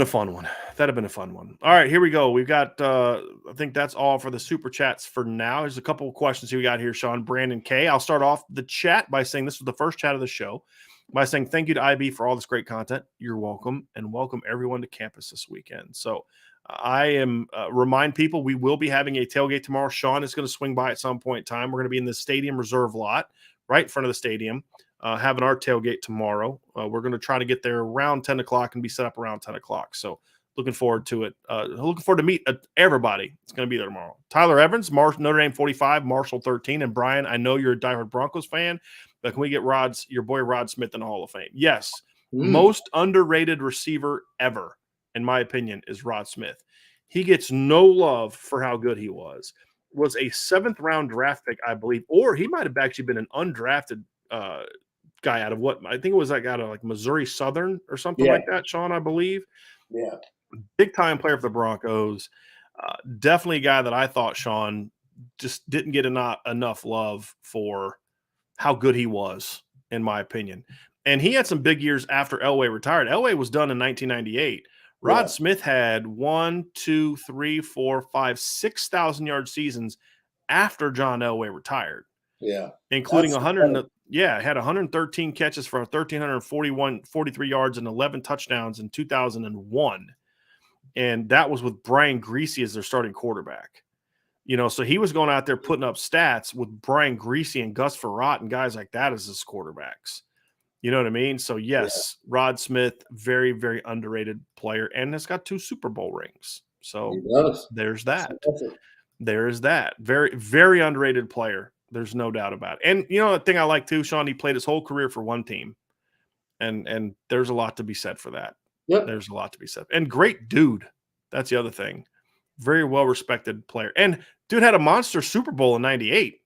fun one. That'd have been a fun one. All right, here we go. We've got I think that's all for the super chats for now. There's a couple of questions we got here, Sean. Brandon K. I'll start off the chat by saying this was the first chat of the show. By saying thank you to IB for all this great content. You're welcome, and welcome everyone to campus this weekend. So I am remind people we will be having a tailgate tomorrow. Sean is going to swing by at some point in time. We're going to be in the stadium reserve lot right in front of the stadium, having our tailgate tomorrow. We're going to try to get there around 10 o'clock and be set up around 10 o'clock. So looking forward to it. Looking forward to meet everybody. It's going to be there tomorrow. Tyler Evans, Notre Dame 45, Marshall 13. And Brian, I know you're a diehard Broncos fan, but can we get your boy Rod Smith in the Hall of Fame? Yes. Most underrated receiver ever, in my opinion, is Rod Smith. He gets no love for how good he was. Was a 7th-round draft pick, I believe, or he might have actually been an undrafted guy out of what I think it was out of Missouri Southern or something like that, Sean, I believe. Yeah. big time player for the Broncos. Definitely a guy that I thought, Sean, just didn't get enough love for how good he was, in my opinion. And he had some big years after Elway retired. Elway was done in 1998. Yeah. Rod Smith had 6,000-yard seasons after John Elway retired, Yeah. including That's 100. Yeah, had 113 catches for 1,343 yards and 11 touchdowns in 2001. And that was with Brian Greasy as their starting quarterback. So he was going out there putting up stats with Brian Greasy and Gus Frerotte and guys like that as his quarterbacks. You know what I mean? So, yes, Rod Smith, very, very underrated player, and has got 2 Super Bowl rings. So, he does. there's that. There is that. Very, very underrated player. There's no doubt about it. And, the thing I like too, Sean, he played his whole career for one team. And there's a lot to be said for that. Yep. There's a lot to be said. And great dude. That's the other thing. Very well-respected player. And dude had a monster Super Bowl in 98. I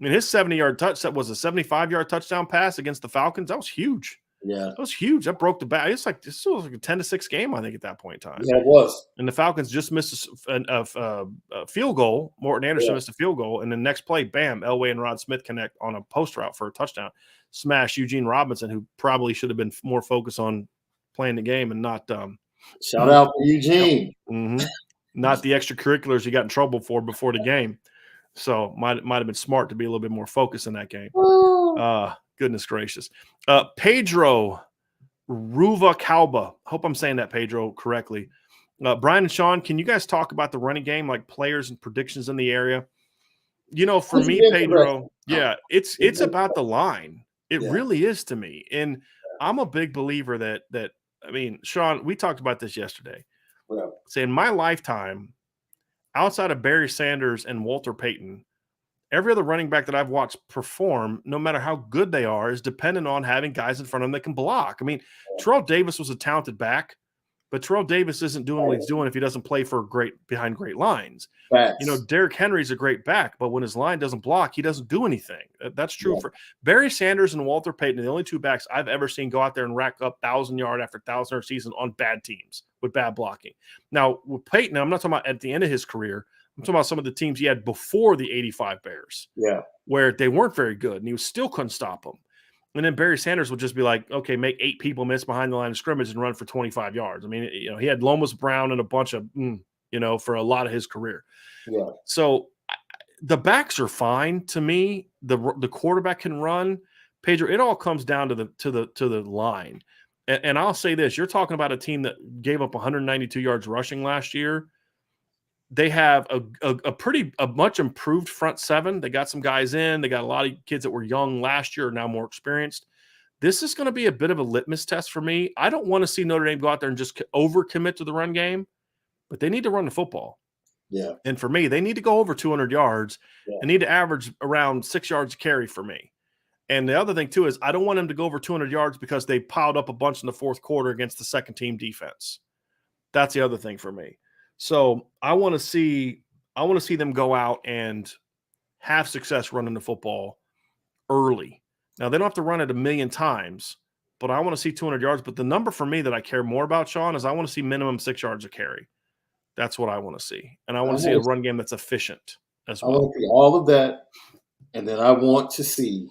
mean, his 70-yard touch, that was a 75-yard touchdown pass against the Falcons. That was huge. Yeah. That was huge. That broke the back. This was like a 10-6 game, I think, at that point in time. Yeah, it was. And the Falcons just missed a field goal. Morton Anderson missed a field goal. And the next play, bam, Elway and Rod Smith connect on a post route for a touchdown. Smash Eugene Robinson, who probably should have been more focused on playing the game and not shout out to Eugene. Not the extracurriculars he got in trouble for before the game. So might have been smart to be a little bit more focused in that game. Goodness gracious. Pedro Ruvalcaba. Hope I'm saying that, Pedro, correctly. Brian and Sean, can you guys talk about the running game, like players and predictions in the area? For me, Pedro, it's about the line. It really is to me. And I'm a big believer that I mean, Sean, we talked about this yesterday. Yeah. Say in my lifetime, outside of Barry Sanders and Walter Payton, every other running back that I've watched perform, no matter how good they are, is dependent on having guys in front of them that can block. I mean, Terrell Davis was a talented back, but Terrell Davis isn't doing what he's doing if he doesn't play behind great lines. Facts. Derrick Henry's a great back, but when his line doesn't block, he doesn't do anything. That's true for Barry Sanders and Walter Payton, the only 2 backs I've ever seen go out there and rack up 1,000-yard after 1,000-yard season on bad teams with bad blocking. Now, with Payton, I'm not talking about at the end of his career. I'm talking about some of the teams he had before the 85 Bears, where they weren't very good, and he still couldn't stop them. And then Barry Sanders would just be like, okay, make 8 people miss behind the line of scrimmage and run for 25 yards. I mean, he had Lomas Brown and a bunch of, for a lot of his career. Yeah. So the backs are fine to me. The quarterback can run. Pedro, it all comes down to the line. And I'll say this: you're talking about a team that gave up 192 yards rushing last year. They have a much improved front seven. They got some guys in. They got a lot of kids that were young last year, are now more experienced. This is going to be a bit of a litmus test for me. I don't want to see Notre Dame go out there and just overcommit to the run game, but they need to run the football. Yeah. And for me, they need to go over 200 yards. They need to average around 6 yards a carry for me. And the other thing, too, is I don't want them to go over 200 yards because they piled up a bunch in the fourth quarter against the second-team defense. That's the other thing for me. So I want to see them go out and have success running the football early. Now, they don't have to run it a million times, but I want to see 200 yards. But the number for me that I care more about, Sean, is I want to see minimum 6 yards a carry. That's what I want to see. And I want to see a run game that's efficient as well. I want to see all of that, and then I want to see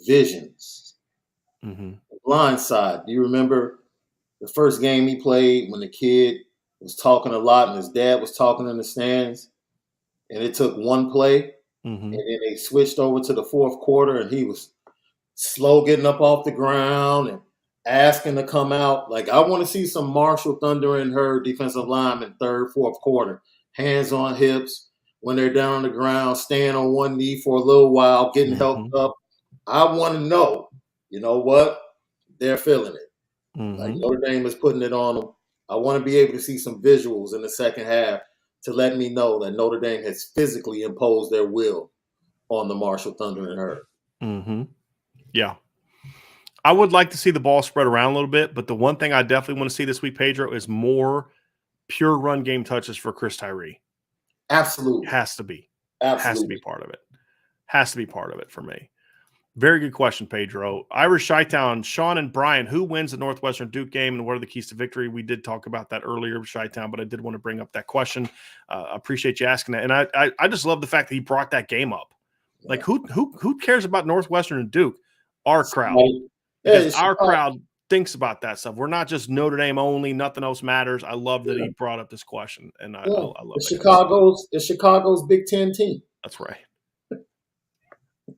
visions. Blind side. Do you remember the first game he played when the kid was talking a lot and his dad was talking in the stands, and it took one play, and then they switched over to the fourth quarter, and he was slow getting up off the ground and asking to come out. Like, I want to see some Marshall Thunder and her defensive linemen third, fourth quarter, hands on hips when they're down on the ground, staying on one knee for a little while, getting helped up. I want to know, you know what? They're feeling it. Like Notre Dame is putting it on them. I want to be able to see some visuals in the second half to let me know that Notre Dame has physically imposed their will on the Marshall Thunder and her. Yeah. I would like to see the ball spread around a little bit, but the one thing I definitely want to see this week, Pedro, is more pure run game touches for Chris Tyree. Absolutely. Has to be. Absolutely. Has to be part of it. Has to be part of it for me. Very good question, Pedro. Irish Chi-Town, Sean and Brian, who wins the Northwestern Duke game and what are the keys to victory? We did talk about that earlier, Chi-Town, but I did want to bring up that question. I appreciate you asking that. And I just love the fact that he brought that game up. Yeah. Like who cares about Northwestern and Duke? Our crowd. Because our crowd thinks about that stuff. We're not just Notre Dame only, nothing else matters. I love that he brought up this question. And I love it's Chicago's Big Ten team. That's right.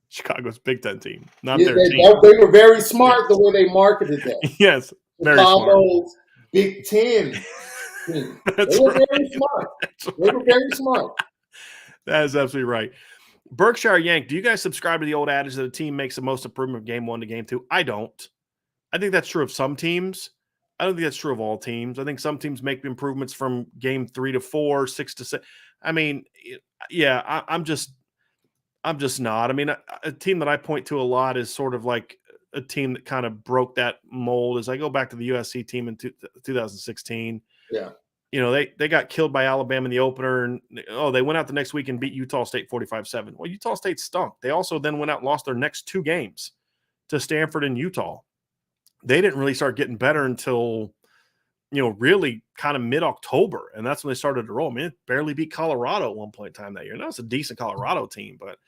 Chicago's Big Ten team, not their team. They were very smart the way they marketed that. Yes, very Chicago's smart. Big Ten team. They were very smart. They were very smart. That is absolutely right. Berkshire Yank, do you guys subscribe to the old adage that a team makes the most improvement from game 1 to game 2? I don't. I think that's true of some teams. I don't think that's true of all teams. I think some teams make improvements from game 3 to 4, 6 to 6. I mean, yeah, I'm just not. I mean, a team that I point to a lot is sort of like a team that kind of broke that mold. As I go back to the USC team in 2016. Yeah. You know, they got killed by Alabama in the opener, and they went out the next week and beat Utah State 45-7. Well, Utah State stunk. They also then went out and lost their next 2 games to Stanford and Utah. They didn't really start getting better until, really kind of mid-October, and that's when they started to roll. I mean, it barely beat Colorado at one point in time that year. Now it's a decent Colorado team, but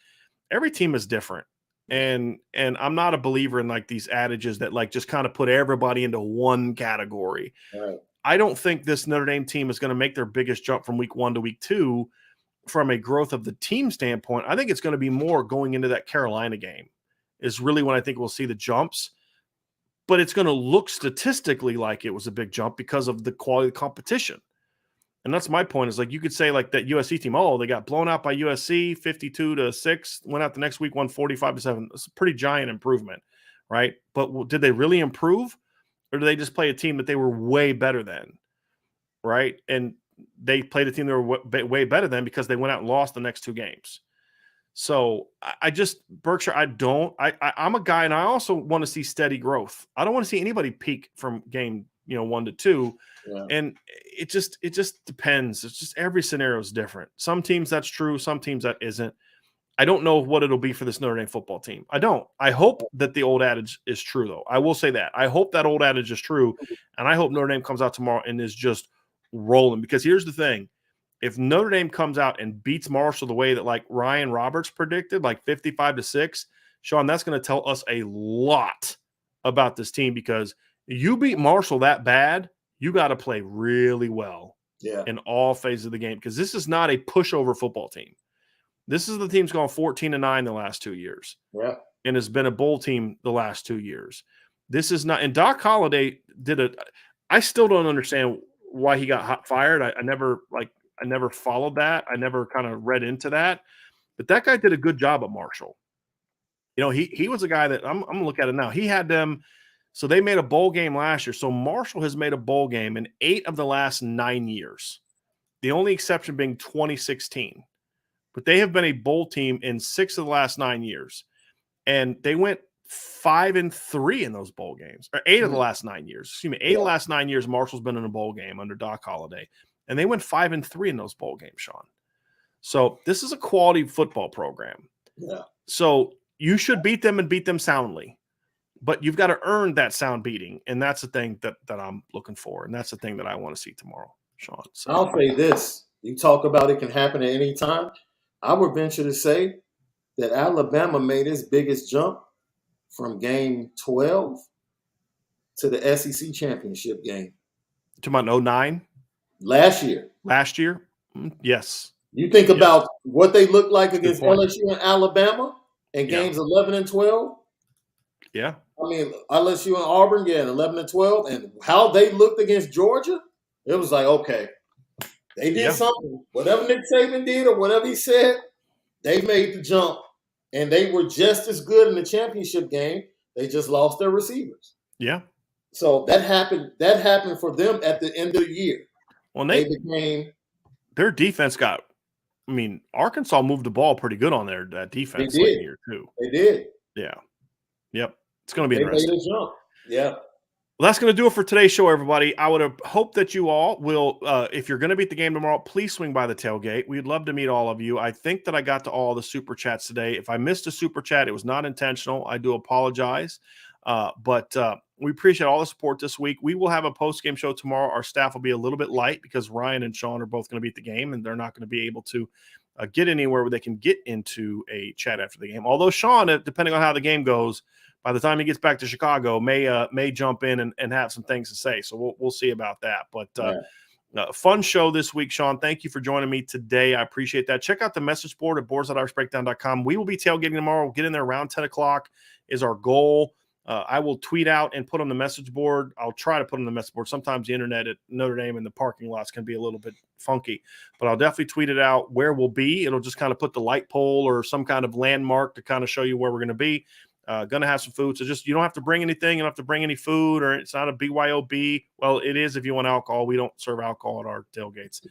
every team is different. And I'm not a believer in like these adages that like just kind of put everybody into one category. Right. I don't think this Notre Dame team is going to make their biggest jump from week 1 to week 2 from a growth of the team standpoint. I think it's going to be more going into that Carolina game is really when I think we'll see the jumps. But it's going to look statistically like it was a big jump because of the quality of the competition. And that's my point is like you could say like that USC team, they got blown out by USC 52-6, went out the next week, won 45-7. It's a pretty giant improvement, right? But did they really improve? Or did they just play a team that they were way better than, right? And they played a team that were way better than because they went out and lost the next 2 games. So Berkshire, I'm a guy, and I also want to see steady growth. I don't want to see anybody peak from game 1 to 2. Yeah. And it just depends. It's just every scenario is different. Some teams that's true, some teams that isn't. I don't know what it'll be for this Notre Dame football team. I don't. I hope that the old adage is true, though. I will say that. I hope that old adage is true, and I hope Notre Dame comes out tomorrow and is just rolling. Because here's the thing. If Notre Dame comes out and beats Marshall the way that like Ryan Roberts predicted, like 55-6, Sean, that's going to tell us a lot about this team because you beat Marshall that bad, you got to play really well in all phases of the game because this is not a pushover football team. This is the team's gone 14-9 the last 2 years. Yeah. And has been a bowl team the last 2 years. This is not – and Doc Holliday I still don't understand why he got fired. I never followed that. I never kind of read into that. But that guy did a good job at Marshall. He was a guy that I'm going to look at it now. He had them – so they made a bowl game last year. So Marshall has made a bowl game in 8 of the last 9 years. The only exception being 2016. But they have been a bowl team in 6 of the last 9 years. And they went 5-3 in those bowl games. Or 8 of the last 9 years. Excuse me, 8 of the last 9 years, Marshall's been in a bowl game under Doc Holliday. And they went 5-3 in those bowl games, Sean. So this is a quality football program. Yeah. So you should beat them and beat them soundly. But you've got to earn that sound beating. And that's the thing that I'm looking for. And that's the thing that I want to see tomorrow, Sean. So. I'll say this. You talk about it can happen at any time. I would venture to say that Alabama made its biggest jump from game 12 to the SEC championship game. To about 09? Last year. Last year? Yes. You think about what they looked like against LSU and Alabama in games 11 and 12? Yeah. I mean, LSU and Auburn, 11 and 12. And how they looked against Georgia, it was like, okay, they did something. Whatever Nick Saban did or whatever he said, they made the jump. And they were just as good in the championship game. They just lost their receivers. Yeah. So that happened. That happened for them at the end of the year. Well, their defense got. I mean, Arkansas moved the ball pretty good on that defense late in the year too. They did. Yeah. Yep. It's going to be interesting. Made a jump. Yeah. Well, that's going to do it for today's show, everybody. I would hope that you all will, if you're going to be at the game tomorrow, please swing by the tailgate. We'd love to meet all of you. I think that I got to all the super chats today. If I missed a super chat, it was not intentional. I do apologize. But we appreciate all the support this week. We will have a post-game show tomorrow. Our staff will be a little bit light because Ryan and Sean are both going to be at the game, and they're not going to be able to get anywhere where they can get into a chat after the game. Although Sean, depending on how the game goes, by the time he gets back to Chicago, may jump in and have some things to say. So we'll see about that. But fun show this week, Sean. Thank you for joining me today. I appreciate that. Check out the message board at boards.irishbreakdown.com. We will be tailgating tomorrow. We'll get in there around 10 o'clock is our goal. I will tweet out and put on the message board. I'll try to put on the message board. Sometimes the internet at Notre Dame and the parking lots can be a little bit funky, but I'll definitely tweet it out where we'll be. It'll just kind of put the light pole or some kind of landmark to kind of show you where we're going to be. Going to have some food. So just, you don't have to bring anything. You don't have to bring any food, or it's not a BYOB. Well, it is if you want alcohol. We don't serve alcohol at our tailgates.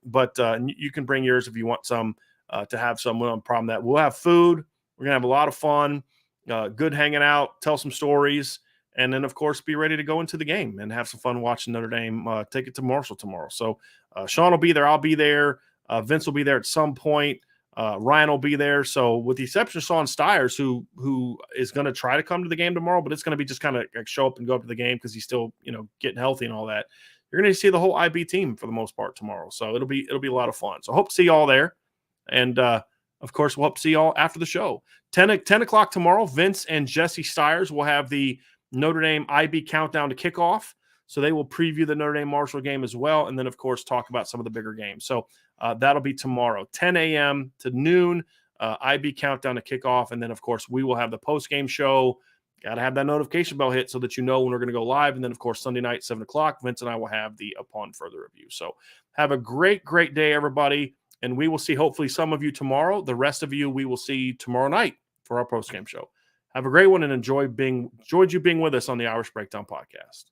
But you can bring yours if you want some to have some. We don't have a problem with that. We'll have food. We're going to have a lot of fun, good hanging out, tell some stories, and then, of course, be ready to go into the game and have some fun watching Notre Dame take it to Marshall tomorrow. So Sean will be there. I'll be there. Vince will be there at some point. Ryan will be there. So with the exception of Sean Stiers, who is going to try to come to the game tomorrow, but it's going to be just kind of like show up and go up to the game because he's still, getting healthy and all that. You're going to see the whole IB team for the most part tomorrow. So it'll be a lot of fun. So hope to see you all there. And of course, we'll hope to see you all after the show. 10 o'clock tomorrow, Vince and Jesse Stiers will have the Notre Dame IB countdown to kickoff. So they will preview the Notre Dame Marshall game as well. And then, of course, talk about some of the bigger games. So that'll be tomorrow, 10 a.m. to noon, IB countdown to kickoff. And then, of course, we will have the post-game show. Got to have that notification bell hit so that you know when we're going to go live. And then, of course, Sunday night, 7 o'clock, Vince and I will have the Upon Further Review. So have a great, great day, everybody. And we will see, hopefully, some of you tomorrow. The rest of you, we will see tomorrow night for our post-game show. Have a great one and enjoyed you being with us on the Irish Breakdown Podcast.